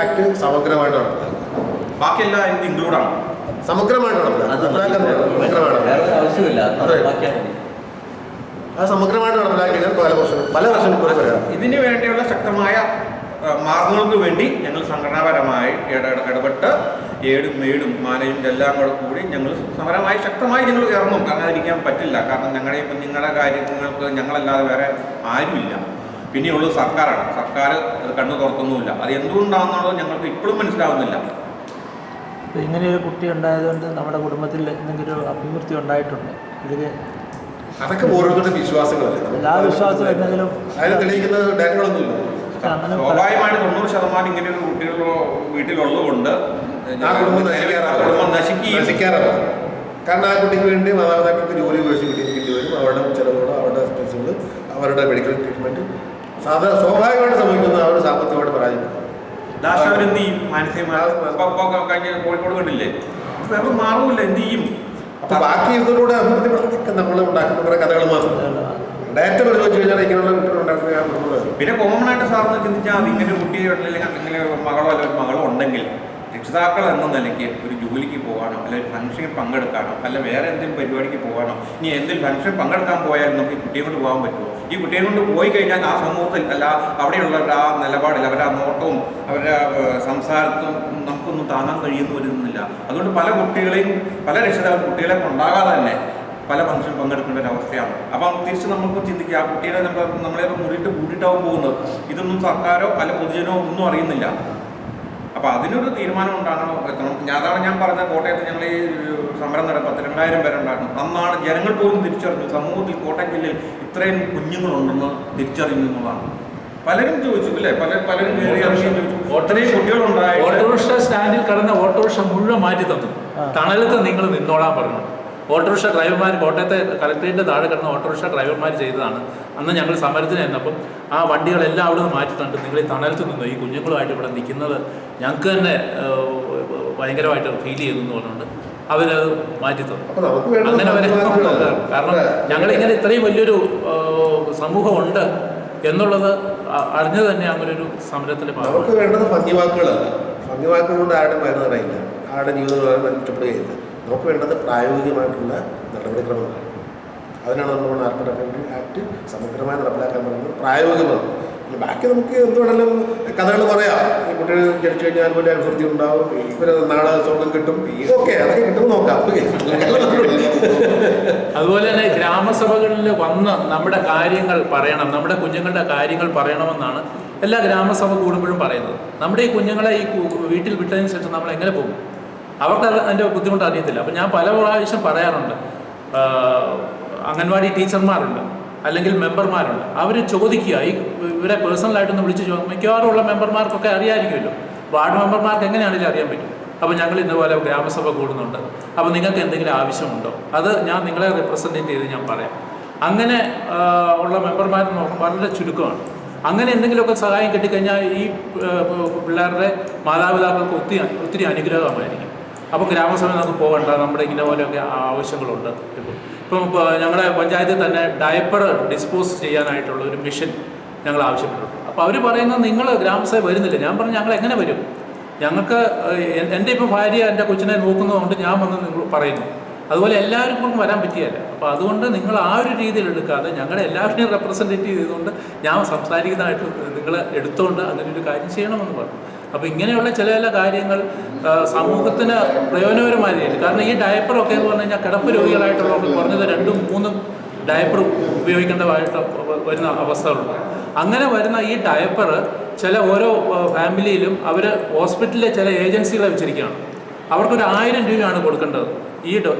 ആക്ട് സമഗ്രമായിട്ട് നടത്തുന്നത്, ബാക്കിയെല്ലാം ഇത് ഇൻക്ലൂഡാണ്. സമഗ്രമായിട്ട് ആവശ്യമില്ല. അത് സമഗ്രമായിട്ട് നടപ്പിലാക്കിയാൽ പല വർഷങ്ങൾ പറയാം. ഇതിന് വേണ്ടിയുള്ള ശക്തമായ മാർഗങ്ങൾക്ക് വേണ്ടി ഞങ്ങൾ സംഘടനാപരമായി ഇടപെട്ട് ഏടും മേടും മാനേജ്മെന്റ് എല്ലാം കൂടി ഞങ്ങൾ സമരമായി ശക്തമായി ഞങ്ങൾ ഇറങ്ങും. ഇറങ്ങാതിരിക്കാൻ പറ്റില്ല. കാരണം ഞങ്ങളുടെ കുഞ്ഞുങ്ങളുടെ കാര്യങ്ങൾക്ക് ഞങ്ങളല്ലാതെ വേറെ ആരുമില്ല. പിന്നെയുള്ളത് സർക്കാരാണ്. സർക്കാർ അത് കണ്ണു തുറക്കൊന്നുമില്ല. അത് എന്തുകൊണ്ടാണെന്നുള്ളത് ഞങ്ങൾക്ക് ഇപ്പോഴും മനസ്സിലാവുന്നില്ല. അപ്പോൾ ഇങ്ങനെയൊരു കുട്ടി ഉണ്ടായതുകൊണ്ട് നമ്മുടെ കുടുംബത്തിൽ എന്തെങ്കിലും ഒരു അഭിവൃദ്ധി ഉണ്ടായിട്ടുണ്ട്. ഇതിൽ അതൊക്കെ ഓരോരുത്തരുടെ വിശ്വാസങ്ങളല്ലേ, എല്ലാ വിശ്വാസവും എന്തെങ്കിലും അതിനെ തെളിയിക്കുന്ന ഡാറ്റകളൊന്നുമില്ല. സ്വാഭാവികമായിട്ട് 90% ഇങ്ങനെ ഒരു കുട്ടികളോ വീട്ടിലുള്ളതുകൊണ്ട് ആ കുടുംബം നശിക്കാറാണ്. കാരണം ആ കുട്ടിക്ക് വേണ്ടി മാതാപിതാക്കൾക്ക് ജോലി ഉപേക്ഷിക്കേണ്ടി വരും. അവരുടെ ചിലവുകൾ, അവരുടെ എക്സ്പെൻസുകൾ, അവരുടെ മെഡിക്കൽ ട്രീറ്റ്മെൻറ്റ് സ്വാഭാവികമായിട്ട് സംഭവിക്കുന്ന അവർ സാമ്പത്തികമായിട്ട് പരാജയപ്പെടും. ലാസ്റ്റ് അവരെന്ത് ചെയ്യും? മാനസികമായി കഴിഞ്ഞ കോഴിക്കോട് കണ്ടില്ലേ, വേറെ മാറുമില്ല, എന്ത് ചെയ്യും? അപ്പോൾ ബാക്കി ഇതിലൂടെ അഭിവൃദ്ധി നമ്മൾ ഉണ്ടാക്കുന്ന കുറേ കഥകൾ മാത്രം. ഡയറ്റ് പരിശോധിച്ച് കഴിഞ്ഞാൽ ഇങ്ങനെയുള്ള കുട്ടികൾ ഉണ്ടാക്കുന്ന. പിന്നെ കോമൺ ആയിട്ട് സാറിന് ചിന്തിച്ചാൽ ഇങ്ങനെ കുട്ടിയെ അല്ലെങ്കിൽ മകളോ അല്ലെങ്കിൽ മകളോ ഉണ്ടെങ്കിൽ രക്ഷിതാക്കൾ എന്ന നിലയ്ക്ക് ഒരു ജോലിക്ക് പോകാനോ അല്ലെങ്കിൽ ഒരു ഫംഗ്ഷനിൽ പങ്കെടുക്കാനോ അല്ല വേറെ എന്തെങ്കിലും പരിപാടിക്ക് പോകാനോ, ഇനി എന്തെങ്കിലും ഫംഗ്ഷൻ പങ്കെടുക്കാൻ പോയാലും നമുക്ക് ഈ കുട്ടിയെ കൊണ്ട് പോകാൻ പറ്റുമോ? ഈ കുട്ടിയെ കൊണ്ട് പോയി കഴിഞ്ഞാൽ ആ സമൂഹത്തിൽ അല്ല അവിടെയുള്ളവരുടെ ആ നിലപാടിൽ അവരുടെ ആ നോട്ടവും അവരുടെ സംസാരത്തും നമുക്കൊന്നും താങ്ങാൻ കഴിയുന്നു വരുന്നില്ല. അതുകൊണ്ട് പല കുട്ടികളെയും പല രക്ഷിതാക്കളും കുട്ടികളെ കൊണ്ടാകാതെ തന്നെ പല ഫംഗ്ഷൻ പങ്കെടുക്കേണ്ട ഒരു അവസ്ഥയാണ്. അപ്പം തിരിച്ച് നമുക്ക് ചിന്തിക്കുക, ആ കുട്ടികളെ നമ്മളെ കൂട്ടിയിട്ടാവും പോകുന്നത്. ഇതൊന്നും സർക്കാരോ അല്ല പൊതുജനോ ഒന്നും അറിയുന്നില്ല. അപ്പോൾ അതിനൊരു തീരുമാനം ഉണ്ടാകണം, എത്തണം. അതാണ് ഞാൻ പറഞ്ഞ കോട്ടയത്ത് ഞങ്ങൾ ഈ സമരം നടക്കുക 2,000 പേരുണ്ടായിരുന്നു. അന്നാണ് ജനങ്ങൾ പോലും തിരിച്ചറിഞ്ഞു സമൂഹത്തിൽ കോട്ടയം ജില്ലയിൽ ഇത്രയും കുഞ്ഞുങ്ങളുണ്ടെന്ന് തിരിച്ചറിഞ്ഞു എന്നുള്ളതാണ്. പലരും ചോദിച്ചു അല്ലേ, പലരും കയറി ഇറങ്ങി ചോദിച്ചു, ഇത്രയും കുട്ടികളുണ്ടായി. ഓട്ടോറിക്ഷ സ്റ്റാൻഡിൽ കിടന്ന ഓട്ടോറിക്ഷ മുഴുവൻ മാറ്റി തന്നു. തണലത്ത് നിങ്ങൾ നിന്നോളാൻ പറഞ്ഞു. ഓട്ടോറിക്ഷ ഡ്രൈവർമാർ, കോട്ടയത്തെ കളക്ടറേറ്റിൻ്റെ താഴെ കിടന്ന ഓട്ടോറിക്ഷ ഡ്രൈവർമാർ ചെയ്തതാണ്. അന്ന് ഞങ്ങൾ സമരത്തിന് ചെന്നപ്പം ആ വണ്ടികളെല്ലാം അവിടെ നിന്ന് മാറ്റി തന്നിട്ട് നിങ്ങൾ ഈ തണലത്ത് നിന്നു, ഈ കുഞ്ഞുങ്ങളുമായിട്ട് ഇവിടെ നിൽക്കുന്നത് ഞങ്ങൾക്ക് തന്നെ ഭയങ്കരമായിട്ട് ഫീൽ ചെയ്തു എന്ന് പറഞ്ഞുകൊണ്ട് അവരത് മാറ്റി തന്നു. അങ്ങനെ വരെ കാരണം ഞങ്ങളിങ്ങനെ ഇത്രയും വലിയൊരു സമൂഹമുണ്ട് എന്നുള്ളത് അറിഞ്ഞു തന്നെ അങ്ങനെ ഒരു സമരത്തിൻ്റെ ഭാഗം. നമുക്ക് വേണ്ടത് ഭംഗിവാക്കുകളല്ല. ഭംഗിവാക്കുകൾ കൊണ്ട് ആരുടെ മരുന്ന് അറിയില്ല, ആരുടെ ജീവിതം നഷ്ടപ്പെടുകയില്ല. നമുക്ക് വേണ്ടത് പ്രായോഗികമായിട്ടുള്ള നടപടിക്രമങ്ങളാണ്. അതിനാണ് നമ്മൾ നാർക്കോ ഡെവലപ്മെൻറ്റ് ആക്ട് സമഗ്രമായി നടപ്പിലാക്കാൻ പറയുന്നത്. പ്രായോഗികമാണ്. ബാക്കി നമുക്ക് എന്തുവേണമെങ്കിലും കഥകൾ പറയാം. ഈ കുട്ടികൾ ജനിച്ചു കഴിഞ്ഞാൽ വലിയ അഭിവൃദ്ധി ഉണ്ടാവും, ഇവർ നാളെ സ്വർഗം കിട്ടും, ഓക്കെ അതൊക്കെ കിട്ടുമ്പോൾ നോക്കാം. അതുപോലെ തന്നെ ഗ്രാമസഭകളിൽ വന്ന് നമ്മുടെ കാര്യങ്ങൾ പറയണം, നമ്മുടെ കുഞ്ഞുങ്ങളുടെ കാര്യങ്ങൾ പറയണമെന്നാണ് എല്ലാ ഗ്രാമസഭ കൂടുമ്പോഴും പറയുന്നത്. നമ്മുടെ ഈ കുഞ്ഞുങ്ങളെ ഈ വീട്ടിൽ വിട്ടതിന് ശേഷം നമ്മൾ എങ്ങനെ പോകും? അവർക്ക് അതിൻ്റെ ബുദ്ധിമുട്ട് അറിയത്തില്ല. അപ്പോൾ ഞാൻ പല പ്രാവശ്യം പറയാറുണ്ട്, അംഗൻവാടി ടീച്ചർമാരുണ്ട് അല്ലെങ്കിൽ മെമ്പർമാരുണ്ട്, അവർ ചോദിക്കുക, ഈ ഇവരെ പേഴ്സണലായിട്ടൊന്ന് വിളിച്ച് മിക്കവാറും ഉള്ള മെമ്പർമാർക്കൊക്കെ അറിയാമായിരിക്കുമല്ലോ, വാർഡ് മെമ്പർമാർക്ക് എങ്ങനെയാണെങ്കിലും അറിയാൻ പറ്റും. അപ്പോൾ ഞങ്ങൾ ഇതുപോലെ ഗ്രാമസഭ കൂടുന്നുണ്ട്, അപ്പോൾ നിങ്ങൾക്ക് എന്തെങ്കിലും ആവശ്യമുണ്ടോ, അത് ഞാൻ നിങ്ങളെ റെപ്രസെൻറ്റേറ്റ് ചെയ്ത് ഞാൻ പറയാം. അങ്ങനെ ഉള്ള മെമ്പർമാർ വളരെ ചുരുക്കമാണ്. അങ്ങനെ എന്തെങ്കിലുമൊക്കെ സഹായം കിട്ടിക്കഴിഞ്ഞാൽ ഈ പിള്ളേരുടെ മാതാപിതാക്കൾക്ക് ഒത്തിരി അനുഗ്രഹമായിരിക്കും. അപ്പം ഗ്രാമസഭ നമുക്ക് പോകണ്ട, നമ്മുടെ ഇങ്ങനെ പോലെയൊക്കെ ആവശ്യങ്ങളുണ്ട്. ഇപ്പം ഞങ്ങളുടെ പഞ്ചായത്തിൽ തന്നെ ഡയപ്പർ ഡിസ്പോസ് ചെയ്യാനായിട്ടുള്ള ഒരു മിഷൻ ഞങ്ങൾ ആവശ്യപ്പെട്ടിട്ടുണ്ട്. അപ്പോൾ അവർ പറയുന്നത് നിങ്ങൾ ഗ്രാമസഭ വരുന്നില്ല. ഞാൻ പറഞ്ഞു ഞങ്ങൾ എങ്ങനെ വരും? ഞങ്ങൾക്ക് എൻ്റെ ഇപ്പോൾ ഭാര്യ എൻ്റെ കൊച്ചിനെ നോക്കുന്നതുകൊണ്ട് ഞാൻ വന്ന് നിങ്ങൾ പറയുന്നു. അതുപോലെ എല്ലാവർക്കും വരാൻ പറ്റിയല്ല. അപ്പോൾ അതുകൊണ്ട് നിങ്ങൾ ആ ഒരു രീതിയിൽ എടുക്കാതെ ഞങ്ങളുടെ എല്ലാവരെയും റെപ്രസെൻറ്റേറ്റ് ചെയ്തുകൊണ്ട് ഞാൻ സംസാരിക്കുന്നതായിട്ട് നിങ്ങൾ എടുത്തുകൊണ്ട് അങ്ങനെ ഒരു കാര്യം ചെയ്യണമെന്ന് പറഞ്ഞു. അപ്പോൾ ഇങ്ങനെയുള്ള ചില കാര്യങ്ങൾ സമൂഹത്തിന് പ്രയോജനകരമായിരിക്കും. കാരണം ഈ ഡയപ്പറൊക്കെ എന്ന് പറഞ്ഞു കഴിഞ്ഞാൽ കിടപ്പ് രോഗികളായിട്ടുള്ളവർക്ക് കുറഞ്ഞത് 2-3 ഡയപ്പർ ഉപയോഗിക്കേണ്ടതായിട്ട് വരുന്ന അവസ്ഥകളുണ്ട്. അങ്ങനെ വരുന്ന ഈ ഡയപ്പർ ചില ഓരോ ഫാമിലിയിലും അവർ ഹോസ്പിറ്റലിലെ ചില ഏജൻസികളെ വെച്ചിരിക്കുകയാണ്. അവർക്കൊരു 1000 രൂപയാണ് കൊടുക്കേണ്ടത് ഈ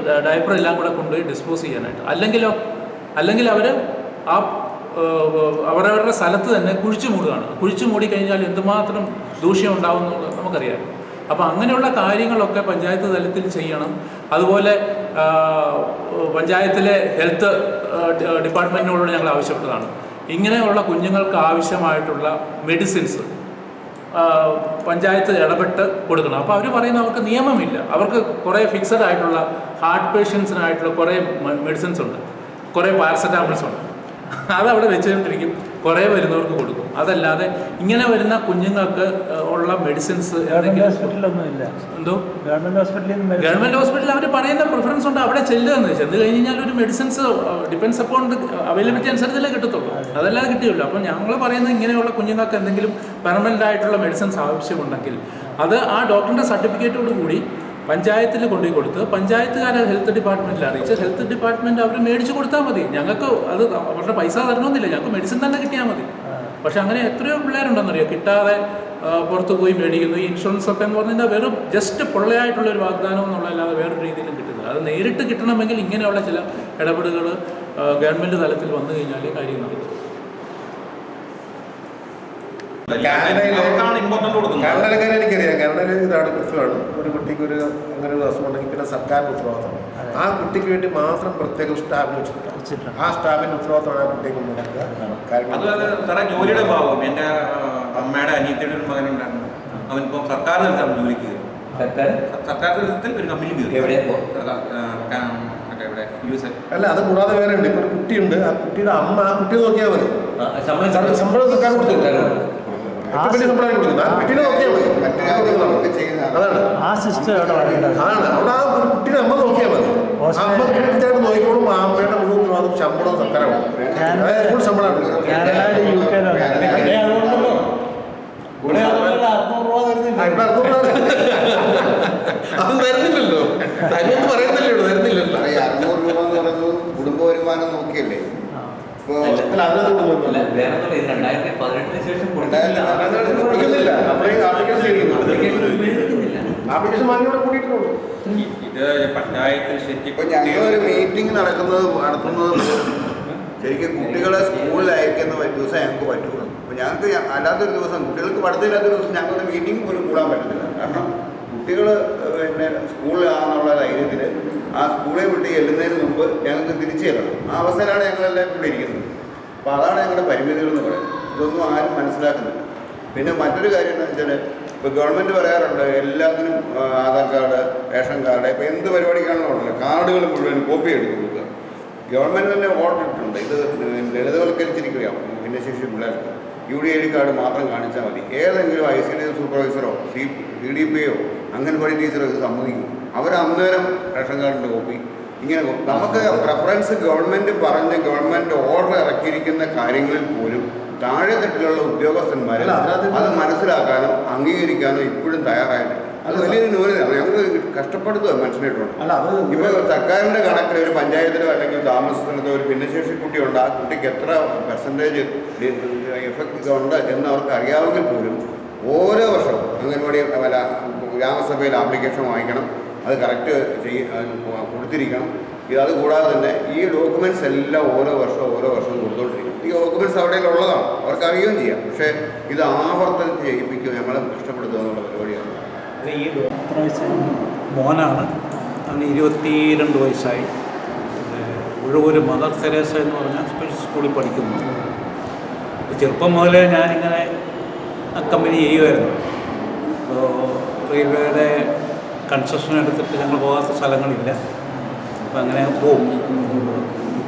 ഡയപ്പർ എല്ലാം കൂടെ കൊണ്ടുപോയി ഡിസ്പോസ് ചെയ്യാനായിട്ട്. അല്ലെങ്കിൽ അവർ ആ അവരവരുടെ സ്ഥലത്ത് തന്നെ കുഴിച്ചു മൂടുകയാണ്. കുഴിച്ചു മൂടിക്കഴിഞ്ഞാൽ എന്തുമാത്രം ദൂഷ്യം ഉണ്ടാകുമെന്നുള്ളത് നമുക്കറിയാം. അപ്പോൾ അങ്ങനെയുള്ള കാര്യങ്ങളൊക്കെ പഞ്ചായത്ത് തലത്തിൽ ചെയ്യണം. അതുപോലെ പഞ്ചായത്തിലെ ഹെൽത്ത് ഡിപ്പാർട്ട്മെൻറ്റിനോട് ഞങ്ങൾ ആവശ്യപ്പെട്ടതാണ്, ഇങ്ങനെയുള്ള കുഞ്ഞുങ്ങൾക്ക് ആവശ്യമായിട്ടുള്ള മെഡിസിൻസ് പഞ്ചായത്ത് ഇടപെട്ട് കൊടുക്കണം. അപ്പോൾ അവർ പറയുന്ന അവർക്ക് നിയമമില്ല, അവർക്ക് കുറേ ഫിക്സഡ് ആയിട്ടുള്ള ഹാർട്ട് പേഷ്യൻസിനായിട്ടുള്ള കുറേ മെഡിസിൻസ് ഉണ്ട്, കുറേ പാരസെറ്റാമോൾസ് ഉണ്ട്, അതവിടെ വെച്ചുകൊണ്ടിരിക്കും, കുറേ വരുന്നവർക്ക് കൊടുക്കും. അതല്ലാതെ ഇങ്ങനെ വരുന്ന കുഞ്ഞുങ്ങൾക്ക് ഉള്ള മെഡിസിൻസ് ഹോസ്പിറ്റലൊന്നും ഇല്ല. എന്തോ ഗവൺമെൻറ് ഹോസ്പിറ്റലിൽ അവർ പറയുന്ന പ്രിഫറൻസ് ഉണ്ട്, അവിടെ ചെല്ലുകയെന്ന് ചെന്ന് കഴിഞ്ഞ് കഴിഞ്ഞാൽ ഒരു മെഡിസിൻസ് ഡിപ്പെൻസ് അപ്പോൺ അവൈലബിലിറ്റി അനുസരിച്ചല്ലേ കിട്ടത്തുള്ളൂ, അതല്ലാതെ കിട്ടിയല്ലോ. അപ്പം ഞങ്ങൾ പറയുന്നത് ഇങ്ങനെയുള്ള കുഞ്ഞുങ്ങൾക്ക് എന്തെങ്കിലും പെർമനൻ്റ് ആയിട്ടുള്ള മെഡിസിൻസ് ആവശ്യമുണ്ടെങ്കിൽ അത് ആ ഡോക്ടറിൻ്റെ സർട്ടിഫിക്കറ്റോട് കൂടി പഞ്ചായത്തിൽ കൊണ്ടുപോയി കൊടുത്ത് പഞ്ചായത്തുകാരെ ഹെൽത്ത് ഡിപ്പാർട്ട്മെൻറ്റിൽ അറിയിച്ച് ഹെൽത്ത് ഡിപ്പാർട്ട്മെൻറ്റ് അവർ മേടിച്ച് കൊടുത്താൽ മതി. ഞങ്ങൾക്ക് അത് അവരുടെ പൈസ തരണമെന്നില്ല, ഞങ്ങൾക്ക് മെഡിസിൻ തന്നെ കിട്ടിയാൽ മതി. പക്ഷെ അങ്ങനെ എത്രയോ പിള്ളേരുണ്ടെന്നറിയോ കിട്ടാതെ പുറത്ത് പോയി മേടിക്കുന്നു. ഈ ഇൻഷുറൻസ് ഒക്കെ എന്ന് പറഞ്ഞാൽ വെറും ജസ്റ്റ് പൊള്ളയായിട്ടുള്ളൊരു വാഗ്ദാനം എന്നുള്ളതല്ലാതെ വേറൊരു രീതിയിലും കിട്ടുന്നത്. അത് നേരിട്ട് കിട്ടണമെങ്കിൽ ഇങ്ങനെയുള്ള ചില ഇടപെടലുകൾ ഗവൺമെൻറ് തലത്തിൽ വന്നു കഴിഞ്ഞാൽ കാര്യം നടക്കും. കാനഡയിലെ എനിക്കറിയാം, കാനഡയിൽ ഇതാണ് പ്രശ്നമാണ്. ഒരു കുട്ടിക്ക് അങ്ങനെ ഒരു അസുഖം ഉണ്ടെങ്കിൽ പിന്നെ സർക്കാരിൻ്റെ ഉത്തരവാദിത്തമാണ്. ആ കുട്ടിക്ക് വേണ്ടി മാത്രം പ്രത്യേകം സ്റ്റാഫിന് വെച്ചിട്ടുണ്ട്. ആ സ്റ്റാഫിൻ്റെ ഉത്തരവാദിത്തമാണ് ആ കുട്ടിയെ കൊണ്ട് നടക്കുക. അതുപോലെ സാറേ ജോലിയുടെ ഭാഗം എൻ്റെ അമ്മയുടെ അനിയത്തിയുടെ ഒരു മകനുണ്ടായിരുന്നു, അവനിപ്പോൾ സർക്കാർ തലത്തിലാണ് ജോലിക്ക് കയറി. സർക്കാർ തലത്തിൽ ഒരു കമ്പനി കയറി അല്ല, അത് കൂടാതെ വേറെ ഉണ്ട്. ഇപ്പോൾ ഒരു കുട്ടിയുണ്ട്, ആ കുട്ടിയുടെ അമ്മ ആ കുട്ടിയെ നോക്കിയാൽ മതി. ശമ്പളം സർക്കാർ കൊടുത്തില്ല, ആ സിസ്റ്റം അതാണ്. അവിടെ ആ ഒരു കുട്ടിയുടെ അമ്മ നോക്കിയാൽ മതി. അമ്മ കൃത്യമായിട്ട് നോക്കിക്കോളും. ആ അമ്മയുടെ മുഴുവൻ ഉത്തരവാദിത്വം ശമ്പളവും സർക്കാരാണ്. ഫുൾ ശമ്പളമാണ്. അത് വരുന്നില്ലല്ലോ, തരുമെന്ന് പറയുന്നില്ലേ, വരുന്നില്ലല്ലോ. 600 രൂപ എന്ന് പറയുന്നത് കുടുംബ വരുമാനം നോക്കിയല്ലേ. ഇപ്പൊ ഞങ്ങളൊരു മീറ്റിംഗ് നടത്തുന്നത് ശരിക്കും കുട്ടികളെ സ്കൂളിൽ അയക്കുന്ന ദിവസം ഞങ്ങൾക്ക് പറ്റുള്ളൂ. അപ്പോൾ ഞങ്ങൾക്ക് അല്ലാത്തൊരു ദിവസം കുട്ടികൾക്ക് പഠിത്തമില്ലാത്തൊരു ദിവസം ഞങ്ങൾക്ക് മീറ്റിംഗ് പോലും കൂടാൻ പറ്റത്തില്ല. കാരണം കുട്ടികൾ പിന്നെ സ്കൂളിലാണെന്നുള്ള ധൈര്യത്തിൽ ആ സ്കൂളിൽ വിട്ട് ചെല്ലുന്നതിന് മുമ്പ് ഞങ്ങൾക്ക് തിരിച്ചു ചെല്ലണം. ആ അവസരമാണ് ഞങ്ങളെല്ലാം ഇവിടെ ഇരിക്കുന്നത്. അപ്പോൾ അതാണ് ഞങ്ങളുടെ പരിമിതികൾ എന്ന് പറയുന്നത്. ഇതൊന്നും ആരും മനസ്സിലാക്കുന്നില്ല. പിന്നെ മറ്റൊരു കാര്യം എന്താണെന്ന് വെച്ചാൽ, ഇപ്പോൾ ഗവൺമെൻറ് പറയാറുണ്ട് എല്ലാത്തിനും ആധാർ കാർഡ്, റേഷൻ കാർഡ്, ഇപ്പോൾ എന്ത് പരിപാടിക്കാണെന്ന് പറഞ്ഞില്ല, കാർഡുകൾ മുഴുവൻ കോപ്പി എടുത്ത് കൊടുക്കുക. ഗവൺമെൻറ് തന്നെ ഓർഡർ ഇട്ടിട്ടുണ്ട്. ഇത് ലളിതവൽക്കരിച്ചിരിക്കുകയാണ് ഭിന്നശേഷി പിള്ളേർക്ക്. UDID കാർഡ് മാത്രം കാണിച്ചാൽ മതി. ഏതെങ്കിലും ICD സൂപ്പർവൈസറോ CDPO അംഗൻവാടി ടീച്ചറോ ഇത് സമ്മതിക്കും. അവർ അന്നേരം റേഷൻ കാർഡിൻ്റെ കോപ്പി ഇങ്ങനെ. നമുക്ക് പ്രെഫറൻസ് ഗവൺമെൻറ് പറഞ്ഞ് ഗവൺമെൻറ് ഓർഡർ ഇറക്കിയിരിക്കുന്ന കാര്യങ്ങളിൽ പോലും താഴെ തട്ടിലുള്ള ഉദ്യോഗസ്ഥന്മാർ അത് മനസ്സിലാക്കാനോ അംഗീകരിക്കാനോ ഇപ്പോഴും തയ്യാറായിട്ടില്ല. അത് വലിയൊരു ന്യൂനതയാണ്. ഞങ്ങൾക്ക് കഷ്ടപ്പെടുത്തുക മനുഷ്യനായിട്ടുണ്ട്. ഇപ്പോൾ സർക്കാരിൻ്റെ കണക്കിൽ ഒരു പഞ്ചായത്തിലോ അല്ലെങ്കിൽ താമസസ്ഥലത്തോ ഒരു ഭിന്നശേഷി കുട്ടിയുണ്ട്, ആ കുട്ടിക്ക് എത്ര പെർസെൻറ്റേജ് എഫക്റ്റ് ഉണ്ട് എന്ന് അവർക്ക് അറിയാമെങ്കിൽ പോലും ഓരോ വർഷവും അംഗൻവാടി ഗ്രാമസഭയിൽ ആപ്ലിക്കേഷൻ വാങ്ങിക്കണം, അത് കറക്റ്റ് കൊടുത്തിരിക്കണം. അതുകൂടാതെ തന്നെ ഈ ഡോക്യുമെൻറ്റ്സ് എല്ലാം ഓരോ വർഷവും കൊടുത്തുകൊണ്ടിരിക്കണം. ഈ ഡോക്യുമെൻറ്റ്സ് അവിടെ ഉള്ളതാണ്, അവർക്ക് അറിയുകയും ചെയ്യാം. പക്ഷേ ഇത് ആവർത്തനത്തിൽ ചെയ്യിപ്പിക്കുക, ഞങ്ങളെ കഷ്ടപ്പെടുത്തുക എന്നുള്ള പരിപാടിയാണ്. മോനാണ്, അന്ന് 22 വയസ്സായി. ഉഴവൂർ മദർ തെരേസ എന്ന് പറഞ്ഞാൽ സ്പെഷ്യൽ സ്കൂളിൽ പഠിക്കുന്നു. ചെറുപ്പം മുതലേ ഞാനിങ്ങനെ കമ്പനി ചെയ്യുമായിരുന്നു. അപ്പോൾ റെയിൽവേയുടെ കൺസെഷൻ എടുത്തിട്ട് ഞങ്ങൾ പോകാത്ത സ്ഥലങ്ങളില്ല. അപ്പം അങ്ങനെ പോകും.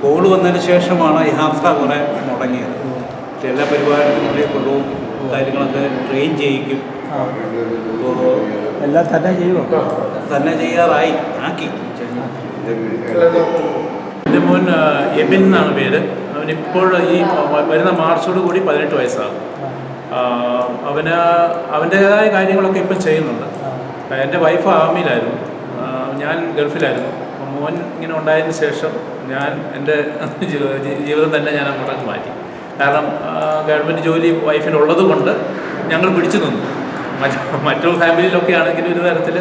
കോവിഡ് വന്നതിന് ശേഷമാണ് ഈ യാത്ര കുറേ മുടങ്ങിയത്. എല്ലാ പരിപാടിക്കുള്ളിൽ കൊണ്ടുപോകും, കാര്യങ്ങളൊക്കെ ട്രെയിൻ ചെയ്യിക്കും. അപ്പോൾ എല്ലാം തന്നെ ചെയ്യാറായി ആക്കി. എൻ്റെ മോൻ എബിൻ എന്നാണ് പേര്. അവനിപ്പോൾ ഈ വരുന്ന മാർച്ചോട് കൂടി 18 വയസ്സാകും. അവൻ്റേതായ കാര്യങ്ങളൊക്കെ ഇപ്പം ചെയ്യുന്നുണ്ട്. എൻ്റെ വൈഫ് ആർമിയിലായിരുന്നു, ഞാൻ ഗൾഫിലായിരുന്നു. അപ്പം മോൻ ഇങ്ങനെ ഉണ്ടായതിന് ശേഷം ഞാൻ എൻ്റെ ജീവിതം തന്നെ ഞാൻ അങ്ങോട്ടങ്ങ് മാറ്റി. കാരണം ഗവൺമെൻറ് ജോലി വൈഫിനുള്ളത് കൊണ്ട് ഞങ്ങൾ പിടിച്ചു നിന്നു. മറ്റൊരു ഫാമിലിയിലൊക്കെ ആണെങ്കിൽ ഒരു തരത്തിൽ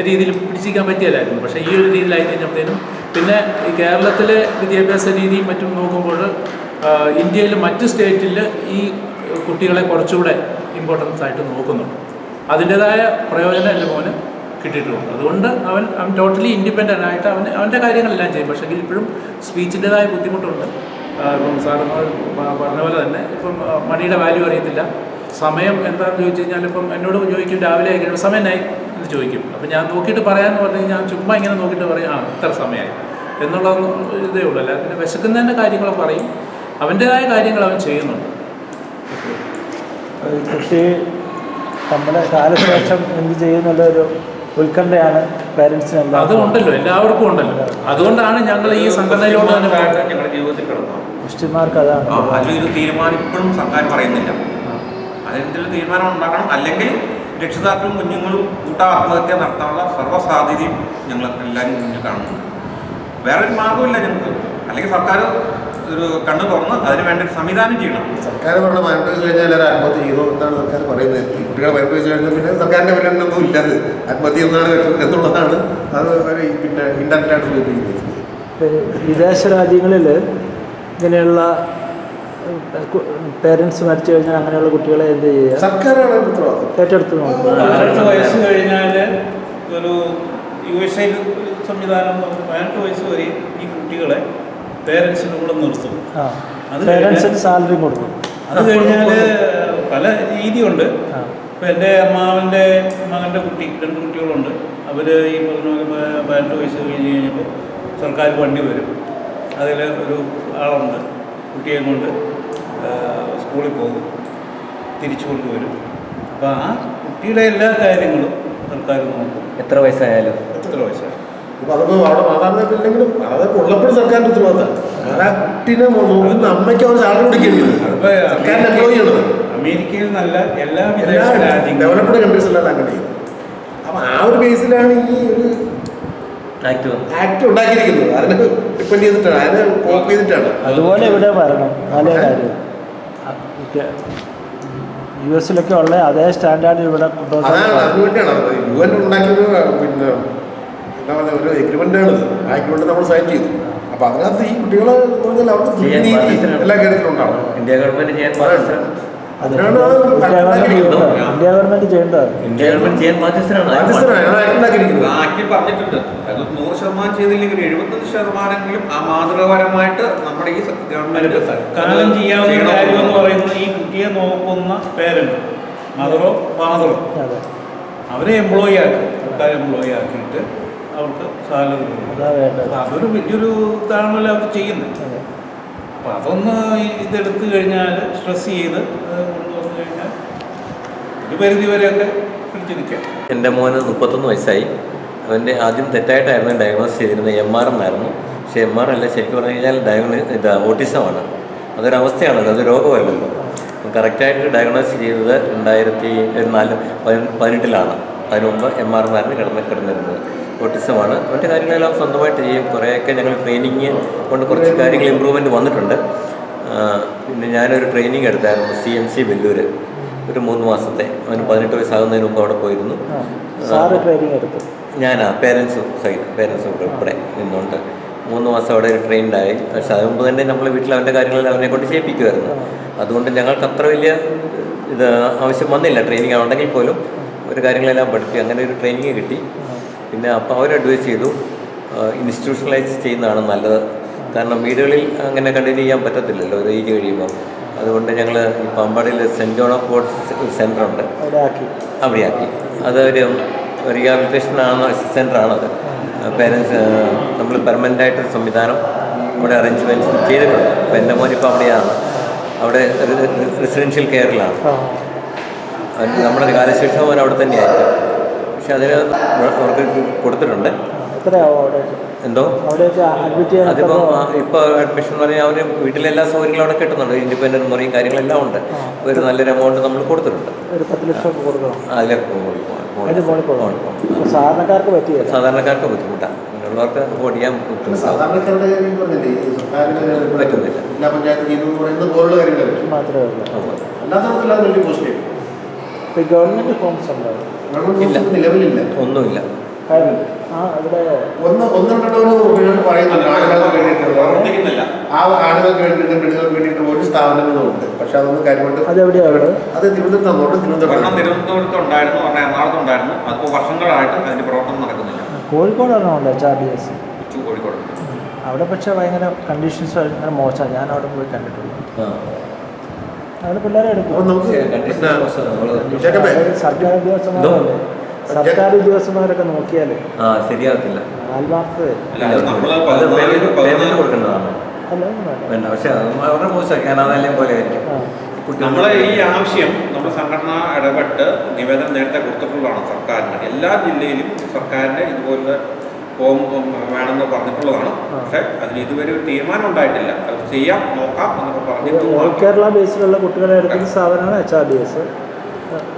രീതിയിൽ പിടിച്ചിരിക്കാൻ പറ്റിയല്ലായിരുന്നു. പക്ഷേ ഈ ഒരു രീതിയിലായി കഴിഞ്ഞപ്പോഴത്തേനും പിന്നെ ഈ കേരളത്തിലെ വിദ്യാഭ്യാസ രീതിയും മറ്റും നോക്കുമ്പോൾ ഇന്ത്യയിൽ മറ്റ് സ്റ്റേറ്റിൽ ഈ കുട്ടികളെ കുറച്ചുകൂടെ ഇമ്പോർട്ടൻസ് ആയിട്ട് നോക്കുന്നുണ്ട്. അതിൻ്റേതായ പ്രയോജനം എൻ്റെ മോന് കിട്ടിയിട്ടുണ്ട്. അതുകൊണ്ട് അവൻ ടോട്ടലി ഇൻഡിപെൻഡൻ്റ് ആയിട്ട് അവൻ്റെ കാര്യങ്ങളെല്ലാം ചെയ്യും. പക്ഷേ ഇപ്പോഴും സ്പീച്ചിൻ്റെതായ ബുദ്ധിമുട്ടുണ്ട്. ഇപ്പം സാറിന് പറഞ്ഞ പോലെ തന്നെ ഇപ്പം മണിയുടെ വാല്യൂ അറിയത്തില്ല. സമയം എന്താണെന്ന് ചോദിച്ചു കഴിഞ്ഞാൽ ഇപ്പം എന്നോട് ചോദിക്കും രാവിലെ ആയി കഴിയുമ്പോൾ സമയം ആയി എന്ന് ചോദിക്കും. അപ്പം ഞാൻ നോക്കിയിട്ട് പറയാമെന്ന് പറഞ്ഞു കഴിഞ്ഞാൽ ചുമ്മാ ഇങ്ങനെ നോക്കിയിട്ട് പറയും ഇത്ര സമയമായി എന്നുള്ള ഇതേ ഉള്ളൂ. അല്ല പിന്നെ വിശക്കുന്നതിൻ്റെ കാര്യങ്ങൾ പറയും. അവൻ്റേതായ കാര്യങ്ങൾ അവൻ ചെയ്യുന്നുണ്ട്. കുട്ടി നമ്മുടെ കാലശേഷം എന്ത് ചെയ്യുന്നുള്ളൊരു ഉത്കണ്ഠയാണ് പേരൻസിന്. അതുണ്ടല്ലോ, എല്ലാവർക്കും ഉണ്ടല്ലോ. അതുകൊണ്ടാണ് ഞങ്ങൾ ഈ സംഘടനയിലോട്ട് തന്നെ ഞങ്ങളുടെ ജീവിതത്തിൽ കിടന്നു. ക്രിസ്ത്യന്മാർക്ക് അതാണ്. അതിലൊരു തീരുമാനം ഇപ്പോഴും സർക്കാർ പറയുന്നില്ല. അതിനെന്തെങ്കിലും തീരുമാനം ഉണ്ടാക്കണം. അല്ലെങ്കിൽ രക്ഷിതാക്കളും കുഞ്ഞുങ്ങളും ആത്മഹത്യ നടത്താനുള്ള സർവ്വസാധ്യതയും ഞങ്ങൾ എല്ലാവരും മുന്നിൽ കാണുന്നുണ്ട്. വേറൊരു മാർഗ്ഗമില്ല ഞങ്ങൾക്ക്. അല്ലെങ്കിൽ സർക്കാർ ഒരു കണ്ണ് തുറന്ന് അതിന് വേണ്ട ഒരു സംവിധാനം ചെയ്യണം. സർക്കാർ പറഞ്ഞ മരണത്തിൽ കഴിഞ്ഞാൽ എല്ലാവരും ആത്മഹത്യ ചെയ്തോ എന്നാണ് സർക്കാർ പറയുന്നത്. ഈ കുട്ടികളെ മരണത്തിൽ കഴിഞ്ഞാൽ പിന്നെ സർക്കാരിൻ്റെ പരിഗണനയൊന്നും ഇല്ലാതെ ആത്മഹത്യ എന്നാണ് എന്നുള്ളതാണ് അത് പിന്നെ ഇൻഡയറക്റ്റായിട്ട് സൂചിപ്പിക്കുന്നത്. വിദേശ രാജ്യങ്ങളിൽ ഇങ്ങനെയുള്ള പേരൻസ് മരിച്ചു കഴിഞ്ഞാൽ അങ്ങനെയുള്ള കുട്ടികളെ എന്ത് ചെയ്യുക? സർക്കാരാണ് ഉത്തരവാദിത്വം ഏറ്റെടുത്ത് നോക്കുക. 18 വയസ്സ് കഴിഞ്ഞാൽ ഒരു USA സംവിധാനം 18 വയസ്സ് വരെ ഈ കുട്ടികളെ പേരൻസിന് കൂടെ നിർത്തും. പേരൻസിന് സാലറി കൊടുക്കും. അത് കഴിഞ്ഞാൽ പല രീതിയുണ്ട്. ഇപ്പം എൻ്റെ അമ്മാവൻ്റെ മകൻ്റെ കുട്ടി 2 കുട്ടികളുണ്ട്. അവർ ഈ പറഞ്ഞ പോലെ 18 വയസ്സ് കഴിഞ്ഞ് കഴിഞ്ഞപ്പോൾ സർക്കാർ വണ്ടി വരും. അതിൽ ഒരു ആളുണ്ട്, കുട്ടിയെ കൊണ്ട് സ്കൂളിൽ പോകും, തിരിച്ചു കൊണ്ടുവരും. അപ്പോൾ ആ കുട്ടിയുടെ എല്ലാ കാര്യങ്ങളും സർക്കാർ നോക്കും. എത്ര വയസ്സായാലും. എത്ര വയസ്സായാലും. ഇപ്പം അതിപ്പോൾ അവിടെ മാതാപിതാക്കളില്ലെങ്കിലും അതൊക്കെ ഉള്ളപ്പോഴും സർക്കാരിൻ്റെ ഉത്തരവാദിത്തം. ആ കുട്ടീനെ നോക്കുന്ന അമ്മയ്ക്ക് അവർ സാലറി കൊടുക്കുന്നത് സർക്കാരിൻ്റെ എംപ്ലോയിയാണ്. അമേരിക്കയിൽ നല്ല എല്ലാ വിദേശ രാജ്യങ്ങളും ഡെവലപ്ഡ് കൺട്രീസ് എല്ലാം അങ്ങനെ ചെയ്യുന്നത്. അപ്പം ആ ഒരു ബേസിലാണ് ഈ ഒരു ആക്ട് ഉണ്ടാക്കിയിരിക്കുന്നത്. അതിനെ ഡിപ്പെൻഡ് ചെയ്തിട്ടാണ്, അതിനെ കോപ്പ് ചെയ്തിട്ടാണ്. അതുപോലെ ഇവിടെ വരണം. നല്ല കാര്യം. US ഉള്ള അതേ സ്റ്റാൻഡേർഡ് ഇവിടെ കൊണ്ടുവന്നത്. അതാണ്, അതിനുവേണ്ടിയാണ് UN ഉണ്ടാക്കിയത്. പിന്നെ എന്താ പറയുക, ഒരു എഗ്രിമെൻ്റാണ്. ആ എഗ്രിമെൻ്റ് നമ്മൾ സൈൻ ചെയ്തു. അപ്പോൾ അതിനകത്ത് ഈ കുട്ടികളെ പറഞ്ഞാൽ അവർക്ക് നീതി എല്ലാ കാര്യത്തിലും ഉണ്ടാവും. ഇന്ത്യ ഗവൺമെൻറ് ചെയ്യാൻ അതിനാണ് ഇന്ത്യ ഗവൺമെൻറ് ചെയ്യേണ്ടത്. ഇന്ത്യ ഗവൺമെൻറ് ചെയ്യാൻ ബാധ്യസ്ഥരാണ്. ആക്ടിൽ പറഞ്ഞിട്ടുണ്ട്. അത് 100% ചെയ്തില്ലെങ്കിൽ 75% ആ മാതൃകാപരമായിട്ട് നമ്മുടെ ഈ ഗവൺമെന്റ് കാലം ചെയ്യാവുന്ന കാര്യം എന്ന് പറയുന്നത് ഈ കുട്ടിയെ നോക്കുന്ന പേരൻറ്, മദറോ ഫാദറോ, അവരെ എംപ്ലോയി ആക്കും. സർക്കാർ എംപ്ലോയി ആക്കിയിട്ട് അവർക്ക് സാലറി കൊടുക്കും. അതൊരു വലിയൊരു ഇതാണല്ലോ അവർ ചെയ്യുന്നത്. അപ്പം അതൊന്ന് ഇതെടുത്തു കഴിഞ്ഞാൽ സ്ട്രെസ് ചെയ്ത് കൊണ്ടുവന്നു കഴിഞ്ഞാൽ ഒരു പരിധി വരെയൊക്കെ പിടിച്ചു നിൽക്കാം. എൻ്റെ മോന് 31 വയസ്സായി. അവൻ്റെ ആദ്യം തെറ്റായിട്ടായിരുന്നു ഡയഗ്നോസ് ചെയ്തിരുന്നത്. MR എന്നായിരുന്നു. പക്ഷേ MR അല്ല, ശരിക്കും പറഞ്ഞു കഴിഞ്ഞാൽ ഓട്ടിസമാണ്. അതൊരവസ്ഥയാണല്ലോ, അത് രോഗമല്ലല്ലോ. കറക്റ്റായിട്ട് ഡയഗ്നോസ് ചെയ്തത് 2018 അതിന് മുമ്പ് MR എന്നായിരുന്നു കിടന്നിരുന്നത്. ഓട്ടിസമാണ്. മറ്റു കാര്യങ്ങളെല്ലാം സ്വന്തമായിട്ട് ചെയ്യും. കുറേയൊക്കെ ഞങ്ങൾ ട്രെയിനിങ് കൊണ്ട് കുറച്ച് കാര്യങ്ങൾ ഇമ്പ്രൂവ്മെൻറ്റ് വന്നിട്ടുണ്ട്. പിന്നെ ഞാനൊരു ട്രെയിനിങ് എടുത്തായിരുന്നു CMC വെല്ലൂർ, ഒരു 3 മാസത്തെ. അവന് 18 വയസ്സാകുന്നതിന് മുമ്പ് അവിടെ പോയിരുന്നു. ഞാൻ പേരൻസും ഉൾപ്പെടെ നിന്നുകൊണ്ട് 3 മാസം അവിടെ ഒരു ട്രെയിൻഡായി. പക്ഷെ അതിന് മുമ്പ് തന്നെ നമ്മൾ വീട്ടിൽ അവൻ്റെ കാര്യങ്ങളെല്ലാം അവനെ കൊണ്ട് ചെയ്യിപ്പിക്കുമായിരുന്നു. അതുകൊണ്ട് ഞങ്ങൾക്ക് അത്ര വലിയ ആവശ്യം വന്നില്ല. ട്രെയിനിങ് ഉണ്ടെങ്കിൽ പോലും ഒരു കാര്യങ്ങളെല്ലാം പഠിപ്പിക്കും. അങ്ങനെ ഒരു ട്രെയിനിങ് കിട്ടി. പിന്നെ അപ്പോൾ അവർ അഡ്വൈസ് ചെയ്തു ഇൻസ്റ്റിറ്റ്യൂഷണലൈസ് ചെയ്യുന്നതാണ് നല്ലത്. കാരണം വീടുകളിൽ അങ്ങനെ കണ്ടിന്യൂ ചെയ്യാൻ പറ്റത്തില്ലല്ലോ ഒരു ഏജ് കഴിയുമ്പോൾ. അതുകൊണ്ട് ഞങ്ങൾ ഈ പാമ്പാടിയിൽ സെൻറ്റ് ജോൺ ഓഫ് ഗോഡ് സെൻ്ററുണ്ട്, അവിടെയാക്കി. അതൊരു റീഹാബിലിറ്റേഷനാണ്, സെൻ്ററാണത്. പേരൻസ് നമ്മൾ പെർമനൻ്റായിട്ടൊരു സംവിധാനം അവിടെ അറേഞ്ച്മെൻറ്റ്സ് ചെയ്തിട്ടുണ്ട്. അപ്പോൾ എൻ്റെ മോനിപ്പോൾ അവിടെയാണ്, അവിടെ റെസിഡൻഷ്യൽ കെയറിലാണ്. നമ്മുടെ കാലശേഷം അവൻ അവിടെ തന്നെയായിരിക്കും. പക്ഷെ അതിന് അവർക്ക് കൊടുത്തിട്ടുണ്ട്. എന്തോ അതിപ്പോൾ ഇപ്പോൾ അഡ്മിഷൻ എന്ന് പറഞ്ഞാൽ അവർ വീട്ടിലെല്ലാ സൗകര്യങ്ങളും അവിടെ കിട്ടുന്നുണ്ട്. ഇൻഡിപെൻഡൻറ്റ് മുറിയും കാര്യങ്ങളെല്ലാം ഉണ്ട്. ഒരു നല്ലൊരു എമൗണ്ട് നമ്മൾ കൊടുത്തിട്ടുണ്ട്. സാധാരണക്കാർക്ക് ബുദ്ധിമുട്ടാണ്. അങ്ങനെയുള്ളവർക്ക് അഫോർഡ് ചെയ്യാൻ ഗവൺമെന്റ് ഫോംസ് ഉണ്ടാവും. നിലവിലില്ല, ഒന്നുമില്ല. ഒന്നുണ്ടോ പറയുന്നുണ്ട്. ആണുങ്ങൾക്ക് വേണ്ടിയിട്ടുള്ള, ആ ആണുങ്ങൾക്ക് വേണ്ടിയിട്ട് പെണ്ണുങ്ങൾക്ക് വേണ്ടിയിട്ട് ഒരു സ്ഥാപനങ്ങളുണ്ട്. പക്ഷെ അതൊന്നും കാര്യമായിട്ട് അതെവിടെയാണ്? അത് തിരുവനന്തപുരത്ത് ഉണ്ടായിരുന്നു, പറഞ്ഞാൽ എറണാകുളത്ത് ഉണ്ടായിരുന്നു. അതിപ്പോൾ വർഷങ്ങളായിട്ട് അതിൻ്റെ പ്രവർത്തനം നടക്കുന്നില്ല. കോഴിക്കോടാണോ HRDS? കോഴിക്കോട്. അവിടെ പക്ഷേ ഭയങ്കര കണ്ടീഷൻസ് ഭയങ്കര മോശമാണ്. ഞാൻ അവിടെ പോയി കണ്ടിട്ടുള്ളൂ. അവിടെ പിള്ളേരെ എടുക്കും. സർക്കാർ ഉദ്യോഗസ്ഥന്മാരൊക്കെ നോക്കിയാൽ ശരിയാകത്തില്ല. ആത്മാർത്ഥത കൊടുക്കേണ്ടതാണ്. പക്ഷെ അവരുടെ മോശം അതെല്ലാം പോലെ ആയിരിക്കും. നമ്മളെ ഈ ആവശ്യം നമ്മുടെ സംഘടന ഇടപെട്ട് നിവേദനം നേരത്തെ കൊടുത്തിട്ടുള്ളതാണ് സർക്കാരിന്. എല്ലാ ജില്ലയിലും സർക്കാരിൻ്റെ ഇതുപോലെ ഫോം വേണമെന്ന് പറഞ്ഞിട്ടുള്ളതാണ്. പക്ഷേ അതിന് ഇതുവരെ ഒരു തീരുമാനം ഉണ്ടായിട്ടില്ല. അത് ചെയ്യാം, നോക്കാം എന്നൊക്കെ പറഞ്ഞിട്ട് ഓൾ കേരള ബേസിലുള്ള കുട്ടികളെ എടുക്കുന്ന സ്ഥാപനമാണ് HRDS.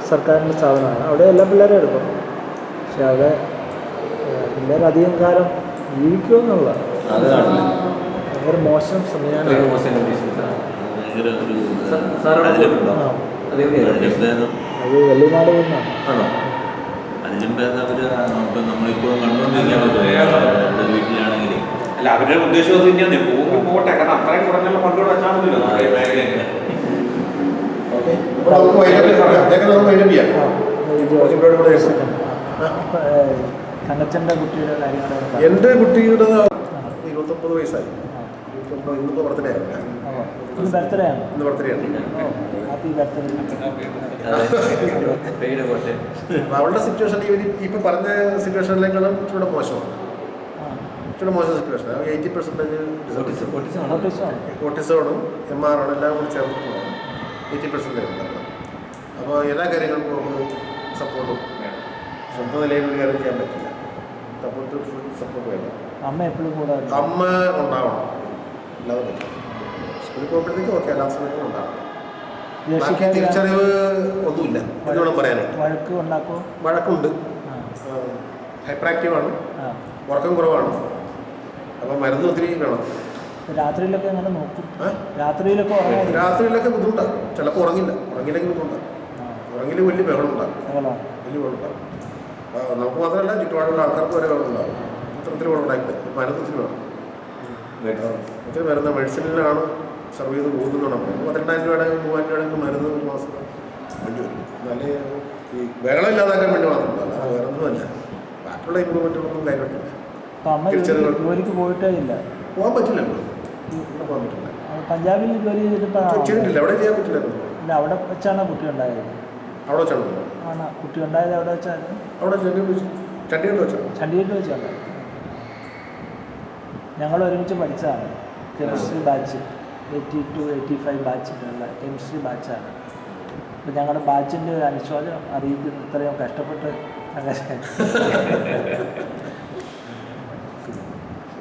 സർക്കാരിൻ്റെ സ്ഥാപനമാണ്. അവിടെ എല്ലാ പിള്ളേരും എടുക്കും. പക്ഷെ അവിടെ പിള്ളേർ അധികം കാലം ജീവിക്കുമെന്നുള്ള ഭയങ്കര മോശം സംവിധാനം. അത് വെള്ളിനാട് നിന്നാണ്. അതിനും ഭേദം അവർ നമ്മളിപ്പോൾ കണ്ടുകൊണ്ടിരിക്കാൻ വീട്ടിലാണെങ്കിൽ അല്ല, അവരുടെ ഉദ്ദേശം അത് തന്നെയാണ്. പോകട്ടെ, കാരണം അത്രയും കുറഞ്ഞുള്ള ഫണ്ടുകൾ വെച്ചാൽ മതിയല്ലോ മേഖലയിൽ. തങ്കച്ചൻ്റെ കുട്ടിയുടെ കാര്യങ്ങൾ. എൻ്റെ കുട്ടിയുടെ 29 വയസ്സായി. ഇന്നിപ്പോൾ ബർത്ത്ഡേ ആണ്. ഇന്ന് ബർത്ത്ഡേ ആണ്. ഇന്ന് ബർത്ത്ഡേ ആണ്. Happy birthday. അവളുടെ സിറ്റുവേഷൻ ഇപ്പം പറഞ്ഞ സിറ്റുവേഷനിലേക്കാളും ഇച്ചിരി മോശമാണ്. ഇച്ചിരി മോശം സിറ്റുവേഷൻ. 80% ഓട്ടിസമാണ്, MR ആണ്, എല്ലാം കൂടി ചേർന്നിട്ടുള്ളതാണ്. 80% ഉണ്ടാകും. അപ്പോൾ എല്ലാ കാര്യങ്ങൾക്കും നമുക്ക് സപ്പോർട്ടും വേണം. സ്വന്തം നിലയിൽ ഒരു കാര്യം ചെയ്യാൻ പറ്റില്ല. ഫുൾ സപ്പോർട്ട് വേണം. അമ്മ എപ്പോഴും കൂടെ അമ്മ ഉണ്ടാവണം, അല്ലാതെ പറ്റില്ല. സ്കൂളിൽ പോകുമ്പോഴത്തേക്കും ഓക്കെ, എല്ലാ സമയത്തും ഉണ്ടാവണം. ബാക്കി തിരിച്ചറിവ് ഒന്നുമില്ല എന്ന് വേണം പറയാനായിട്ട്. വഴക്കുണ്ട്, ഹൈപ്പർ ആക്റ്റീവാണ്, ഉറക്കം കുറവാണ്. അപ്പം മരുന്ന് ഒത്തിരി വേണം. രാത്രിയിലൊക്കെ എങ്ങനെ നോക്കും? രാത്രിയിലൊക്കെ ബുദ്ധിമുട്ടാണ്. ചിലപ്പോൾ ഉറങ്ങില്ലെങ്കിൽ ബുദ്ധിമുട്ടാണ്. ഉറങ്ങിയിൽ വലിയ ബഹളമുണ്ടാകും, വലിയ ബഹളമുണ്ടാകും. നമുക്ക് മാത്രമല്ല ചുറ്റുപാടുള്ള ആൾക്കാർക്ക് വരെ ബഹളമുണ്ടാകും. അത്തരത്തിൽ ബഹളമുണ്ടാക്കില്ല. മരുന്ന് ഒത്തിരി വേണം. ഒത്തിരി മരുന്ന് മെഡിസിനിലാണ് സർവ് ചെയ്ത് പോകുന്നതാണ് പറയുന്നത്. 12,000 രൂപയുടെ 3,000 രൂപയുടെ മരുന്ന് ഒരു മാസം വേണ്ടി വരും. നല്ല ഈ ബഹളം ഇല്ലാതാക്കാൻ വേണ്ടി മാത്രമല്ല, അല്ലാതെ വേറെ ഒന്നുമല്ല. ബാക്കിയുള്ള ഇമ്പ്രൂവ്മെൻറ്റുകളൊന്നും കാര്യമായിട്ടില്ല. പോകാൻ പറ്റില്ലല്ലോ. പോകാൻ പറ്റില്ല. പഞ്ചാബിൽ ജോലി ചെയ്തിട്ടില്ല. അവിടെ ചെയ്യാൻ പറ്റില്ലല്ലോ. അവിടെ വെച്ചാണ് കുട്ടി ഉണ്ടായത്. അവിടെ വെച്ചാണ് കുട്ടി ഉണ്ടായത്. അവിടെ വെച്ചാണ്. അവിടെ ചണ്ഡീഗഡ് വെച്ചാണ്. ഞങ്ങൾ ഒരുമിച്ച് പഠിച്ചതാണ്. കെമിസ്ട്രി ബാച്ച് 82-85 ബാച്ചിട്ടുള്ള കെമിസ്ട്രി ബാച്ചാണ്. അപ്പോൾ ഞങ്ങളുടെ ബാച്ചിൻ്റെ ഒരു അനുശോചനം അറിയിക്കുന്നു. ഇത്രയും കഷ്ടപ്പെട്ട്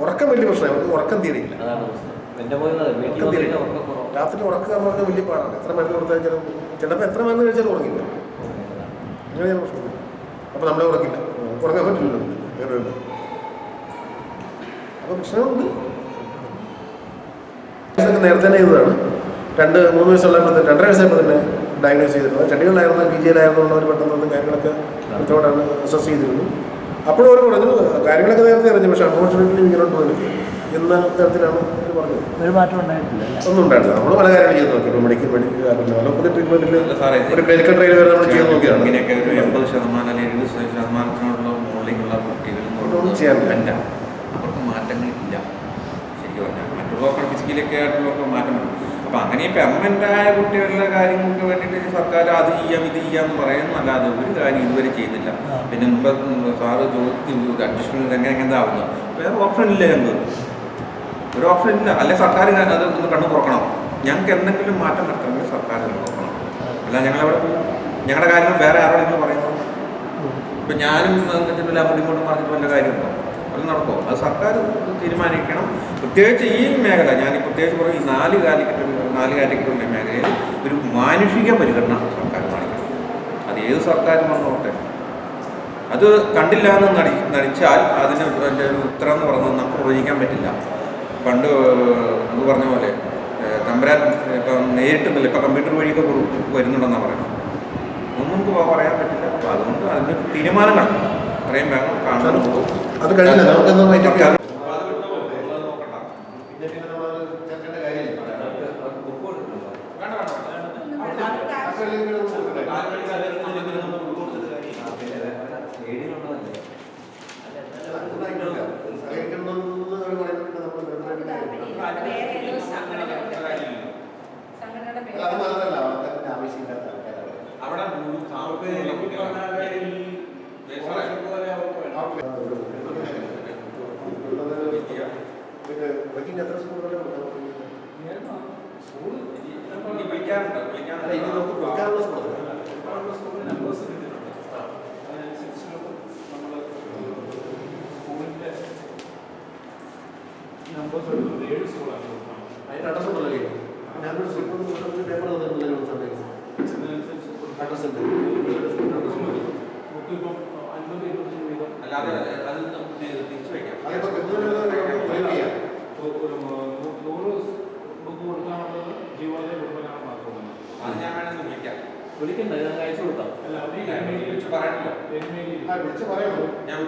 ഉറക്കം വലിയ പ്രശ്നമാണ്. നമുക്ക് ഉറക്കം തീരെയില്ല. രാത്രി ഉറക്കം എന്ന് പറഞ്ഞാൽ വലിയ പാടാണ്. എത്ര മരുന്ന് കൊടുത്താൽ ചിലപ്പോൾ എത്ര മരുന്ന് കഴിച്ചാലും ഉറങ്ങില്ല. അങ്ങനെയാണ് പ്രശ്നം. അപ്പോൾ നമ്മളെ ഉറങ്ങില്ല, ഉറങ്ങാൻ പറ്റില്ലല്ലോ. അങ്ങനെ അപ്പോൾ പ്രശ്നമുണ്ട്. നേരത്തെ തന്നെ ചെയ്തതാണ്. 2-3 വയസ്സുള്ളപ്പോൾ 2.5 വയസ്സായപ്പോൾ തന്നെ ഡയഗ്നോസ് ചെയ്തിരുന്നത്. ചണ്ഡീഗഡിലായിരുന്നു, PG-യിലായിരുന്നുള്ളവർ പെട്ടെന്ന് കാര്യങ്ങളൊക്കെ കൃത്യമായിട്ടാണ് അസസ് ചെയ്തിരുന്നു. അപ്പോഴും അവർ പറഞ്ഞു കാര്യങ്ങളൊക്കെ നേരത്തെ അറിഞ്ഞു. പക്ഷേ അൺഫോർച്ചുനേറ്റ്ലി ഇങ്ങോട്ട് പോയില്ല എന്ന തരത്തിലാണ് അവർ പറഞ്ഞത്. ഒരു മാറ്റം ഉണ്ടായിട്ടില്ല. ഒന്നും ഉണ്ടായിട്ടില്ല. നമ്മൾ പല കാര്യങ്ങൾ ചെയ്ത് നോക്കി. ഇപ്പോൾ മെഡിക്കൽ അലോപ്പതി ട്രീറ്റ്മെൻറ്റിൽ ഒരു ക്ലിനിക്കൽ ട്രയൽ വരെ നമ്മൾ ചെയ്ത് നോക്കിയാണ്. ഇങ്ങനെയൊക്കെ ഒരു 80% അല്ലെങ്കിൽ 70%-നോടുള്ള മുകളിലുള്ള കുട്ടികളിൽ ചെയ്യാൻ പറ്റില്ല. അവർക്ക് മാറ്റങ്ങളില്ല. ശരിക്കും പറഞ്ഞാൽ മറ്റുള്ളവർക്ക് ഫിസിക്കലൊക്കെ ആയിട്ടുള്ളവർക്ക് മാറ്റമുണ്ട്. അപ്പോൾ അങ്ങനെ പെർമനൻ്റ് ആയ കുട്ടികളുടെ കാര്യങ്ങൾക്ക് വേണ്ടിയിട്ട് സർക്കാർ അത് ചെയ്യാം ഇത് ചെയ്യാമെന്ന് പറയുന്നതല്ലാതെ ഒരു കാര്യം ഇതുവരെ ചെയ്തില്ല. പിന്നെ മുമ്പ് സാറ് ചോദിച്ചു അഡ്ജസ്റ്റ്മെൻറ്റ് എങ്ങനെ എന്താവുന്നത്. വേറെ ഓപ്ഷൻ ഇല്ല. ഞങ്ങൾക്ക് ഒരു ഓപ്ഷൻ ഇല്ല. അല്ലെ സർക്കാർ അത് ഒന്ന് കണ്ണു തുറക്കണം. ഞങ്ങൾക്ക് എന്തെങ്കിലും മാറ്റം വരുത്തണമെങ്കിൽ സർക്കാർ നോക്കണം. അല്ല ഞങ്ങളവിടെ പോകും. ഞങ്ങളുടെ കാര്യങ്ങൾ വേറെ ആരോടെങ്കിലും പറയുന്നു. ഇപ്പം ഞാനും അങ്ങോട്ടും ഇങ്ങോട്ടും പറഞ്ഞിട്ട് വല്ല കാര്യമുണ്ടോ? അത് നടക്കുമോ? അത് സർക്കാർ തീരുമാനിക്കണം. പ്രത്യേകിച്ച് ഈ മേഖല ഞാൻ പ്രത്യേകിച്ച് പറയും, ഈ 4 കാറ്റഗറിയുള്ള മേഖലയിൽ ഒരു മാനുഷിക പരിഗണന സർക്കാർ കാണിക്കണം. അത് ഏത് സർക്കാരും വന്നോട്ടെ. അത് കണ്ടില്ല എന്ന് നടിച്ചാൽ അതിന് എൻ്റെ ഒരു ഉത്തരം എന്ന് പറഞ്ഞത് നമുക്ക് പ്രവചിക്കാൻ പറ്റില്ല. പണ്ട് എന്ന് പറഞ്ഞ പോലെ തമ്പുരാൻ ഇപ്പം നേരിട്ടുണ്ടല്ലോ, ഇപ്പം കമ്പ്യൂട്ടർ വഴിയൊക്കെ വരുന്നുണ്ടെന്നാണ് പറയുന്നത്. ഒന്നും നമുക്ക് പറയാൻ പറ്റില്ല. അപ്പോൾ അതുകൊണ്ട് അതിന് തീരുമാനങ്ങൾ അത്രയും വേഗം കാണുന്നു. അത് കഴിഞ്ഞില്ല. നമുക്കൊന്നും ഇനി വിളിക്കാറുണ്ട് അല്ലാതെ അത് നമുക്ക് തിരിച്ചു വയ്ക്കാം. 100 ബുക്ക് കൊടുക്കാനുള്ളത് ജീവോദയ കുടുംബനാണ് മാത്രമാണ്. അത് ഞാൻ വേണമെന്ന് വിളിക്കാം. വിളിക്കണ്ട, ഞാൻ അയച്ചു കൊടുക്കാം. അല്ല വിളിച്ച് പറയണല്ലോ. ഞാൻ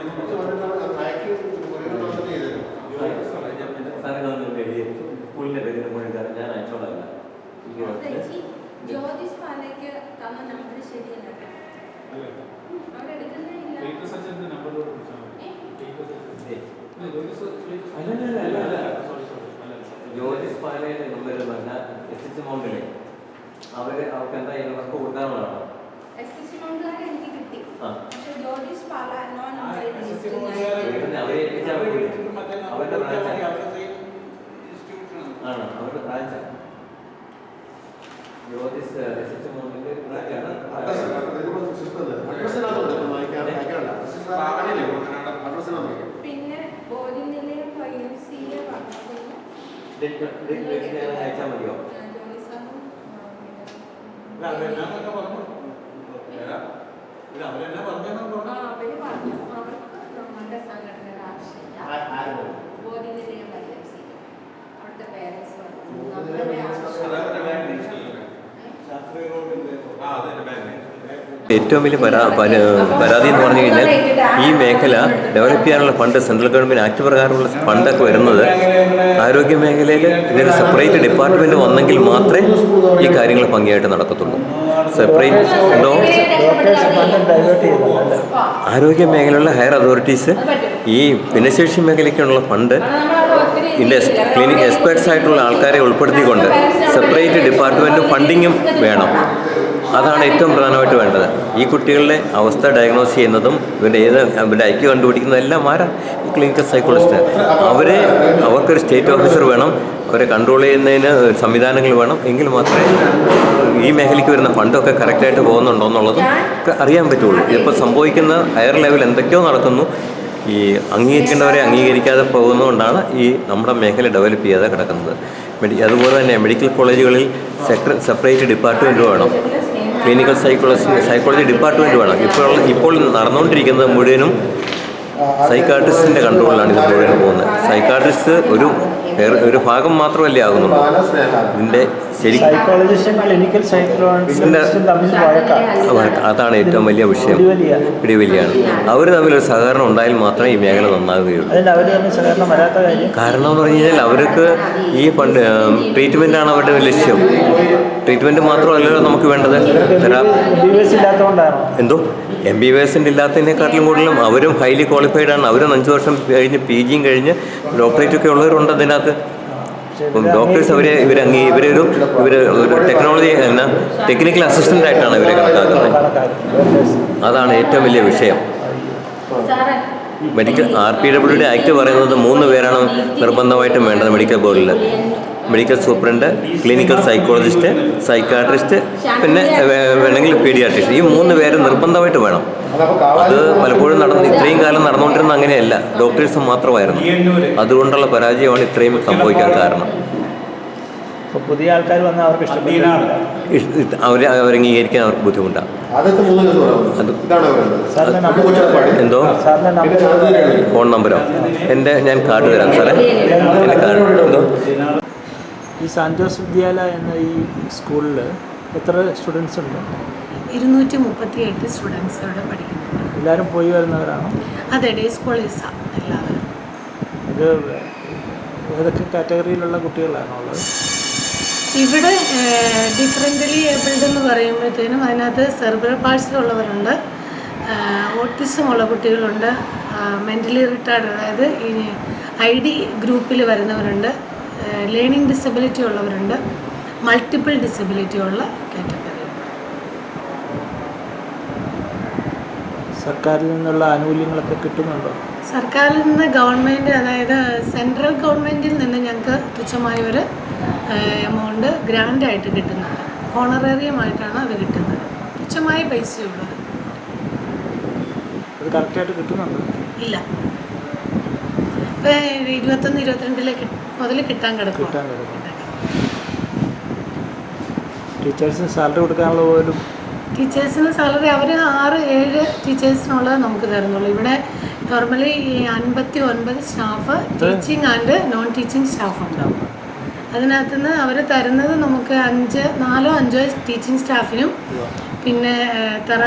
സ്കൂളിന്റെ പേര് മുഴുവൻ ഞാൻ അയച്ചോളാം. ജ്യോതിഷ് പാലയ്ക്ക് തന്ന നമ്പർ ശരിയല്ല. ജ്യോതിഷ് പാലയുടെ നമ്പർ പറഞ്ഞ SH മൗണ്ടിലെ അവർക്ക് എന്താ വർക്ക് കൊടുക്കാനുള്ളതാണ്. എനിക്ക് കിട്ടി. പക്ഷെ ജ്യോതിഷ് പാല അവരെ ഏൽപ്പിച്ചാൽ മതി. അവരുടെ ബ്രാഞ്ചാണ്. ആണ് അവരുടെ ബ്രാഞ്ചാണ്. ജ്യോതിഷ് SH മൗണ്ടിന്റെ ബ്രാഞ്ചാണ്. പിന്നെ ബോധിനിലയം അയച്ചാൽ മതിയോ? അവര് പറഞ്ഞു അവർക്ക് നമ്മുടെ സംഘടനയുടെ ആവശ്യമില്ല. ബോധിനിലയം അവിടുത്തെ പേരൻസ് ഏറ്റവും വലിയ പരാതി എന്ന് പറഞ്ഞു കഴിഞ്ഞാൽ ഈ മേഖല ഡെവലപ്പ് ചെയ്യാനുള്ള ഫണ്ട് സെൻട്രൽ ഗവൺമെൻറ് ആക്ട് പ്രകാരമുള്ള ഫണ്ടൊക്കെ വരുന്നത് ആരോഗ്യ മേഖലയിൽ ഇതിന് സെപ്പറേറ്റ് ഡിപ്പാർട്ട്മെൻറ്റ് വന്നെങ്കിൽ മാത്രമേ ഈ കാര്യങ്ങൾ ഭംഗിയായിട്ട് നടക്കത്തുള്ളൂ. സെപ്പറേറ്റ് ഉണ്ടോ? ആരോഗ്യ മേഖലയിലുള്ള ഹയർ അതോറിറ്റീസ് ഈ ഭിന്നശേഷി മേഖലയ്ക്കുള്ള ഫണ്ട് ക്ലിനിക് എക്സ്പേർട്സ് ആയിട്ടുള്ള ആൾക്കാരെ ഉൾപ്പെടുത്തിക്കൊണ്ട് സെപ്പറേറ്റ് ഡിപ്പാർട്ട്മെൻറ്റും ഫണ്ടിങ്ങും വേണം. അതാണ് ഏറ്റവും പ്രധാനമായിട്ട് വേണ്ടത്. ഈ കുട്ടികളുടെ അവസ്ഥ ഡയഗ്നോസ് ചെയ്യുന്നതും ഇവരുടെ ഐക്യു കണ്ടുപിടിക്കുന്നതും എല്ലാം ആരാണ്? ഈ ക്ലിനിക്കൽ സൈക്കോളജിസ്റ്റ്. അവർക്കൊരു സ്റ്റേറ്റ് ഓഫീസർ വേണം. അവരെ കൺട്രോൾ ചെയ്യുന്നതിന് സംവിധാനങ്ങൾ വേണം. എങ്കിൽ മാത്രമേ ഈ മേഖലയ്ക്ക് വരുന്ന ഫണ്ടൊക്കെ കറക്റ്റായിട്ട് പോകുന്നുണ്ടോ എന്നുള്ളതും അറിയാൻ പറ്റുള്ളൂ. ഇപ്പോൾ സംഭവിക്കുന്ന ഹയർ ലെവൽ എന്തൊക്കെയോ നടക്കുന്നു. ഈ അംഗീകരിക്കേണ്ടവരെ അംഗീകരിക്കാതെ പോകുന്നതുകൊണ്ടാണ് ഈ നമ്മുടെ മേഖല ഡെവലപ്പ് ചെയ്യാതെ കിടക്കുന്നത്. അതുപോലെ തന്നെ മെഡിക്കൽ കോളേജുകളിൽ സെപ്പറേറ്റ് ഡിപ്പാർട്ട്മെൻറ്റ് വേണം. ക്ലിനിക്കൽ സൈക്കോളജി ഡിപ്പാർട്ട്മെൻറ്റ് വേണം. ഇപ്പോൾ നടന്നുകൊണ്ടിരിക്കുന്നത് മുഴുവനും സൈക്കാട്രിസ്റ്റിൻ്റെ കൺട്രോളിലാണ് ഇത് മുഴുവൻ പോകുന്നത്. സൈക്കാട്രിസ്റ്റ് ഒരു ഭാഗം മാത്രമല്ലേ ആകുന്നുള്ളൂ. ഇതിൻ്റെ അതാണ് ഏറ്റവും വലിയ വിഷയം. പിടിവലിയാണ്. അവർ തമ്മിലൊരു സഹകരണം ഉണ്ടായാൽ മാത്രമേ ഈ മേഖല നന്നാവുകയുള്ളൂ. കാരണം എന്ന് പറഞ്ഞു കഴിഞ്ഞാൽ അവർക്ക് ഈ ഫണ്ട് ട്രീറ്റ്മെൻറ്റാണ് അവരുടെ ലക്ഷ്യം. ട്രീറ്റ്മെൻറ്റ് മാത്രമല്ലല്ലോ നമുക്ക് വേണ്ടത്. എന്തോ MBBS ഇല്ലാത്തതിനെക്കാട്ടിലും കൂടുതലും അവരും ഹൈലി ക്വാളിഫൈഡ് ആണ്. അവരും 5 വർഷം കഴിഞ്ഞ് PG കഴിഞ്ഞ് ഡോക്ടറേറ്റൊക്കെ ഉള്ളവരുണ്ട് അതിനകത്ത്. ഡോക്ടേഴ്സ് ഇവരൊരു ടെക്നോളജി ടെക്നിക്കൽ അസിസ്റ്റൻ്റ് ആയിട്ടാണ് ഇവരെ കണക്കാക്കുന്നത്. അതാണ് ഏറ്റവും വലിയ വിഷയം. മെഡിക്കൽ RPWD ആക്ട് പറയുന്നത് 3 പേരാണ് നിർബന്ധമായിട്ടും വേണ്ടത് മെഡിക്കൽ ബോർഡിൽ. Medical superintendent, clinical psychologist, psychiatrist, പിന്നെ വേണമെങ്കിൽ പീഡിയാട്രിഷ്യൻ. ഈ 3 പേര് നിർബന്ധമായിട്ട് വേണം. അത് പലപ്പോഴും ഇത്രയും കാലം നടന്നുകൊണ്ടിരുന്ന അങ്ങനെയല്ല. ഡോക്ടേഴ്സ് മാത്രമായിരുന്നു. അതുകൊണ്ടുള്ള പരാജയമാണ് ഇത്രയും സംഭവിക്കാൻ കാരണം. പുതിയ ആൾക്കാർ വന്നാൽ അവർക്ക് അവരംഗീകരിക്കാൻ അവർക്ക് ബുദ്ധിമുട്ടാണ്. എന്തോ ഫോൺ നമ്പരോ ഞാൻ കാർഡ് തരാം സാറേ. എൻ്റെ കാർഡ് എന്തോ. ഈ സാൻ ജോസഫ് വിദ്യാലയ എന്ന ഈ സ്കൂളിൽ എത്ര സ്റ്റുഡൻസ് ഉണ്ട്? 238 സ്റ്റുഡൻസ് അവിടെ പഠിക്കുന്നുണ്ട്. എല്ലാവരും പോയി വരുന്നവരാണോ? അതെ, ഡേ സ്കോളേഴ്സാണ് എല്ലാവരും. ഇത് ഏതൊക്കെ കാറ്റഗറിയിലുള്ള കുട്ടികളാണോ ഉള്ളത്? ഇവിടെ ഡിഫറൻ്റലി ഏബിൾഡ് എന്ന് പറയുമ്പോഴത്തേനും അതിനകത്ത് സെർബ്രൽ പാൾസി ഉള്ളവരുണ്ട്, ഓട്ടിസം ഉള്ള കുട്ടികളുണ്ട്, മെൻ്റലി റിട്ടാർഡ് അതായത് ഈ ID ഗ്രൂപ്പിൽ വരുന്നവരുണ്ട്, ലേണിംഗ് ഡിസബിലിറ്റി ഉള്ളവരുണ്ട്, മൾട്ടിപ്പിൾ ഡിസബിലിറ്റി ഉള്ള കാറ്റഗറി. സർക്കാരിൽ നിന്നുള്ള ആനുകൂല്യങ്ങളൊക്കെ കിട്ടുന്നുണ്ടോ? സർക്കാരിൽ നിന്ന് ഗവൺമെൻറ്, അതായത് സെൻട്രൽ ഗവൺമെൻറ്റിൽ നിന്ന് ഞങ്ങൾക്ക് തുച്ഛമായൊരു എമൗണ്ട് ഗ്രാൻഡായിട്ട് കിട്ടുന്നുണ്ട്. ഹോണറേറിയമായിട്ടാണ് അത് കിട്ടുന്നത്. തുച്ഛമായ പൈസയുള്ളത്. അത് കറക്റ്റായിട്ട് കിട്ടുന്നുണ്ടോ? ഇല്ല. ഇപ്പം 21-22 മുതൽ കിട്ടാൻ കിടക്കും. ടീച്ചേഴ്സിന് സാലറി കൊടുക്കാനുള്ള പോലും ടീച്ചേഴ്സിന് സാലറി അവർ 6-7 ടീച്ചേഴ്സിനുള്ളത് നമുക്ക് തരുന്നുള്ളൂ. ഇവിടെ normally 59 staff teaching and non teaching staff ഉണ്ടാവും. അതിനകത്ത് നിന്ന് അവർ തരുന്നത് നമുക്ക് 4-5 ടീച്ചിങ് സ്റ്റാഫിനും പിന്നെ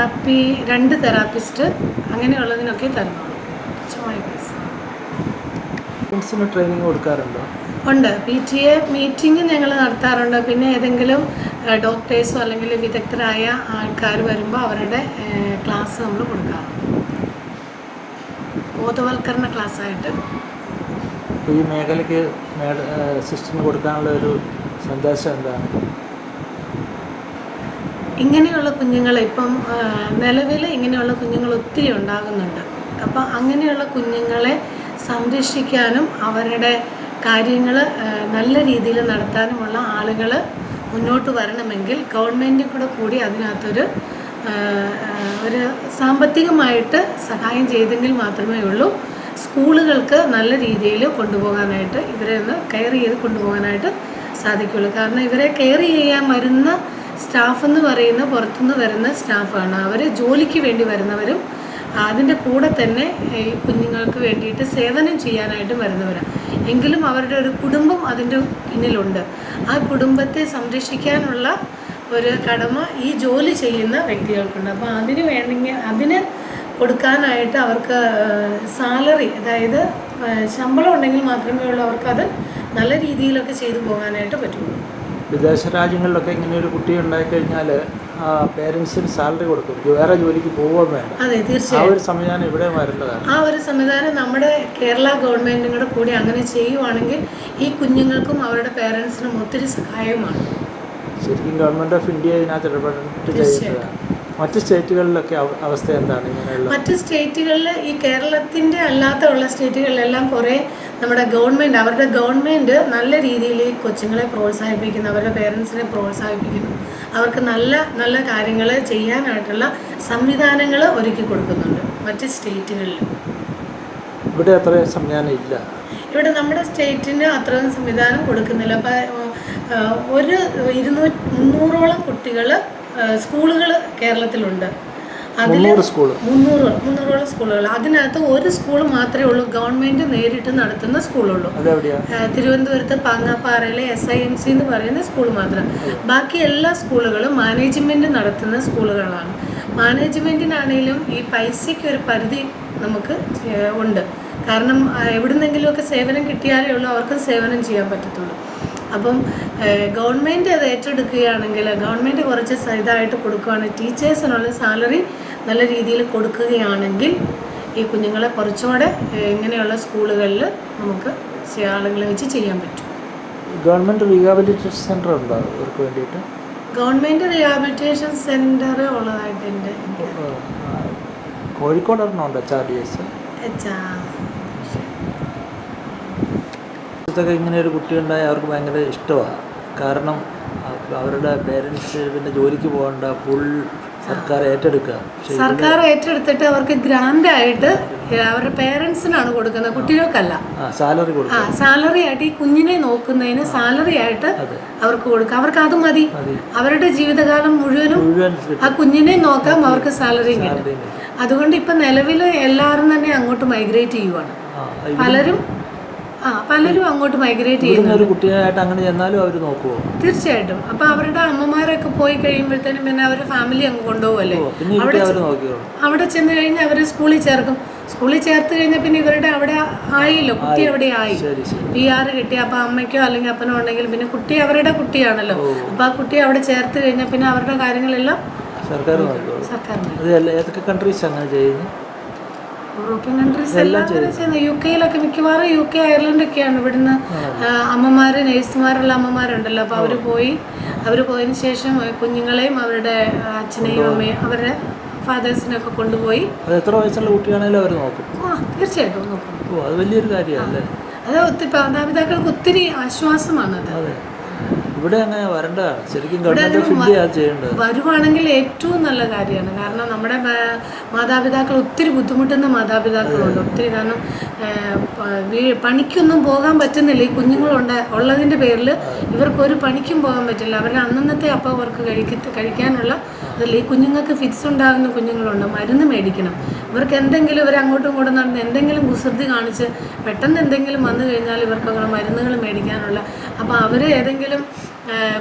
2 തെറാപ്പിസ്റ്റ് അങ്ങനെയുള്ളതിനൊക്കെ തരുന്നുള്ളൂ. തുച്ഛമായ പൈസ. ട്രെയിനിങ് കൊടുക്കാറുണ്ടോ? ഉണ്ട്. PTA മീറ്റിംഗ് ഞങ്ങൾ നടത്താറുണ്ട്. പിന്നെ ഏതെങ്കിലും ഡോക്ടേഴ്സോ അല്ലെങ്കിൽ വിദഗ്ധരായ ആൾക്കാർ വരുമ്പോൾ അവരുടെ ക്ലാസ് നമ്മൾ കൊടുക്കാറുണ്ട്. ബോധവൽക്കരണ ക്ലാസ്സായിട്ട്. ഈ മേഖലയ്ക്ക് സിസ്റ്ററിന് കൊടുക്കാനുള്ള ഒരു സന്ദേശം എന്താണ്? ഇങ്ങനെയുള്ള കുഞ്ഞുങ്ങൾ ഇപ്പം നിലവിൽ ഇങ്ങനെയുള്ള കുഞ്ഞുങ്ങൾ ഒത്തിരി ഉണ്ടാകുന്നുണ്ട്. അപ്പോൾ അങ്ങനെയുള്ള കുഞ്ഞുങ്ങളെ സംരക്ഷിക്കാനും അവരുടെ കാര്യങ്ങൾ നല്ല രീതിയിൽ നടത്താനുമുള്ള ആളുകൾ മുന്നോട്ട് വരണമെങ്കിൽ ഗവൺമെൻറ്റും കൂടി അതിനകത്തൊരു സാമ്പത്തികമായിട്ട് സഹായം ചെയ്തെങ്കിൽ മാത്രമേ ഉള്ളൂ സ്കൂളുകൾക്ക് നല്ല രീതിയിൽ കൊണ്ടുപോകാനായിട്ട് ഇവരെ ഒന്ന് കെയർ ചെയ്ത് കൊണ്ടുപോകാനായിട്ട് സാധിക്കുള്ളൂ. കാരണം ഇവരെ കെയർ ചെയ്യാൻ വരുന്ന സ്റ്റാഫ് എന്ന് പറയുന്ന പുറത്തുനിന്ന് വരുന്ന സ്റ്റാഫാണ്. അവർ ജോലിക്ക് വേണ്ടി വരുന്നവരും അതിൻ്റെ കൂടെ തന്നെ ഈ കുഞ്ഞുങ്ങൾക്ക് വേണ്ടിയിട്ട് സേവനം ചെയ്യാനായിട്ടും വരുന്നവരാണ്. എങ്കിലും അവരുടെ ഒരു കുടുംബം അതിൻ്റെ പിന്നിലുണ്ട്. ആ കുടുംബത്തെ സംരക്ഷിക്കാനുള്ള ഒരു കടമ ഈ ജോലി ചെയ്യുന്ന വ്യക്തികൾക്കുണ്ട്. അപ്പോൾ അതിന് കൊടുക്കാനായിട്ട് അവർക്ക് സാലറി, അതായത് ശമ്പളം ഉണ്ടെങ്കിൽ മാത്രമേ ഉള്ളൂ അവർക്കത് നല്ല രീതിയിലൊക്കെ ചെയ്തു പോകാനായിട്ട് പറ്റുള്ളൂ. വിദേശ രാജ്യങ്ങളിലൊക്കെ ഇങ്ങനെ ഒരു കുട്ടി ഉണ്ടായിക്കഴിഞ്ഞാൽ പേരൻസിന് സാലറി കൊടുക്കും, വേറെ ജോലിക്ക് പോവുകയും വേണം. അതെ, തീർച്ചയായും. ആ ഒരു സംവിധാനം ഇവിടെ വരേണ്ടതാണ്. ആ ഒരു സംവിധാനം നമ്മുടെ കേരള ഗവൺമെൻറ്റും കൂടി അങ്ങനെ ചെയ്യുവാണെങ്കിൽ ഈ കുഞ്ഞുങ്ങൾക്കും അവരുടെ പേരൻസിനും ഒത്തിരി സഹായമാണ്. ശരിക്കും ഗവൺമെൻറ് ഓഫ് ഇന്ത്യ ഇതിനകത്ത് ഇടപെട്ട് ചെയ്യുന്നതാണ്. മറ്റ് സ്റ്റേറ്റുകളിലൊക്കെ അവസ്ഥ എന്താണ് ഇങ്ങനെയുള്ള? മറ്റ് സ്റ്റേറ്റുകളിൽ ഈ കേരളത്തിൻ്റെ അല്ലാത്തുള്ള സ്റ്റേറ്റുകളിലെല്ലാം കുറേ നമ്മുടെ അവരുടെ ഗവൺമെൻറ് നല്ല രീതിയിൽ ഈ കൊച്ചുങ്ങളെ പ്രോത്സാഹിപ്പിക്കുന്നു, അവരുടെ പേരൻസിനെ പ്രോത്സാഹിപ്പിക്കുന്നു. അവർക്ക് നല്ല നല്ല കാര്യങ്ങൾ ചെയ്യാനായിട്ടുള്ള സംവിധാനങ്ങൾ ഒരുക്കി കൊടുക്കുന്നുണ്ട് മറ്റ് സ്റ്റേറ്റുകളിൽ. ഇവിടെ അത്രയും സംവിധാനം ഇല്ല. ഇവിടെ നമ്മുടെ സ്റ്റേറ്റിന് അത്രയും സംവിധാനം കൊടുക്കുന്നില്ല. അപ്പോൾ ഒരു 200-300ഓളം കുട്ടികൾ സ്കൂളുകൾ കേരളത്തിലുണ്ട്. അതിൽ 300ഓളം സ്കൂളുകൾ. അതിനകത്ത് ഒരു സ്കൂൾ മാത്രമേ ഉള്ളൂ ഗവൺമെൻറ് നേരിട്ട് നടത്തുന്ന സ്കൂളുള്ളൂ. തിരുവനന്തപുരത്ത് പാങ്ങാപ്പാറയിലെ SIMC എന്ന് പറയുന്ന സ്കൂൾ മാത്രം. ബാക്കി എല്ലാ സ്കൂളുകളും മാനേജ്മെൻറ്റ് നടത്തുന്ന സ്കൂളുകളാണ്. മാനേജ്മെൻറ്റിനാണെങ്കിലും ഈ പൈസയ്ക്ക് ഒരു പരിധി നമുക്ക് ഉണ്ട്. കാരണം എവിടുന്നെങ്കിലുമൊക്കെ സേവനം കിട്ടിയാലേ ഉള്ളൂ അവർക്ക് സേവനം ചെയ്യാൻ പറ്റത്തുള്ളൂ. അപ്പം ഗവൺമെൻറ് അത് ഏറ്റെടുക്കുകയാണെങ്കിൽ, ഗവൺമെൻറ് കുറച്ച് ഇതായിട്ട് കൊടുക്കുകയാണെങ്കിൽ, ടീച്ചേഴ്സിനുള്ള സാലറി നല്ല രീതിയിൽ കൊടുക്കുകയാണെങ്കിൽ ഈ കുഞ്ഞുങ്ങളെ കുറച്ചുകൂടെ ഇങ്ങനെയുള്ള സ്കൂളുകളിൽ നമുക്ക് ആളുകളെ വെച്ച് ചെയ്യാൻ പറ്റും. ഗവൺമെൻറ് റീഹാബിലിറ്റേഷൻ സെൻറ്റർ ഉണ്ടോ അവർക്ക് വേണ്ടിയിട്ട്? ഗവൺമെൻറ് റീഹാബിലിറ്റേഷൻ സെൻറ്റർ ഉള്ളതായിട്ട് എൻ്റെ കോഴിക്കോട് ഒരെണ്ണമുണ്ട് HRDS. ഇങ്ങനെ ഒരു കുട്ടി ഉണ്ടായാൽ അവർക്ക് ഭയങ്കര ഇഷ്ടമാണ്. കാരണം അവരുടെ പേരൻസ് പിന്നെ ജോലിക്ക് പോകേണ്ട, ഫുൾ സർക്കാർ ഏറ്റെടുക്കുക. സർക്കാർ ഏറ്റെടുത്തിട്ട് അവർക്ക് ഗ്രാൻഡായിട്ട് അവരുടെ പേരൻസിനാണ് കൊടുക്കുന്നത്, കുട്ടികൾക്കല്ല. സാലറി കൊടുക്കുക. സാലറി ആയിട്ട് ഈ കുഞ്ഞിനെ നോക്കുന്നതിന് സാലറി ആയിട്ട് അവർക്ക് കൊടുക്കുക. അവർക്ക് അത് മതി. അവരുടെ ജീവിതകാലം മുഴുവനും ആ കുഞ്ഞിനെ നോക്കാം, അവർക്ക് സാലറിയും കിട്ടും. അതുകൊണ്ട് ഇപ്പം നിലവിൽ എല്ലാവരും തന്നെ അങ്ങോട്ട് മൈഗ്രേറ്റ് ചെയ്യുവാണ്. പലരും അങ്ങോട്ട് മൈഗ്രേറ്റ് ചെയ്യുന്നു. കുട്ടിയായിട്ട് അങ്ങനെ ചെന്നാലും അവർ നോക്കുമോ? തീർച്ചയായിട്ടും. അപ്പോൾ അവരുടെ അമ്മമാരൊക്കെ പോയി കഴിയുമ്പോഴത്തേനും പിന്നെ അവർ ഫാമിലി അങ്ങ് കൊണ്ടുപോകല്ലേ. അവിടെ ചെന്ന് കഴിഞ്ഞാൽ അവർ സ്കൂളിൽ ചേർക്കും. സ്കൂളിൽ ചേർത്ത് കഴിഞ്ഞാൽ പിന്നെ ഇവരുടെ അവിടെ ആയില്ലോ, കുട്ടി അവിടെ ആയി. PR കിട്ടി. അപ്പോൾ അമ്മയ്ക്കോ അല്ലെങ്കിൽ അപ്പനോ ഉണ്ടെങ്കിൽ പിന്നെ കുട്ടി അവരുടെ കുട്ടിയാണല്ലോ. അപ്പോൾ ആ കുട്ടിയെ അവിടെ ചേർത്ത് കഴിഞ്ഞാൽ പിന്നെ അവരുടെ കാര്യങ്ങളെല്ലാം സർക്കാർ. ഏതൊക്കെ കൺട്രീസ് അങ്ങനെ ചെയ്യുന്നു? യൂറോപ്യൻ കൺട്രീസ് എല്ലാം ചെയ്യുന്നത്. UK മിക്കവാറും UK, അയർലൻഡൊക്കെയാണ്. ഇവിടുന്ന് അമ്മമാർ, നേഴ്സുമാരുള്ള അമ്മമാരുണ്ടല്ലോ. അപ്പോൾ അവർ പോയതിന് ശേഷം കുഞ്ഞുങ്ങളെയും അവരുടെ അച്ഛനെയും അമ്മയും അവരുടെ ഫാദേഴ്സിനൊക്കെ കൊണ്ടുപോയി. എത്ര വയസ്സുള്ള കുട്ടിയാണെങ്കിലും അവർ നോക്കും. തീർച്ചയായിട്ടും നോക്കും. അത് വലിയൊരു കാര്യമല്ലേ. അത് ഒത്തിരി മാതാപിതാക്കൾക്ക് ഒത്തിരി ആശ്വാസമാണത്. ഇവിടെ അങ്ങനെ വരേണ്ടതാണ്, ശരിക്കും ഗവൺമെൻറ് ഓഫ് ഇന്ത്യ ചെയ്യേണ്ടത്. വരുവാണെങ്കിൽ ഏറ്റവും നല്ല കാര്യമാണ്. കാരണം നമ്മുടെ മാതാപിതാക്കൾ ഒത്തിരി ബുദ്ധിമുട്ടുന്ന മാതാപിതാക്കളുണ്ട് ഒത്തിരി. കാരണം പണിക്കൊന്നും പോകാൻ പറ്റുന്നില്ല. ഈ ഉള്ളതിൻ്റെ പേരിൽ ഇവർക്കൊരു പണിക്കും പോകാൻ പറ്റില്ല. അവരുടെ അന്നന്നത്തെ അപ്പം അവർക്ക് കഴിക്കാനുള്ള അതല്ല. ഈ കുഞ്ഞുങ്ങൾക്ക് ഫിറ്റ്സ് ഉണ്ടാകുന്ന കുഞ്ഞുങ്ങളുണ്ട്, മരുന്ന് മേടിക്കണം. ഇവർക്ക് എന്തെങ്കിലും ഇവർ അങ്ങോട്ടും ഇങ്ങോട്ടും നടന്ന് എന്തെങ്കിലും കുസൃതി കാണിച്ച് പെട്ടെന്ന് എന്തെങ്കിലും വന്നു കഴിഞ്ഞാൽ ഇവർക്ക് അങ്ങനെ മരുന്നുകൾ മേടിക്കാനുള്ള. അപ്പോൾ അവർ ഏതെങ്കിലും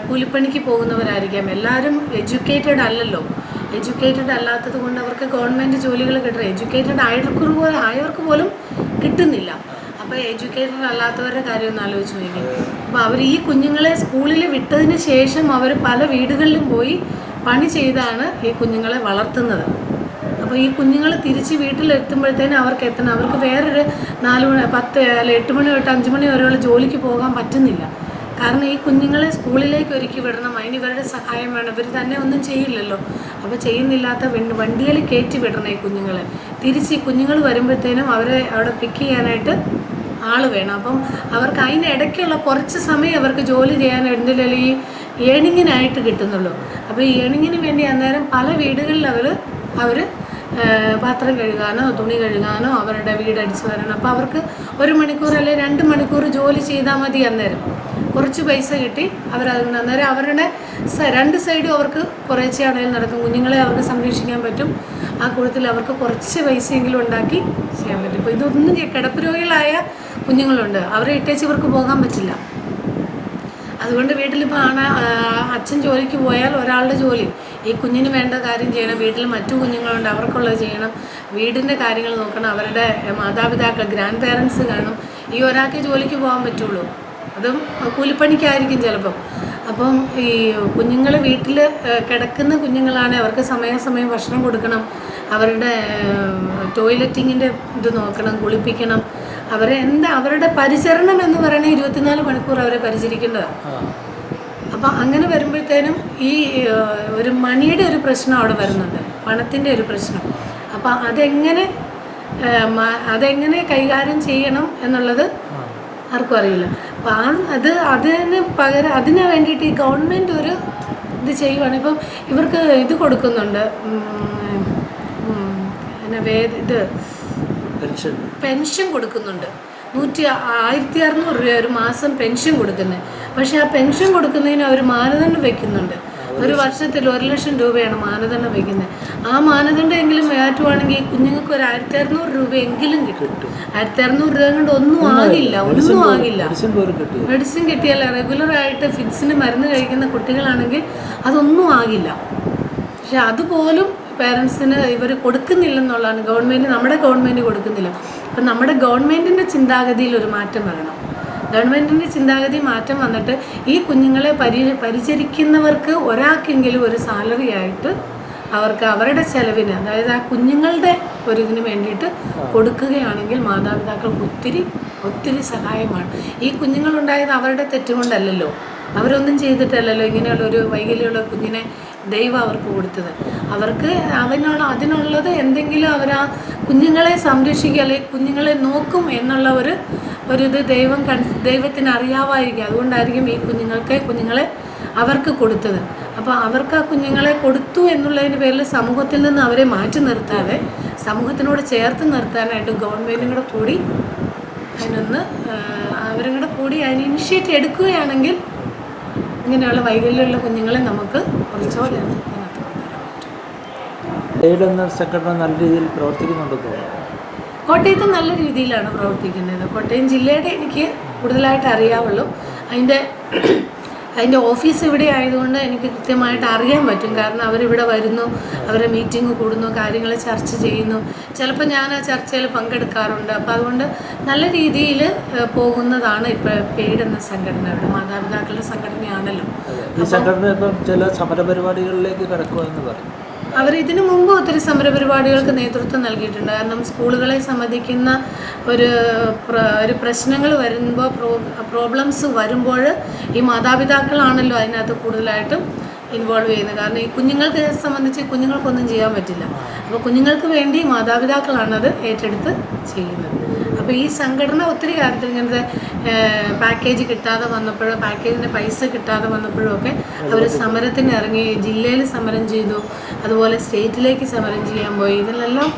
കൂലിപ്പണിക്ക് പോകുന്നവരായിരിക്കാം. എല്ലാവരും എഡ്യൂക്കേറ്റഡ് അല്ലല്ലോ. എഡ്യൂക്കേറ്റഡ് അല്ലാത്തത് കൊണ്ട് അവർക്ക് ഗവൺമെൻറ് ജോലികൾ കിട്ടുക. എഡ്യൂക്കേറ്റഡ് ആയവർക്ക് പോലും കിട്ടുന്നില്ല. അപ്പോൾ എഡ്യൂക്കേറ്റഡ് അല്ലാത്തവരുടെ കാര്യം ഒന്ന് ആലോചിച്ച് നോക്കി. അപ്പോൾ അവർ ഈ കുഞ്ഞുങ്ങളെ സ്കൂളിൽ വിട്ടതിന് ശേഷം അവർ പല വീടുകളിലും പോയി പണി ചെയ്താണ് ഈ കുഞ്ഞുങ്ങളെ വളർത്തുന്നത്. അപ്പോൾ ഈ കുഞ്ഞുങ്ങൾ തിരിച്ച് വീട്ടിലെത്തുമ്പോഴത്തേനും അവർക്ക് വേറൊരു 4 മണി 10 അല്ല 8 മണി തൊട്ട് 5 മണി വരെയുള്ള ജോലിക്ക് പോകാൻ പറ്റുന്നില്ല. കാരണം ഈ കുഞ്ഞുങ്ങളെ സ്കൂളിലേക്ക് ഒരുക്കി വിടണം, അതിന് ഇവരുടെ സഹായം വേണം. ഇവർ തന്നെ ഒന്നും ചെയ്യില്ലല്ലോ. അപ്പോൾ ചെയ്യുന്നില്ലാത്ത വണ്ടിയിൽ കയറ്റി വിടണം ഈ കുഞ്ഞുങ്ങളെ. തിരിച്ച് ഈ കുഞ്ഞുങ്ങൾ വരുമ്പോഴത്തേനും അവരെ അവിടെ പിക്ക് ചെയ്യാനായിട്ട് ആൾ വേണം. അപ്പം അവർക്ക് അതിനിടയ്ക്കുള്ള കുറച്ച് സമയം അവർക്ക് ജോലി ചെയ്യാൻ എന്തെങ്കിലും ഈ ഏണിങ്ങിനായിട്ട് കിട്ടുന്നുള്ളൂ. അപ്പോൾ ഈ ഏണിങ്ങിന് വേണ്ടി അന്നേരം പല വീടുകളിൽ അവർ പാത്രം കഴുകാനോ തുണി കഴുകാനോ അവരുടെ വീടടിച്ച് വരണം. അപ്പോൾ അവർക്ക് 1 മണിക്കൂർ അല്ലെങ്കിൽ 2 മണിക്കൂർ ജോലി ചെയ്താൽ മതി. അന്നേരം കുറച്ച് പൈസ കിട്ടി അവരത് അന്നേരം അവരുടെ 2 സൈഡും അവർക്ക് കുറേശ്ശെ ആണെങ്കിലും നടക്കും. കുഞ്ഞുങ്ങളെ അവർക്ക് സംരക്ഷിക്കാൻ പറ്റും. ആ കൂട്ടത്തിൽ അവർക്ക് കുറച്ച് പൈസയെങ്കിലും ഉണ്ടാക്കി ചെയ്യാൻ പറ്റും. ഇപ്പോൾ ഇതൊന്നും കിടപ്പ് രോഗികളായ കുഞ്ഞുങ്ങളുണ്ട്, അവരെ ഇട്ടേച്ച് ഇവർക്ക് പോകാൻ പറ്റില്ല. അതുകൊണ്ട് വീട്ടിലിപ്പോൾ അച്ഛൻ ജോലിക്ക് പോയാൽ ഒരാളുടെ ജോലി ഈ കുഞ്ഞിന് വേണ്ട കാര്യം ചെയ്യണം. വീട്ടിൽ മറ്റു കുഞ്ഞുങ്ങളുണ്ട്, അവർക്കുള്ളത് ചെയ്യണം. വീടിൻ്റെ കാര്യങ്ങൾ നോക്കണം. അവരുടെ മാതാപിതാക്കൾ ഗ്രാൻഡ് പേരൻസ് കാണും. ഈ ഒരാൾക്ക് ജോലിക്ക് പോകാൻ പറ്റുള്ളൂ, അതും കൂലിപ്പണിക്കായിരിക്കും ചിലപ്പം. അപ്പം ഈ കുഞ്ഞുങ്ങൾ വീട്ടിൽ കിടക്കുന്ന കുഞ്ഞുങ്ങളാണ്. അവർക്ക് സമയാസമയം ഭക്ഷണം കൊടുക്കണം, അവരുടെ ടോയ്ലറ്റിങ്ങിൻ്റെ ഇത് നോക്കണം, കുളിപ്പിക്കണം. അവരുടെ പരിചരണം എന്ന് പറയുന്നത് 24 മണിക്കൂർ അവരെ പരിചരിക്കേണ്ടതാണ്. അപ്പം അങ്ങനെ വരുമ്പോഴത്തേനും ഈ ഒരു മണിയുടെ ഒരു പ്രശ്നം അവിടെ വരുന്നുണ്ട്, പണത്തിൻ്റെ ഒരു പ്രശ്നം. അപ്പം അതെങ്ങനെ കൈകാര്യം ചെയ്യണം എന്നുള്ളത് ആർക്കും അറിയില്ല. അപ്പം അതിന് വേണ്ടിയിട്ട് ഈ ഗവൺമെൻറ് ഒരു ഇത് ചെയ്യുവാണ്. ഇപ്പം ഇവർക്ക് ഇത് കൊടുക്കുന്നുണ്ട്, പെൻഷൻ കൊടുക്കുന്നുണ്ട്. 1600 രൂപ ഒരു മാസം പെൻഷൻ കൊടുക്കുന്നത്. പക്ഷേ ആ പെൻഷൻ കൊടുക്കുന്നതിന് അവർ മാനദണ്ഡം വയ്ക്കുന്നുണ്ട്. ഒരു വർഷത്തിൽ 1 ലക്ഷം രൂപയാണ് മാനദണ്ഡം വയ്ക്കുന്നത്. ആ മാനദണ്ഡം എങ്കിലും മാറ്റുവാണെങ്കിൽ കുഞ്ഞുങ്ങൾക്ക് ഒരു 1600 രൂപയെങ്കിലും കിട്ടും. 1600 രൂപ കൊണ്ട് ഒന്നും ആകില്ല. മെഡിസിൻ കിട്ടിയാൽ റെഗുലറായിട്ട് ഫിറ്റ്സിന് മരുന്ന് കഴിക്കുന്ന കുട്ടികളാണെങ്കിൽ അതൊന്നും ആകില്ല. പക്ഷെ അതുപോലും പേരൻസിന് ഇവർ കൊടുക്കുന്നില്ലെന്നുള്ളതാണ്. നമ്മുടെ ഗവൺമെൻറ് കൊടുക്കുന്നില്ല. അപ്പം നമ്മുടെ ഗവൺമെൻറ്റിൻ്റെ ചിന്താഗതിയിൽ ഒരു മാറ്റം വരണം. ഗവൺമെൻറ്റിൻ്റെ ചിന്താഗതി മാറ്റം വന്നിട്ട് ഈ കുഞ്ഞുങ്ങളെ പരിചരിക്കുന്നവർക്ക് ഒരാൾക്കെങ്കിലും ഒരു സാലറി ആയിട്ട് അവർക്ക് അവരുടെ ചെലവിന്, അതായത് ആ കുഞ്ഞുങ്ങളുടെ ഒരു ഇതിന് വേണ്ടിയിട്ട് കൊടുക്കുകയാണെങ്കിൽ മാതാപിതാക്കൾക്ക് ഒത്തിരി സഹായമാണ്. ഈ കുഞ്ഞുങ്ങളുണ്ടായത് അവരുടെ തെറ്റുകൊണ്ടല്ലല്ലോ, അവരൊന്നും ചെയ്തിട്ടല്ലല്ലോ ഇങ്ങനെയുള്ള ഒരു വൈകല്യമുള്ള കുഞ്ഞിനെ ദൈവം അവർക്ക് കൊടുത്തത്. അവർക്ക് അതിനുള്ളത് എന്തെങ്കിലും അവർ ആ കുഞ്ഞുങ്ങളെ സംരക്ഷിക്കുക അല്ലെങ്കിൽ കുഞ്ഞുങ്ങളെ നോക്കും എന്നുള്ള ഒരിത് ദൈവത്തിന് അറിയാമായിരിക്കും. അതുകൊണ്ടായിരിക്കും ഈ കുഞ്ഞുങ്ങളെ അവർക്ക് കൊടുത്തത്. അപ്പോൾ അവർക്ക് ആ കുഞ്ഞുങ്ങളെ കൊടുത്തു എന്നുള്ളതിൻ്റെ പേരിൽ സമൂഹത്തിൽ നിന്ന് അവരെ മാറ്റി നിർത്താതെ സമൂഹത്തിനോട് ചേർത്ത് നിർത്താനായിട്ട് ഗവൺമെൻറ്റും കൂടെ കൂടി അവരും കൂടെ കൂടി അതിന് ഇനിഷ്യേറ്റീവ് എടുക്കുകയാണെങ്കിൽ ഇങ്ങനെയുള്ള വൈകല്യമുള്ള കുഞ്ഞുങ്ങളെ നമുക്ക് കുറച്ചുകൂടെ ഇതിനകത്ത് കൊണ്ടുവരാൻ പറ്റും. സെക്രട്ടറി നല്ല രീതിയിൽ പ്രവർത്തിക്കുന്നുണ്ടെന്ന് തോന്നുന്നു. കോട്ടയത്ത് നല്ല രീതിയിലാണ് പ്രവർത്തിക്കുന്നത്. കോട്ടയം ജില്ലയുടെ എനിക്ക് കൂടുതലായിട്ട് അറിയാവുള്ളൂ. അതിൻ്റെ ഓഫീസ് ഇവിടെ ആയതുകൊണ്ട് എനിക്ക് കൃത്യമായിട്ട് അറിയാൻ പറ്റും. കാരണം അവരിവിടെ വരുന്നു, അവരെ മീറ്റിംഗ് കൂടുന്നു, കാര്യങ്ങൾ ചർച്ച ചെയ്യുന്നു. ചിലപ്പോൾ ഞാൻ ആ ചർച്ചയിൽ പങ്കെടുക്കാറുണ്ട്. അപ്പോൾ അതുകൊണ്ട് നല്ല രീതിയിൽ പോകുന്നതാണ് ഇപ്പോൾ പെയ്ഡ് എന്ന സംഘടന. ഇവിടെ മാതാപിതാക്കളുടെ സംഘടനയാണല്ലോ. ഈ സംഘടന ഇപ്പം ചില സമരപരിപാടികളിലേക്ക് കടക്കുമെന്ന് പറയും. ഇതിനു മുമ്പ് ഒത്തിരി സമരപരിപാടികൾക്ക് നേതൃത്വം നൽകിയിട്ടുണ്ട്. കാരണം സ്കൂളുകളെ സംബന്ധിക്കുന്ന ഒരു പ്രശ്നങ്ങൾ വരുമ്പോൾ, പ്രോബ്ലംസ് വരുമ്പോൾ ഈ മാതാപിതാക്കളാണല്ലോ അതിനകത്ത് കൂടുതലായിട്ടും ഇൻവോൾവ് ചെയ്യുന്നത്. കാരണം ഈ കുഞ്ഞുങ്ങൾക്ക് സംബന്ധിച്ച് കുഞ്ഞുങ്ങൾക്കൊന്നും ചെയ്യാൻ പറ്റില്ല. അപ്പോൾ കുഞ്ഞുങ്ങൾക്ക് വേണ്ടി മാതാപിതാക്കളാണത് ഏറ്റെടുത്ത് ചെയ്യുന്നത്. അപ്പോൾ ഈ സംഘടന ഒത്തിരി കാര്യത്തിൽ ഇങ്ങനത്തെ പാക്കേജ് കിട്ടാതെ വന്നപ്പോഴും പാക്കേജിൻ്റെ പൈസ കിട്ടാതെ വന്നപ്പോഴും ഒക്കെ അവർ സമരത്തിന് ഇറങ്ങി, ജില്ലയിൽ സമരം ചെയ്തു, അതുപോലെ സ്റ്റേറ്റിലേക്ക് സമരം ചെയ്യാൻ പോയി. ഇതിലെല്ലാം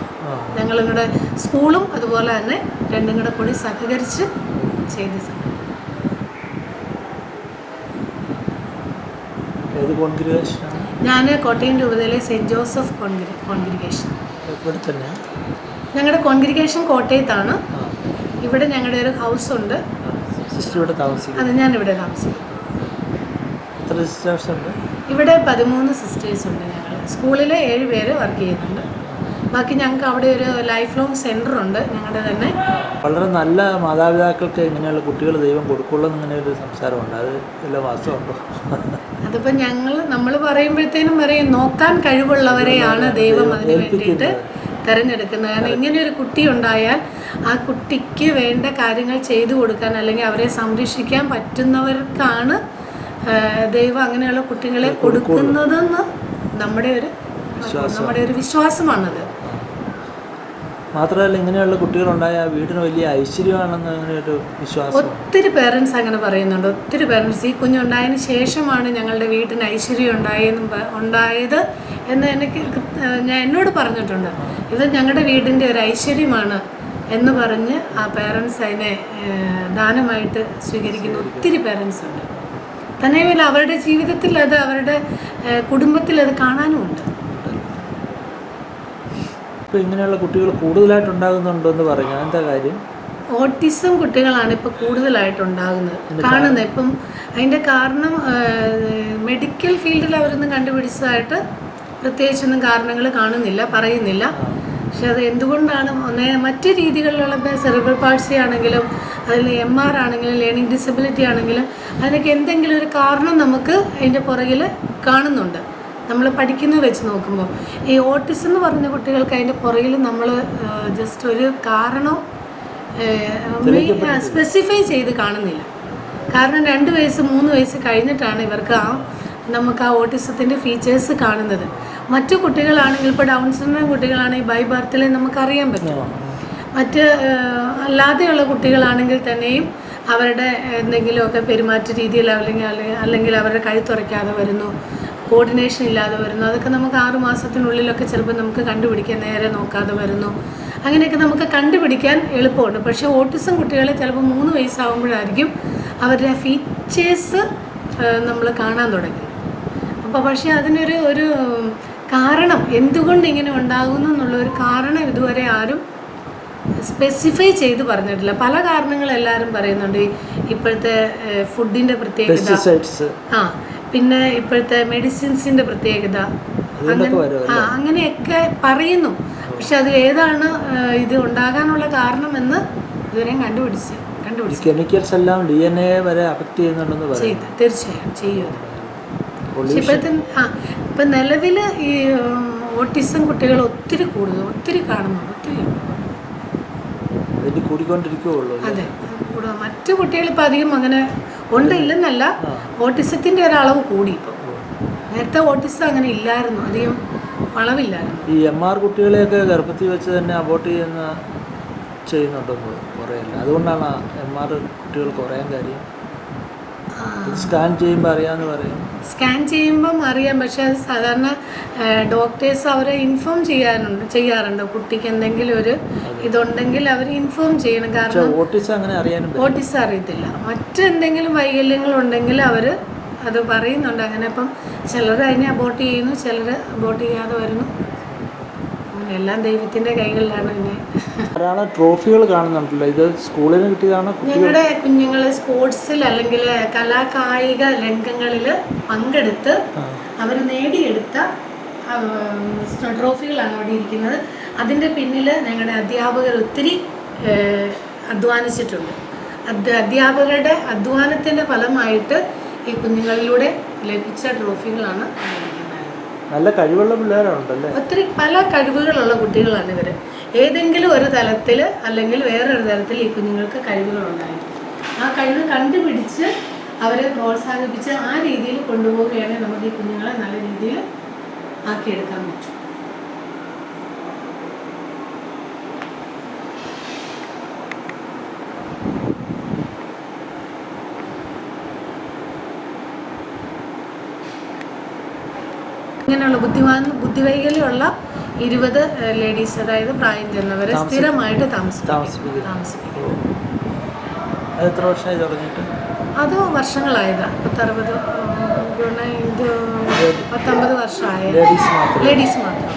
ഞങ്ങളിവിടെ സ്കൂളും അതുപോലെ തന്നെ രണ്ടും കൂടെ കൂടി സഹകരിച്ച് ചെയ്ത സമരം. ഞാൻ കോട്ടയം രൂപതയിലെ സെൻറ്റ് ജോസഫ് കോൺഗ്രിഗേഷൻ. ഞങ്ങളുടെ കോൺഗ്രിഗേഷൻ കോട്ടയത്താണ്. ഇവിടെ ഞങ്ങളുടെ ഒരു ഹൗസ് ഉണ്ട്. അത് ഞാനിവിടെ താമസിക്കും. ഇവിടെ 13 സിസ്റ്റേഴ്സ് ഉണ്ട്. ഞങ്ങൾ സ്കൂളിൽ 7 പേര് വർക്ക് ചെയ്യുന്നുണ്ട്. ബാക്കി ഞങ്ങൾക്ക് അവിടെ ഒരു ലൈഫ് ലോങ് സെൻറ്റർ ഉണ്ട് ഞങ്ങളുടെ തന്നെ. വളരെ നല്ല മാതാപിതാക്കൾക്ക് ഇങ്ങനെയുള്ള കുട്ടികൾ ദൈവം കൊടുക്കുള്ളൂ എന്നിങ്ങനെ ഒരു സംസാരമുണ്ട്. അത് വല്ല വാസ്തവമുണ്ടോ? അതിപ്പോൾ നമ്മൾ പറയുമ്പോഴത്തേനും പറയും നോക്കാൻ കഴിവുള്ളവരെയാണ് ദൈവം അതിന് വേണ്ടിയിട്ട് തിരഞ്ഞെടുക്കുന്നത്. കാരണം ഇങ്ങനെയൊരു കുട്ടി ഉണ്ടായാൽ ആ കുട്ടിക്ക് വേണ്ട കാര്യങ്ങൾ ചെയ്തു കൊടുക്കാൻ അല്ലെങ്കിൽ അവരെ സംരക്ഷിക്കാൻ പറ്റുന്നവർക്കാണ് ദൈവം അങ്ങനെയുള്ള കുട്ടികളെ കൊടുക്കുന്നതെന്ന് നമ്മുടെ ഒരു വിശ്വാസമാണത്. മാത്രമല്ല ഇങ്ങനെയുള്ള കുട്ടികളുണ്ടായ വീടിന് വലിയ ഐശ്വര്യമാണെന്ന് അങ്ങനെ ഒരു വിശ്വാസം ഒത്തിരി പേരൻസ് അങ്ങനെ പറയുന്നുണ്ട്. ഒത്തിരി പേരൻസ് ഈ കുഞ്ഞുണ്ടായതിന് ശേഷമാണ് ഞങ്ങളുടെ വീട്ടിന് ഐശ്വര്യം ഉണ്ടായത് എന്ന് എന്നോട് പറഞ്ഞിട്ടുണ്ട്. ഇത് ഞങ്ങളുടെ വീടിൻ്റെ ഒരു ഐശ്വര്യമാണ് എന്ന് പറഞ്ഞ് ആ പേരൻസ് അതിനെ ദാനമായിട്ട് സ്വീകരിക്കുന്ന ഒത്തിരി പേരൻസ് ഉണ്ട്. തന്നെയുമല്ല അവരുടെ ജീവിതത്തിൽ അത് അവരുടെ കുടുംബത്തിൽ അത് കാണാനുമുണ്ട്. ഇപ്പോൾ ഇങ്ങനെയുള്ള കുട്ടികൾ കൂടുതലായിട്ടുണ്ടാകുന്നുണ്ടോ എന്ന് പറഞ്ഞു. എന്താ കാര്യം? ഓട്ടിസം കുട്ടികളാണ് ഇപ്പോൾ കൂടുതലായിട്ടുണ്ടാകുന്നത് കാണുന്നത്. ഇപ്പം അതിൻ്റെ കാരണം മെഡിക്കൽ ഫീൽഡിൽ അവരൊന്നും കണ്ടുപിടിച്ചതായിട്ട് പ്രത്യേകിച്ചൊന്നും കാരണങ്ങൾ കാണുന്നില്ല, പറയുന്നില്ല. പക്ഷെ അത് എന്തുകൊണ്ടാണ് മറ്റ് രീതികളിലുള്ള സെറിബ്രൽ പാൾസി ആണെങ്കിലും അതിൽ MR ആണെങ്കിലും ലേണിംഗ് ഡിസബിലിറ്റി ആണെങ്കിലും അതിനൊക്കെ എന്തെങ്കിലും ഒരു കാരണം നമുക്ക് അതിൻ്റെ പുറകിൽ കാണുന്നുണ്ട്. നമ്മൾ പഠിക്കുന്നത് വെച്ച് നോക്കുമ്പോൾ ഈ ഓട്ടിസം എന്ന് പറഞ്ഞ കുട്ടികൾക്ക് അതിൻ്റെ പുറകിൽ നമ്മൾ ജസ്റ്റ് ഒരു കാരണം സ്പെസിഫൈ ചെയ്ത് കാണുന്നില്ല. കാരണം 2 വയസ്സ് 3 വയസ്സ് കഴിഞ്ഞിട്ടാണ് ഇവർക്ക് നമുക്ക് ആ ഓട്ടിസത്തിൻ്റെ ഫീച്ചേഴ്സ് കാണുന്നത്. മറ്റു കുട്ടികളാണെങ്കിൽ ഇപ്പോൾ ഡൗൺ സിൻഡ്രോം കുട്ടികളാണെങ്കിൽ ബൈ ബർത്തിലെ നമുക്കറിയാൻ പറ്റും. മറ്റ് അല്ലാതെയുള്ള കുട്ടികളാണെങ്കിൽ തന്നെയും അവരുടെ എന്തെങ്കിലുമൊക്കെ പെരുമാറ്റ രീതിയിൽ അല്ലെങ്കിൽ അവരുടെ കഴുത്തുറയ്ക്കാതെ വരുന്നു, കോർഡിനേഷൻ ഇല്ലാതെ വരുന്നു, അതൊക്കെ നമുക്ക് 6 മാസത്തിനുള്ളിലൊക്കെ ചിലപ്പോൾ നമുക്ക് കണ്ടുപിടിക്കാൻ, നേരെ നോക്കാതെ വരുന്നു, അങ്ങനെയൊക്കെ നമുക്ക് കണ്ടുപിടിക്കാൻ എളുപ്പമുണ്ട്. പക്ഷേ ഓട്ടിസം കുട്ടികളെ ചിലപ്പോൾ 3 വയസ്സാകുമ്പോഴായിരിക്കും അവരുടെ ഫീച്ചേഴ്സ് നമ്മൾ കാണാൻ തുടങ്ങുന്നത്. അപ്പോൾ പക്ഷേ അതിനൊരു കാരണം എന്തുകൊണ്ട് ഇങ്ങനെ ഉണ്ടാകുന്നു എന്നുള്ളൊരു കാരണം ഇതുവരെ ആരും സ്പെസിഫൈ ചെയ്ത് പറഞ്ഞിട്ടില്ല. പല കാരണങ്ങൾ എല്ലാവരും പറയുന്നുണ്ട്. ഇപ്പോഴത്തെ ഫുഡിൻ്റെ പ്രത്യേകത, പിന്നെ ഇപ്പോഴത്തെ മെഡിസിൻസിൻ്റെ പ്രത്യേകത, അങ്ങനെയൊക്കെ പറയുന്നു. പക്ഷെ അതിലേതാണ് ഇത് ഉണ്ടാകാനുള്ള കാരണമെന്ന് ഇതുവരെയും കണ്ടുപിടിച്ചു. കെമിക്കൽസ് എല്ലാം DNA വരെ അഫക്റ്റ് ചെയ്യുന്നുണ്ടെന്ന് പറയുന്നു. തീർച്ചയായും ചെയ്യും. ഇപ്പം നിലവിൽ ഈ ഓട്ടിസം കുട്ടികൾ ഒത്തിരി കാണുന്നുണ്ട്, ഒത്തിരി കൂടിക്കൊണ്ടിരിക്കുകയുള്ളൂ. അതെ, മറ്റു കുട്ടികൾ ഇപ്പം അധികം അങ്ങനെ ഇല്ലെന്നല്ല, ഓട്ടിസത്തിൻ്റെ ഒരളവ് കൂടി. ഇപ്പം നേരത്തെ ഓട്ടിസം അങ്ങനെ ഇല്ലായിരുന്നു, അധികം അളവില്ലായിരുന്നു. ഈ MR കുട്ടികളെയൊക്കെ ഗർഭത്തിൽ വെച്ച് തന്നെ അബോർട്ട് ചെയ്യുന്നുണ്ടെന്ന് കുറേയല്ല. അതുകൊണ്ടാണ് MR കുട്ടികൾ കുറയാൻ കാര്യം. സ്കാൻ ചെയ്യുമ്പോൾ അറിയാമെന്ന് പറയും. സ്കാൻ ചെയ്യുമ്പം അറിയാം. പക്ഷെ അത് സാധാരണ ഡോക്ടേഴ്സ് അവരെ ഇൻഫോം ചെയ്യാറുണ്ട്. കുട്ടിക്ക് എന്തെങ്കിലും ഒരു ഇതുണ്ടെങ്കിൽ അവർ ഇൻഫോം ചെയ്യണം. കാരണം ഓട്ടിസം അറിയത്തില്ല. മറ്റെന്തെങ്കിലും വൈകല്യങ്ങളുണ്ടെങ്കിൽ അവർ അത് പറയുന്നുണ്ട്. അങ്ങനെ ഇപ്പം ചിലർ അതിനെ അബോർട്ട് ചെയ്യുന്നു, ചിലർ അബോർട്ട് ചെയ്യാതെ വരുന്നു. എല്ലാം ദൈവത്തിൻ്റെ കൈകളിലാണ്. പിന്നെ ധാരാളം ട്രോഫികൾ കാണുന്നുണ്ടല്ലോ. ഇത് സ്കൂളിന് കിട്ടിയതാണ്. ഞങ്ങളുടെ കുഞ്ഞുങ്ങൾ സ്പോർട്സിൽ അല്ലെങ്കിൽ കലാകായിക രംഗങ്ങളിൽ പങ്കെടുത്ത് അവർ നേടിയെടുത്ത ട്രോഫികളാണ് അവിടെ ഇരിക്കുന്നത്. അതിൻ്റെ പിന്നിൽ ഞങ്ങളുടെ അധ്യാപകർ ഒത്തിരി അധ്വാനിച്ചിട്ടുണ്ട്. അധ്യാപകരുടെ അധ്വാനത്തിൻ്റെ ഫലമായിട്ട് ഈ കുഞ്ഞുങ്ങളിലൂടെ ലഭിച്ച ട്രോഫികളാണ്. നല്ല കഴിവുള്ള പിള്ളേരുണ്ടല്ലേ. ഒത്തിരി പല കഴിവുകളുള്ള കുട്ടികളാണ് ഇവർ. ഏതെങ്കിലും ഒരു തലത്തിൽ അല്ലെങ്കിൽ വേറൊരു തലത്തിൽ ഈ കുഞ്ഞുങ്ങൾക്ക് കഴിവുകളുണ്ടായിരിക്കും. ആ കഴിവ് കണ്ടുപിടിച്ച് അവരെ പ്രോത്സാഹിപ്പിച്ച് ആ രീതിയിൽ കൊണ്ടുപോവുകയാണെങ്കിൽ നമുക്ക് ഈ കുഞ്ഞുങ്ങളെ നല്ല രീതിയിൽ ആക്കിയെടുക്കാൻ പറ്റും. അങ്ങനെയുള്ള ബുദ്ധിവൈകല്യമുള്ള 20 ലേഡീസ്, അതായത് പ്രായം ചെന്നവരെ സ്ഥിരമായിട്ട് താമസിപ്പിക്കുന്നു. അത് എത്ര വർഷമായി തുടങ്ങിയിട്ട്? അത് വർഷങ്ങളായതാണ്. 50 വർഷമായ ലേഡീസ് മാത്രം.